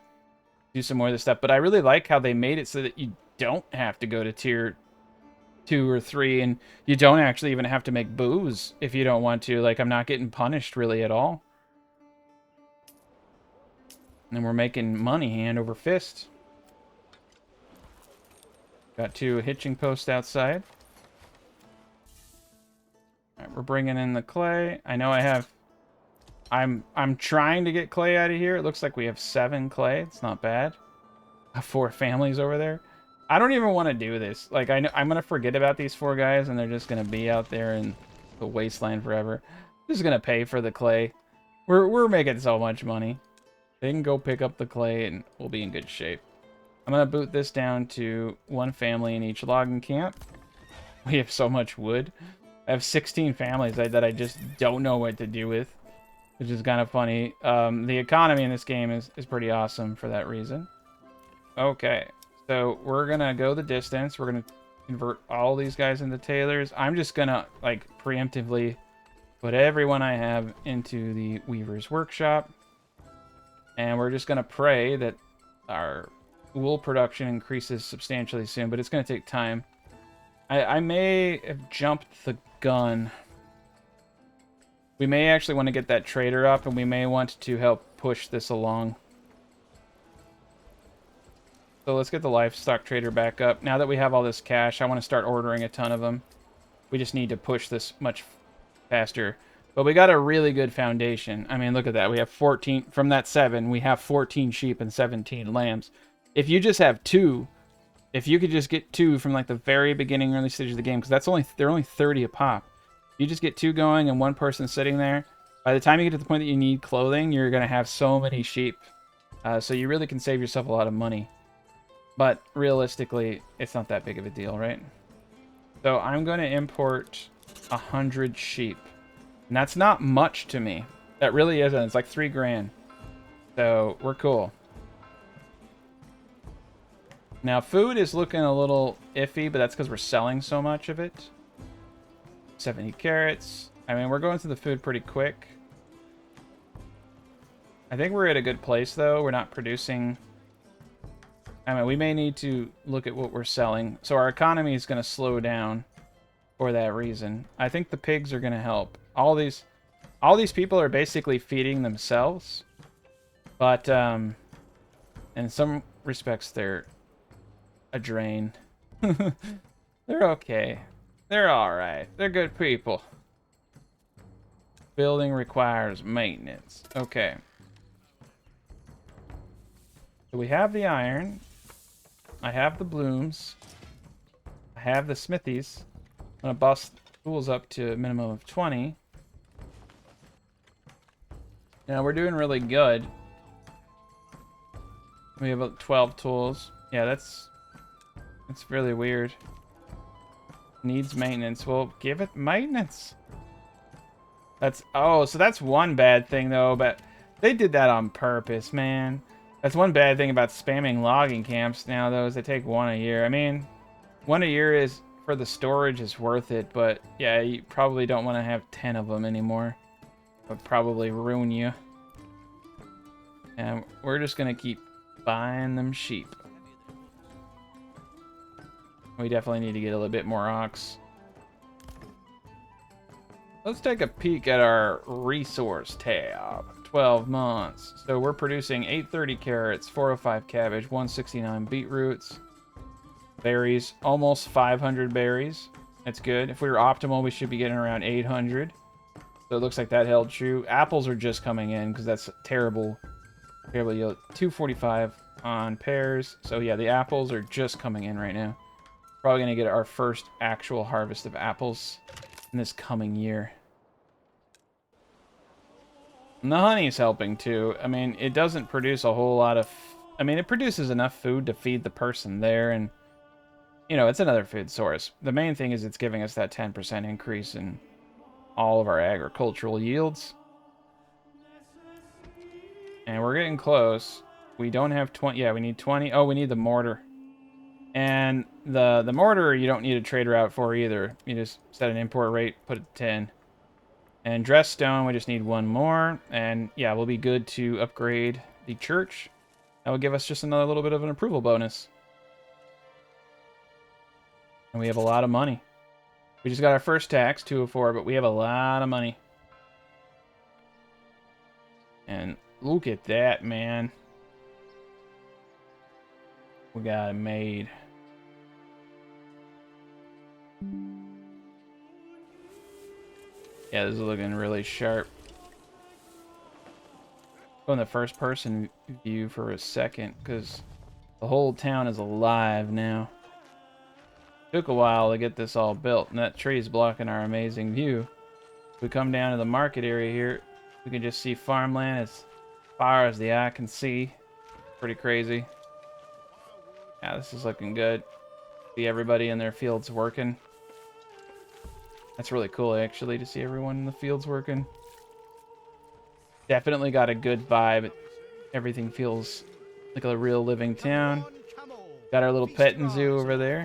do some more of this stuff. But I really like how they made it so that you don't have to go to tier 2 or 3, and you don't actually even have to make booze if you don't want to. Like, I'm not getting punished really at all. And we're making money hand over fist. Got 2 hitching posts outside. All right, we're bringing in the clay. I know I'm trying to get clay out of here. It looks like we have 7 clay. It's not bad. 4 families over there. I don't even want to do this. Like, I'm gonna forget about these 4 guys, and they're just gonna be out there in the wasteland forever. I'm just gonna pay for the clay. We're making so much money. They can go pick up the clay, and we'll be in good shape. I'm gonna boot this down to 1 family in each logging camp. We have so much wood. I have 16 families that I just don't know what to do with, which is kind of funny. The economy in this game is pretty awesome for that reason. Okay, so we're gonna go the distance. We're gonna convert all these guys into tailors. I'm just gonna, like, preemptively put everyone I have into the weaver's workshop, and we're just gonna pray that our wool production increases substantially soon, but it's gonna take time. I may have jumped the gun. We may actually want to get that trader up, and we may want to help push this along. So let's get the livestock trader back up. Now that we have all this cash, I want to start ordering a ton of them. We just need to push this much faster. But we got a really good foundation. I mean, look at that. We have 14, from that 7, we have 14 sheep and 17 lambs. If you just have 2, if you could just get 2 from, like, the very beginning, early stage of the game, because they're only 30 a pop. You just get 2 going and 1 person sitting there. By the time you get to the point that you need clothing, you're going to have so many sheep. So you really can save yourself a lot of money. But realistically, it's not that big of a deal, right? So I'm going to import 100 sheep. And that's not much to me. That really isn't. It's like 3 grand. So we're cool. Now, food is looking a little iffy, but that's because we're selling so much of it. 70 carrots. I mean, we're going through the food pretty quick. I think we're at a good place, though. We're not producing... I mean, we may need to look at what we're selling. So our economy is going to slow down for that reason. I think the pigs are going to help. All these people are basically feeding themselves. But, in some respects, they're a drain. They're okay. They're alright. They're good people. Building requires maintenance. Okay. So we have the iron. I have the blooms. I have the smithies. I'm going to bust tools up to a minimum of 20. Now we're doing really good. We have 12 tools. Yeah, that's really weird. Needs maintenance. Well, give it maintenance. That's... Oh, so that's one bad thing, though. But they did that on purpose, man. That's one bad thing about spamming logging camps now, though, is they take one a year. I mean, one a year is... For the storage is worth it, but yeah, you probably don't want to have 10 of them anymore. It would probably ruin you. And we're just going to keep buying them sheep. We definitely need to get a little bit more ox. Let's take a peek at our resource tab. 12 months. So we're producing 830 carrots, 405 cabbage, 169 beetroots. Berries, almost 500 berries. That's good. If we were optimal, we should be getting around 800. So it looks like that held true. Apples are just coming in because that's terrible. Terrible yield. 245 on pears. So yeah, the apples are just coming in right now. Probably going to get our first actual harvest of apples in this coming year. And the honey's helping too. I mean, it doesn't produce a whole lot of... I mean, it produces enough food to feed the person there, and you know, it's another food source. The main thing is it's giving us that 10% increase in all of our agricultural yields. And we're getting close. We don't have 20. Yeah, we need 20. Oh, we need the mortar. And the mortar you don't need a trade route for either. You just set an import rate, put it 10. And dress stone, we just need one more. And yeah, we'll be good to upgrade the church. That will give us just another little bit of an approval bonus. And we have a lot of money. We just got our first tax, 204, but we have a lot of money. And look at that, man. We got it made. Yeah, this is looking really sharp. Go in the first person view for a second, because the whole town is alive now. Took a while to get this all built, and that tree is blocking our amazing view. If we come down to the market area here, we can just see farmland as far as the eye can see. Pretty crazy. Yeah, this is looking good. See everybody in their fields working. That's really cool, actually, to see everyone in the fields working. Definitely got a good vibe. Everything feels like a real living town. Got our little petting zoo over there.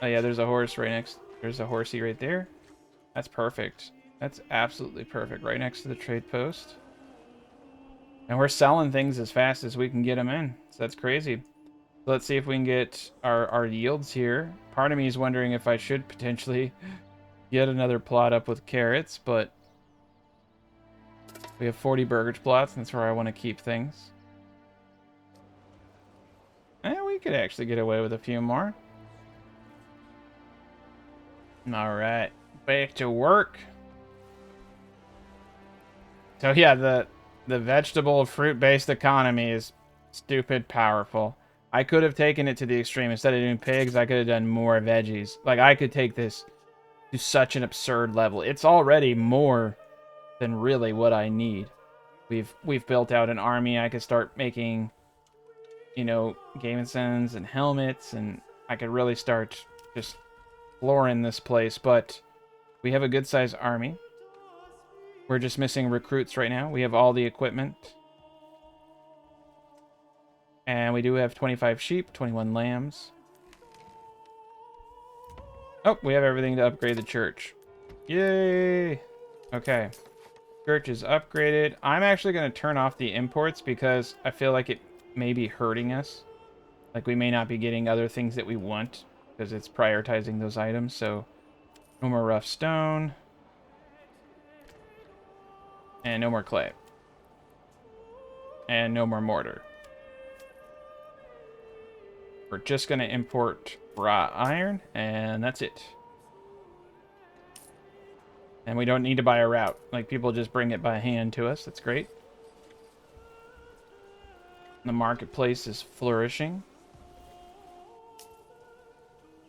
Oh yeah, there's a horse right next. There's a horsey right there. That's perfect. That's absolutely perfect. Right next to the trade post. And we're selling things as fast as we can get them in. So that's crazy. So let's see if we can get our yields here. Part of me is wondering if I should potentially get another plot up with carrots, but we have 40 burgage plots, and that's where I want to keep things. And we could actually get away with a few more. Alright, back to work. So yeah, the vegetable fruit-based economy is stupid powerful. I could have taken it to the extreme. Instead of doing pigs, I could have done more veggies. Like, I could take this to such an absurd level. It's already more than really what I need. We've built out an army. I could start making, you know, gamisons and helmets, and I could really start just flooring this place. But we have a good-sized army. We're just missing recruits right now. We have all the equipment. And we do have 25 sheep, 21 lambs. Oh, we have everything to upgrade the church. Yay! Okay. Church is upgraded. I'm actually going to turn off the imports because I feel like it may be hurting us. Like, we may not be getting other things that we want because it's prioritizing those items. So, no more rough stone. And no more clay. And no more mortar. We're just going to import raw iron, and that's it. And we don't need to buy a route. Like, people just bring it by hand to us. That's great. The marketplace is flourishing.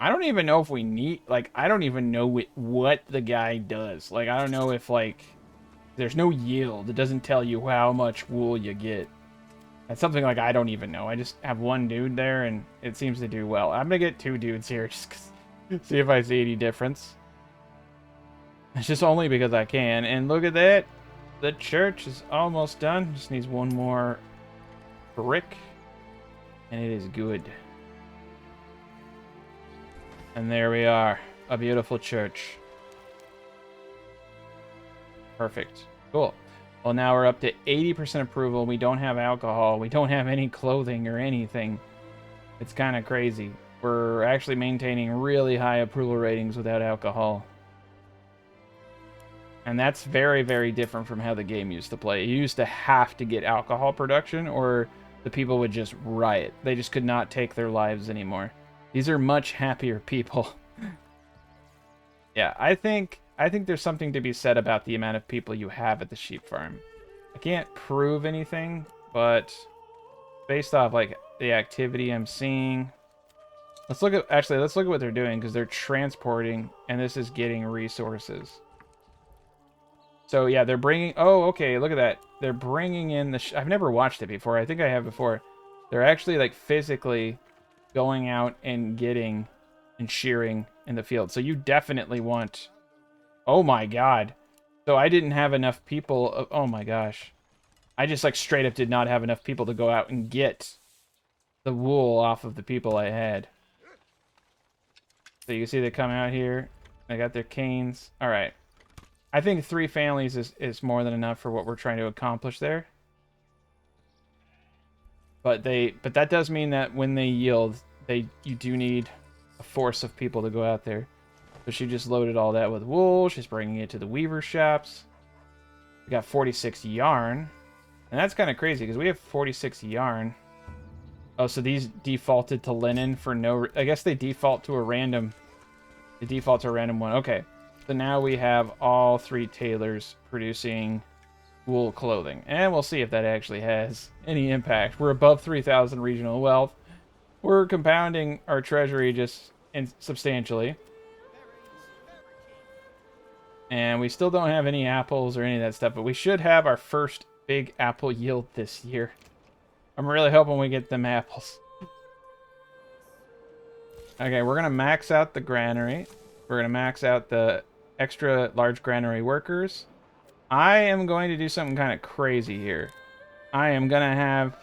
I don't even know if we need... Like, I don't even know what the guy does. Like, I don't know if, like... There's no yield. It doesn't tell you how much wool you get. That's something like I don't even know. I just have one dude there, and it seems to do well. I'm gonna get 2 dudes here just see if I see any difference. It's just only because I can. And look at that. The church is almost done. Just needs one more brick. And it is good. And there we are. A beautiful church. Perfect. Cool. Well, now we're up to 80% approval. We don't have alcohol. We don't have any clothing or anything. It's kind of crazy. We're actually maintaining really high approval ratings without alcohol. And that's very, very different from how the game used to play. You used to have to get alcohol production or the people would just riot. They just could not take their lives anymore. These are much happier people. Yeah, I think there's something to be said about the amount of people you have at the sheep farm. I can't prove anything, but based off like the activity I'm seeing, let's look at what they're doing, because they're transporting and this is getting resources. So yeah, they're bringing, oh, okay, look at that. They're bringing in the, I've never watched it before. I think I have before. They're actually like physically going out and getting and shearing in the field. So you definitely want, oh my God. So I didn't have enough people. Oh my gosh. I just like straight up did not have enough people to go out and get the wool off of the people I had. So you see they come out here. They got their canes. All right. I think 3 families is more than enough for what we're trying to accomplish there. But that does mean that when they yield, you do need a force of people to go out there. So she just loaded all that with wool. She's bringing it to the weaver shops. We got 46 yarn. And that's kind of crazy because we have 46 yarn. Oh, so these defaulted to linen for no... I guess they default to a random... They default to a random one. Okay. So now we have all 3 tailors producing wool clothing. And we'll see if that actually has any impact. We're above 3,000 regional wealth. We're compounding our treasury just substantially. And we still don't have any apples or any of that stuff, but we should have our first big apple yield this year. I'm really hoping we get them apples. Okay, we're going to max out the granary. We're going to max out the extra large granary workers. I am going to do something kind of crazy here. I am going to have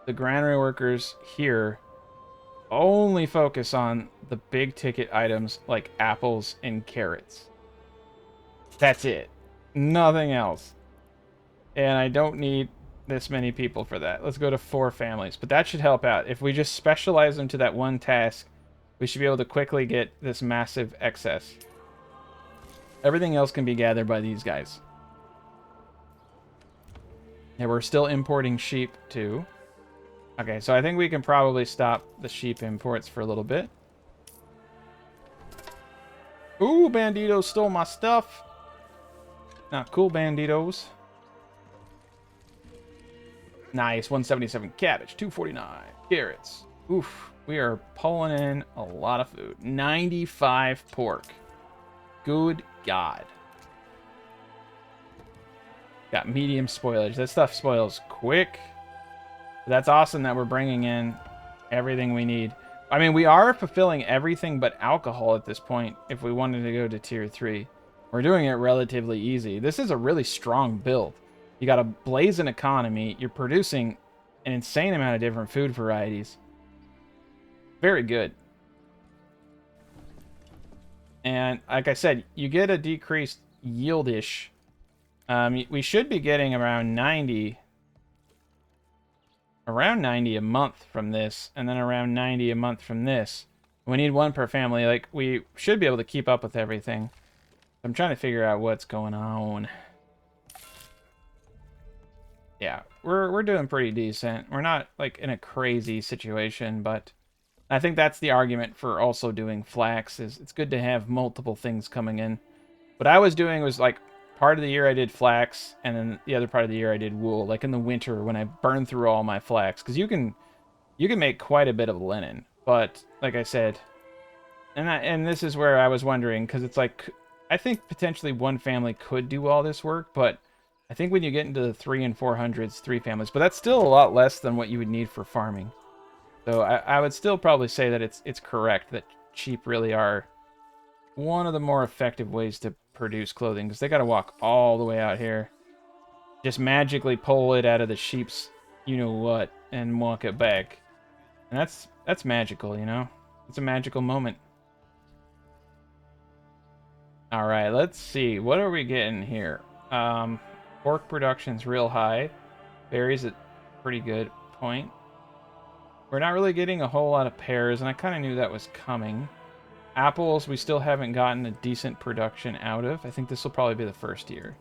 the granary workers here only focus on the big ticket items like apples and carrots. That's it. Nothing else. And I don't need this many people for that. Let's go to 4 families. But that should help out. If we just specialize them to that one task, we should be able to quickly get this massive excess. Everything else can be gathered by these guys. Yeah, we're still importing sheep too. Okay, so I think we can probably stop the sheep imports for a little bit. Ooh, banditos stole my stuff. Not cool, banditos. Nice, 177 cabbage, 249 carrots. Oof, we are pulling in a lot of food. 95 pork. Good God. Got medium spoilage. That stuff spoils quick. That's awesome that we're bringing in everything we need. I mean, we are fulfilling everything but alcohol at this point if we wanted to go to tier 3. We're doing it relatively easy. This is a really strong build. You got a blazing economy. You're producing an insane amount of different food varieties. Very good. And like I said, you get a decreased yieldish. We should be getting around 90 a month from this, and then around 90 a month from this. We need 1 per family. Like, we should be able to keep up with everything. I'm trying to figure out what's going on. Yeah, we're doing pretty decent. We're not like in a crazy situation, but I think that's the argument for also doing flax. Is it's good to have multiple things coming in. What I was doing was like part of the year I did flax, and then the other part of the year I did wool. Like in the winter when I burned through all my flax, because you can make quite a bit of linen. But like I said, and this is where I was wondering, because it's like I think potentially 1 family could do all this work, but I think when you get into the 3 and 400s, 3 families, but that's still a lot less than what you would need for farming. So I would still probably say that it's correct that sheep really are one of the more effective ways to produce clothing, because they got to walk all the way out here. Just magically pull it out of the sheep's you-know-what and walk it back. And that's magical, you know? It's a magical moment. Alright, let's see. What are we getting here? Pork production's real high. Berries at pretty good point. We're not really getting a whole lot of pears, and I kind of knew that was coming. Apples, we still haven't gotten a decent production out of. I think this will probably be the first year.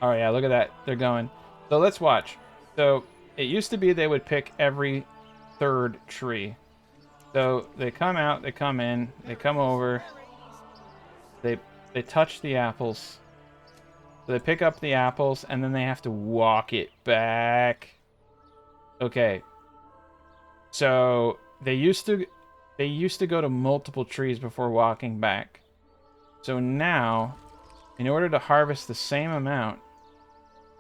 Oh yeah, look at that. They're going. So let's watch. So it used to be they would pick every 3rd tree. So they come out, they come in, they come over, they touch the apples. So they pick up the apples, and then they have to walk it back. Okay. So they used to go to multiple trees before walking back. So now, in order to harvest the same amount,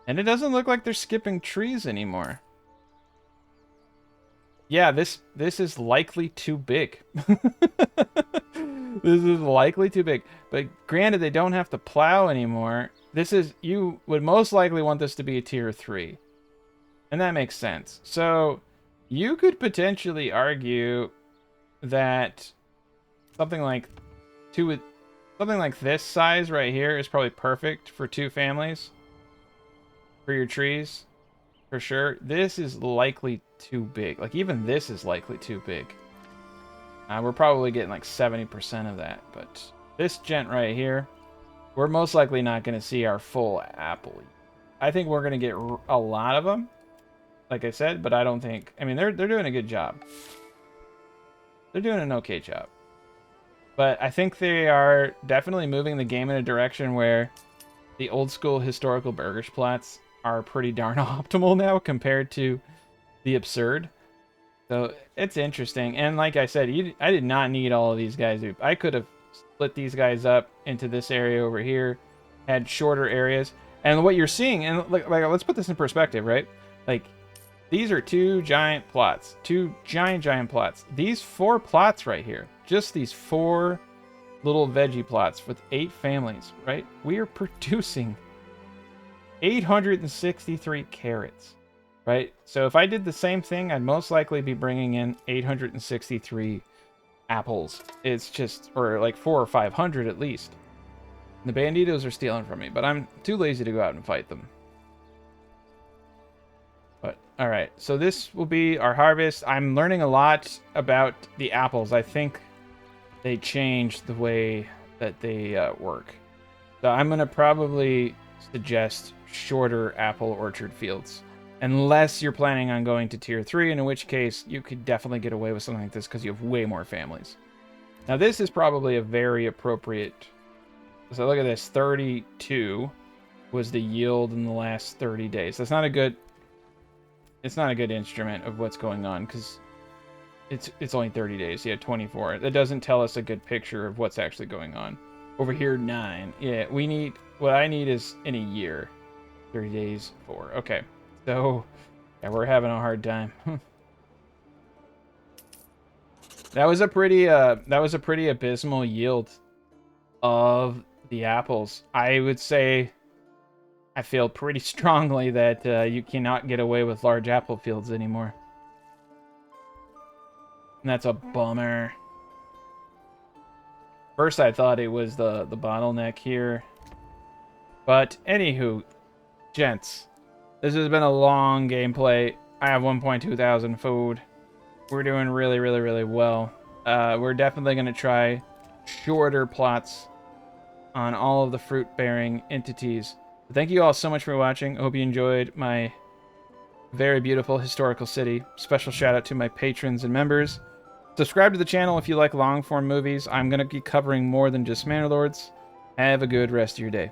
and it doesn't look like they're skipping trees anymore. Yeah, this is likely too big. This is likely too big. But granted, they don't have to plow anymore. You would most likely want this to be a tier 3. And that makes sense. So you could potentially argue that something like this size right here is probably perfect for 2 families. For your trees, for sure. This is likely too big. Like, even this is likely too big. We're probably getting like 70% of that. But this gent right here, we're most likely not going to see our full apple. I think we're going to get a lot of them, like I said, but I don't think... I mean, they're doing a good job. They're doing an okay job. But I think they are definitely moving the game in a direction where the old school historical burgage plots are pretty darn optimal now compared to the absurd. So it's interesting. And like I said, I did not need all of these guys. I could have split these guys up into this area over here, had shorter areas. And what you're seeing, and like let's put this in perspective, right? Like, these are 2 giant plots, 2 giant plots. These 4 plots right here, just these 4 little veggie plots with 8 families, right? We are producing 863 carrots, right? So if I did the same thing, I'd most likely be bringing in 863 apples. It's just, or like 400 or 500 at least. The banditos are stealing from me, but I'm too lazy to go out and fight them. But all right, so this will be our harvest. I'm learning a lot about the apples. I think they changed the way that they work. So I'm gonna probably suggest shorter apple orchard fields, unless you're planning on going to tier 3, in which case you could definitely get away with something like this because you have way more families. Now this is probably a very appropriate... So look at this, 32 was the yield in the last 30 days. That's not a good... It's not a good instrument of what's going on, because it's only 30 days. Yeah, 24. That doesn't tell us a good picture of what's actually going on. Over here, 9. Yeah, we need... What I need is in a year. 30 days, 4. Okay. So, yeah, we're having a hard time. That was a pretty abysmal yield of the apples. I would say I feel pretty strongly that you cannot get away with large apple fields anymore. And that's a bummer. First I thought it was the bottleneck here. But anywho, gents, this has been a long gameplay. I have 1.2 thousand food. We're doing really, really, really well. We're definitely going to try shorter plots on all of the fruit-bearing entities. Thank you all so much for watching. I hope you enjoyed my very beautiful historical city. Special shout out to my patrons and members. Subscribe to the channel if you like long-form movies. I'm going to be covering more than just Manor Lords. Have a good rest of your day.